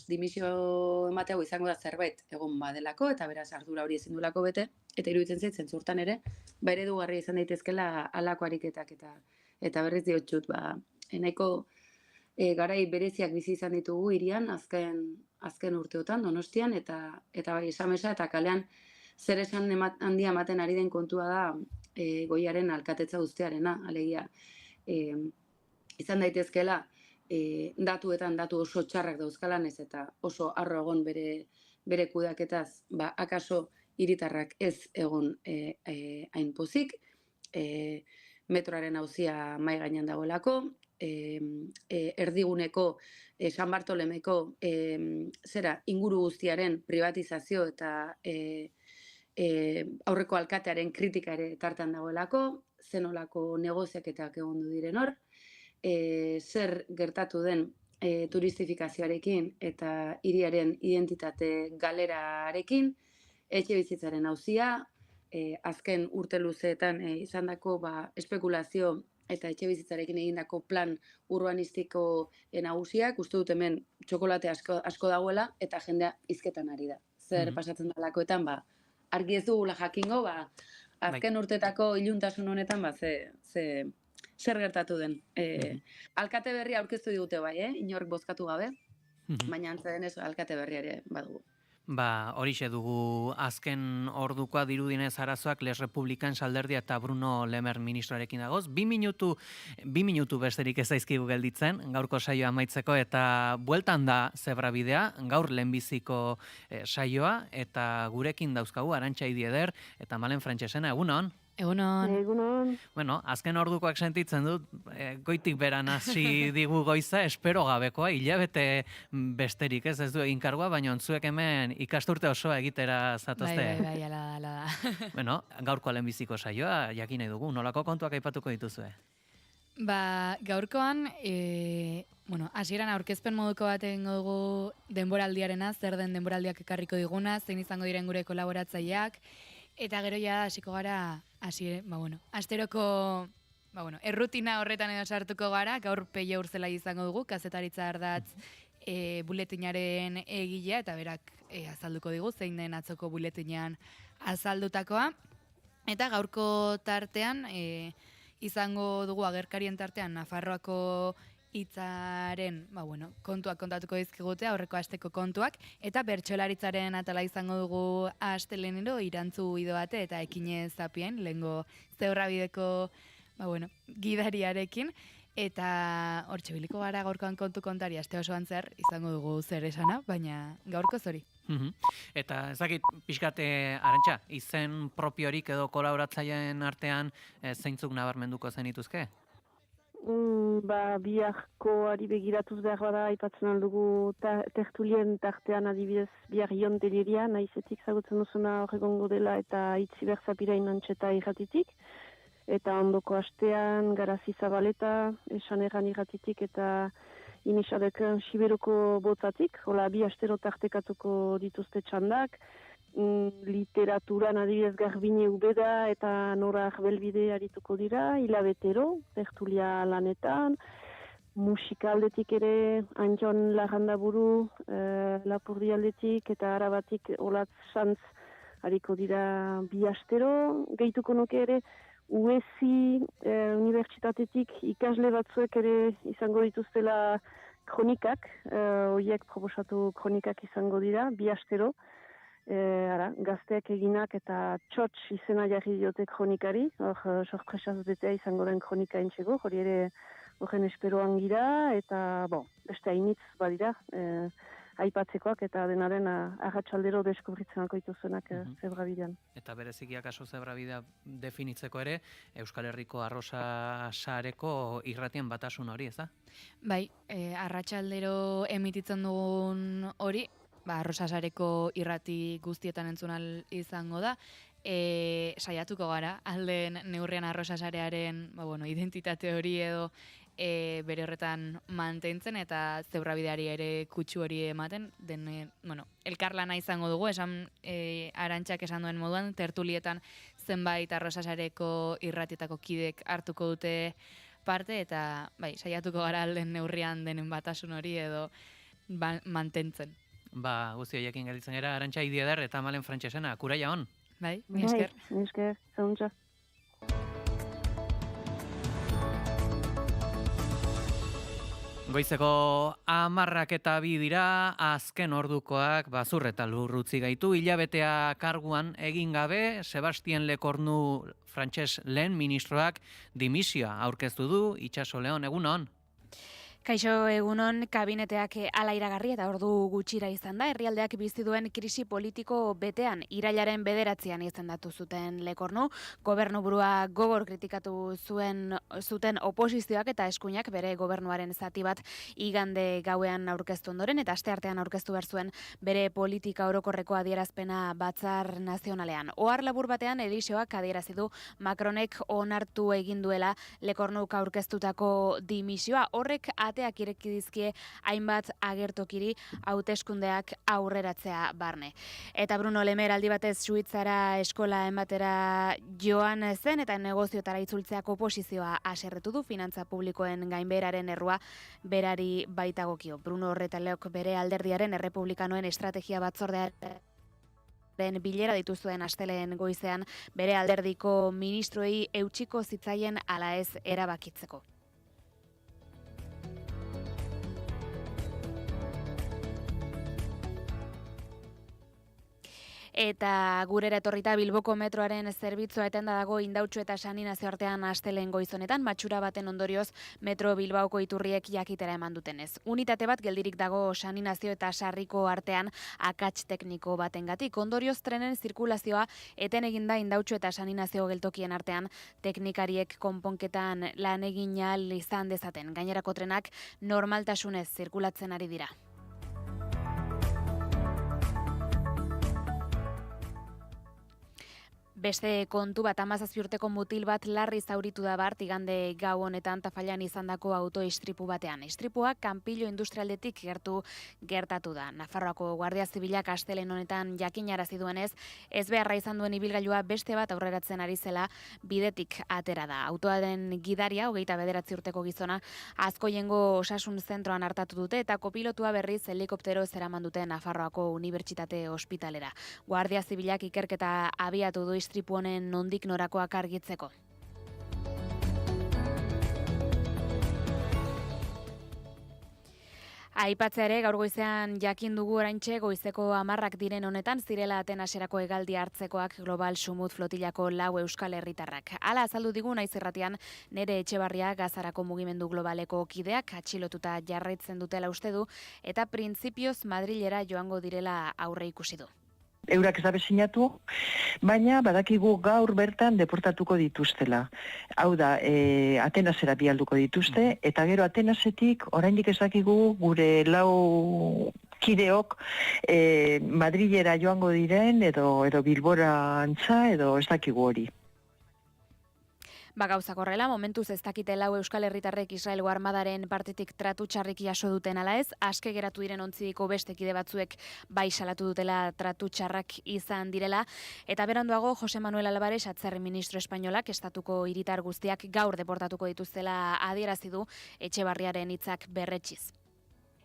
dimisio emateago izango da zerbait egon badelako, eta beraz ardura hori ezin duelako bete, eta iruditzen zait, zentzu hortan ere, eredugarria izan daitezkela halako ariketak, eta berriz diotsut, nahiko garai bereziak bizi izan ditugu hirian, azken urteotan, Donostian, eta bai esamesa, eta kalean zer esan handia ematen ari den kontua da Goiaren alkatetza guztiarena, alegia. Izan daitezkela, datuetan datu oso txarrak dauzkalan ez, eta oso harro egon bere kudeaketaz, akaso hiritarrak ez egon hain pozik, metroaren auzia mahai gainean dagoelako, erdiguneko San Bartolemeko inguru guztiaren privatizazio eta aurreko alkatearen kritika ere tartean dagoelako, zenolako negoziaketak egondu diren hor, zer gertatu den turistifikazioarekin eta hiriaren identitate galerarekin, etxe bizitzaren auzia, azken urte luzeetan izandako espekulazio eta etxe bizitzarekin egindako plan urbanistiko nagusiak, uste dut hemen txokolate asko dagoela eta jendea hizketan ari da. Zer pasatzen dalakoetan, argi ez dugula jakingo, azken urtetako iluntasun honetan, zer gertatu den. Alkate berria aurkeztu digute bai, inork bozkatu gabe, baina antza denez alkate berria ere badugu. Horixe dugu azken ordukoa dirudinez arazoak Les Republicans alderdia eta Bruno Lemer ministroarekin dagoz. 2 minutu besterik ez zaizkigu gelditzen, gaurko saioa amaitzeko, eta bueltan da Zebrabidea, gaur lehenbiziko saioa, eta gurekin dauzkagu Arantxa Idieder eta Malen Frantsesena, egunon? Egunon. Bueno, azken ordukoak sentitzen dut, goitik beran hasi digu goiza, espero gabekoa, hilabete besterik ez du egin kargua, baina ontzuek hemen ikasturte osoa egitera zatozte. Bai, ala da. Bueno, gaurko lehenbiziko saioa, jakin nahi dugu, nolako kontuak aipatuko dituzue? Gaurkoan, hasieran aurkezpen moduko bat egingo dugu denboraldiarena, zer den denboraldiak ekarriko diguna, zein izango diren gure kolaboratzaileak, eta gero ja hasiko gara, asteroko, errutina horretan edo sartuko gara, gaur Peio Urzela izango dugu, kazetaritza ardatz buletinaren egilea, eta berak azalduko digu, zein den atzoko buletinean azaldutakoa. Eta gaurko tartean, izango dugu agerkarien tartean, Nafarroako hitzaren, kontuak kontatuko dizkigute, aurreko asteko kontuak, eta bertsolaritzaren atala izango dugu astelenero, Irantzu Idoate eta Ekine Zapien, lehengo Zebrabideko, gidariarekin, eta hortxe biliko gara gaurkoan kontu kontari, aste osoan zer, izango dugu zer esana, baina gaurko zori. Eta ezakit, pixkate, Arantxa, izen propiorik edo kolaboratzaileen artean zeintzuk nabarmenduko zenituzke? Biharkoari begiratuz behar bada aipatzen aldugu tertulien tartean adibidez bihar Ion Deliria, nahizetik zagutzen duzuna horregongo dela eta Itziber Zapirain antxeta irratitik. Eta ondoko astean Garazi Zabaleta, esan erran irratitik eta Inisadeken Siberoko botzatik. Hola, bi astero tartekatuko dituzte txandak. Literaturan adibidez Garbine Ubeda eta Nora Arbelbide arituko dira, hilabetero, tertulia lanetan, musikaldetik ere Antxon Larrandaburu, Lapurdi aldetik eta Arabatik Olatz Santz ariko dira bi astero. Gehituko nuke ere UESI unibertsitatetik ikasle batzuek ere izango dituztela kronikak, horiek proposatu kronikak izango dira, bi astero. Gazteak eginak eta txotx izena jarri diote kronikari, sorpresaz betea izango den kronika entxego, hori ere horren esperoan gira, eta beste hainitz badira, aipatzekoak eta denaren arratsaldero deskubritzenako ituzenak Zebrabidean. Eta bereziki akaso Zebrabidea definitzeko ere, Euskal Herriko arrosa sareko irratien batasun hori, ez da? Bai, arratsaldero emititzen dugun hori, Arrosasareko irrati guztietan entzunal izango da. Saiatuko gara, alden neurrian Arrosasarearen identitate hori edo bere horretan mantentzen eta Zebrabideari ere kutsu hori ematen. Elkarlana izango dugu, esan Arantxak esan duen moduan, tertulietan zenbait Arrosasareko irratietako kidek hartuko dute parte eta saiatuko gara alden neurrian denen batasun hori edo mantentzen. Guzti horiekin gelditzen gara, Arantxa Idieder eta Malen Frantsesena, kuraia hon? Bai, mi esker. Mi esker, zauntza. Goizeko 10:02 dira, azken ordukoak zur eta lur utzi gaitu, hilabetea karguan egin gabe, Sebastien Lekornu frantses lehen ministroak dimisioa aurkeztu du, Itxaso Leon, egunon? Kaixo, egunon kabineteak ala iragarri eta ordu gutxira izan da. Herrialdeak bizi duen krisi politiko betean irailaren 9an izendatu zuten Lekornu. Gobernuburua gogor kritikatu zuten oposizioak eta eskuinak bere gobernuaren zati bat igande gauean aurkeztu ondoren eta asteartean aurkeztu behar zuen bere politika orokorreko adierazpena Batzar Nazionalean. Ohar labur batean Eliseoak adierazi du Macronek onartu egin duela Lekornuk aurkeztutako dimisioa. Horrek ateak ireki dizkie hainbat agertokiri hauteskundeak aurreratzea barne. Eta Bruno Lemer aldi batez Suitzara eskola ematera joan zen eta negoziotara itzultzeak oposizioa haserretu du finantza publikoen gainbeheraren errua berari baitagokio. Bruno Horretaleok bere alderdiaren errepublikanoen estrategia batzordearen bilera dituzuen astelehen goizean bere alderdiko ministroei eutsiko zitzaien ala ez erabakitzeko. Eta gurera etorrita Bilboko metroaren zerbitzua etenda dago Indautxu eta Sani nazioartean astelehen goizonetan, matxura baten ondorioz metro Bilbaoko iturriek jakitera eman dutenez. Unitate bat geldirik dago Sani nazio eta Sarriko artean akats tekniko batengatik. Ondorioz trenen zirkulazioa eten eginda Indautxu eta Sani nazio geltokien artean teknikariek konponketan lan egin ahal izan dezaten. Gainerako trenak normaltasunez zirkulatzen ari dira. Beste kontu bat 17 urteko mutil bat larri zauritu da bart igande gau honetan Tafallan izandako autoistripu batean. Istripua kanpilo industrialdetik gertatu da. Nafarroako Guardia Zibilak astelehen honetan jakinarazi duenez, ez beharra izan duen ibilgailua beste bat aurreratzen ari zela bidetik atera da. Autoaren gidaria, 29 urteko gizona, Azkoiengo osasun zentroan hartatu dute eta kopilotua berriz helikoptero zeraman dute Nafarroako Unibertsitate Ospitalera. Guardia Zibilak ikerketa abiatu du istripu honen nondik norakoak argitzeko. Aipatzea ere, gaur goizean jakin dugu oraintxe goizeko 10 diren honetan zirela Atenaserako hegaldi hartzekoak Global Sumut flotilako 4 euskal herritarrak. Hala azaldu digu naiz irratian Nere Etxebarria Gazarako mugimendu globaleko kideak atxilotuta jarraitzen dutela uste du eta printzipioz Madrilera joango direla aurre ikusi du. Eurak ez dabe sinatu, baina badakigu gaur bertan deportatuko dituztela. Hau da, Atenasera bialduko dituzte, eta gero Atenasetik oraindik ez dakigu gure 4 kideok Madrilera joango diren, edo Bilbora antza, edo ez dakigu hori. Gauzak horrela, momentuz ez dakite 4 euskal herritarrek Israelgo armadaren partetik tratu txarrik jaso duten ala ez, aske geratu diren ontzidiko beste kide batzuek bai salatu dutela tratu txarrak izan direla, eta beranduago Jose Manuel Alvarez atzerri ministro espainolak estatuko hiritar guztiak gaur deportatuko dituztela adierazi du Etxebarriaren hitzak berretsiz.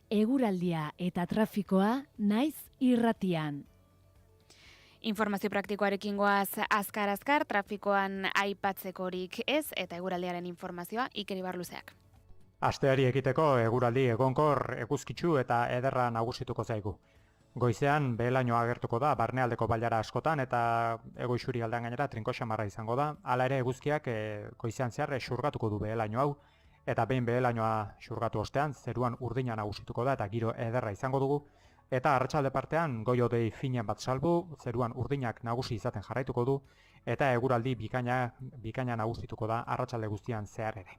Eguraldia eta trafikoa naiz irratian. Informazio praktikoarekin goaz azkar trafikoan aipatzekorik ez eta eguraldiaren informazioa Iker Ibarluzeak. Asteari ekiteko eguraldi egonkor, eguzkitsu eta ederra nagusituko zaigu. Goizean behelaino agertuko da barnealdeko bailara askotan eta egoixuri aldean gainera trinko xamarra izango da. Hala ere eguzkiak goizean zehar xurgatuko du behelaino hau eta behin behelainoa xurgatu ostean zeruan urdina nagusituko da eta giro ederra izango dugu. Eta arratsalde partean goi-hodei finean bat salbu, zeruan urdinak nagusi izaten jarraituko du, eta eguraldi bikaina nagusituko da arratsalde guztian zehar ere.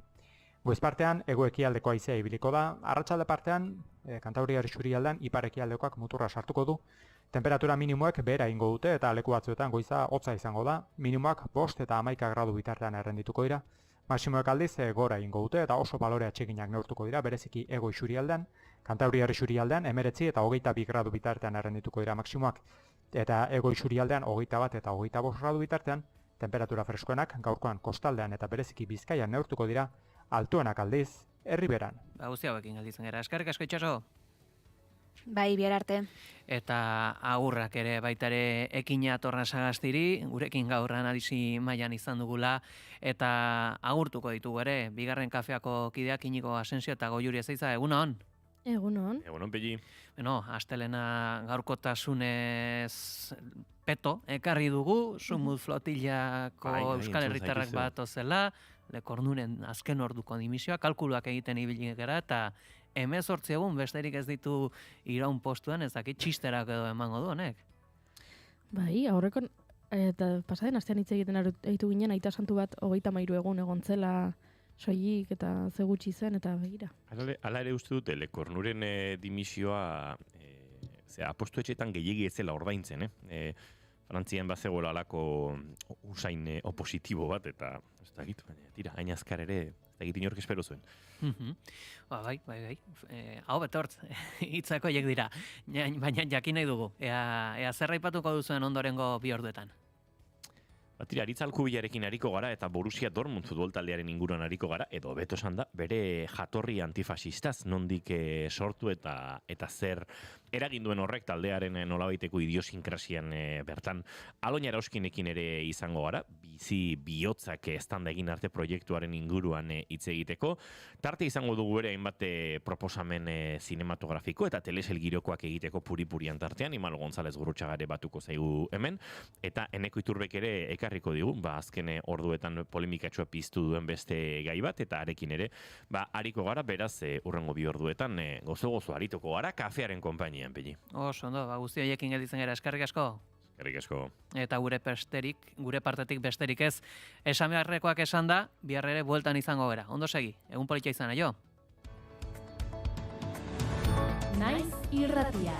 Goiz partean, hego-ekialdeko haizea ibiliko da, arratsalde partean, Kantauriar isurialdean ipar-ekialdekoak muturra sartuko du, temperatura minimoek behera ingo dute eta leku batzuetan goiza hotza izango da, minimoak 5 eta 11 gradu bitartean errendituko dira, maximoek aldiz gora ingo dute eta oso balore atseginak neurtuko dira, bereziki hego isurialdean, Kantauriar isurialdean 19 eta 22 gradu bitartean errendituko dira maximoak, eta hego isurialdean 21 eta 25 gradu bitartean, temperatura freskoenak gaurkoan kostaldean eta bereziki Bizkaian neurtuko dira, altuenak aldiz, Erriberan. Guzti hauekin aldizen gara, eskerrik asko Itxaso. Bai, bihar arte. Eta agurrak ere baitare ekina torna sagastiri, gurekin gaur analisi mailan izan dugula, eta agurtuko ditugu ere, bigarren kafeako kideak Iñigo Asensio eta Goiuri Ezeiza, egunon? Egunon. Egunon, Pegi. Bueno, astelena gaurkotasunez peto ekarri dugu, Sumut flotillako Euskal Herritarrak bat ozela, Lekornuren azken orduko dimisioa, kalkuluak egiten ibili gara, eta 18 egun besterik ez ditu iraun postuan, ez dakit txisterak edo emango du, honek? Bai, aurrekon, eta pasaden astean hitz egiten aritu ginen, aita santu bat 33 egun egon zela soilik eta ze gutxi zen, eta begira. Hala ere uste dute, Lekornuren dimisioa apostu etxetan gehiegi ez zela ordaintzen, Frantzian bazegoela alako usain opositibo bat, eta ez dakit, tira, hain azkar ere, ez dakit inork espero zuen. Bai. Hau betortz, hitzako hiek dira, baina jakin nahi dugu, ea zer aipatuko duzuen ondorengo 2 orduetan. Tira, Aritz Alkubilarekin ariko gara eta Borussia Dortmund futbol taldearen inguruan ariko gara, edo beto esan da, bere jatorri antifasistaz nondik sortu eta zer eraginduen horrek taldearen nolabaiteko idiosinkrasian bertan. Aloina Erauskinekin ere izango gara, bizi bihotzak estanda egin arte proiektuaren inguruan hitz egiteko. Tarte izango dugu ere hainbat proposamen zinematografiko eta teleselgirokoak egiteko puri-purian tartean, Imalo González Gurrutxagare batuko zaigu hemen, eta Eneko Iturbek ere ekarriko digu, azken orduetan polemikatxoa piztu duen beste gai bat, eta arekin ere, ariko gara, beraz, urrengo 2 orduetan, gozo-gozo arituko gara, kafearen konpainian, Pegi. Oso, ondo, guzti horiekin gelditzen gara, eskerrik asko. Eskerrik asko. Eta gure partetik besterik ez, esan beharrekoak esan da, bihar ere bueltan izango gara. Ondo segi, egun politia izan, jo? Naiz irratia.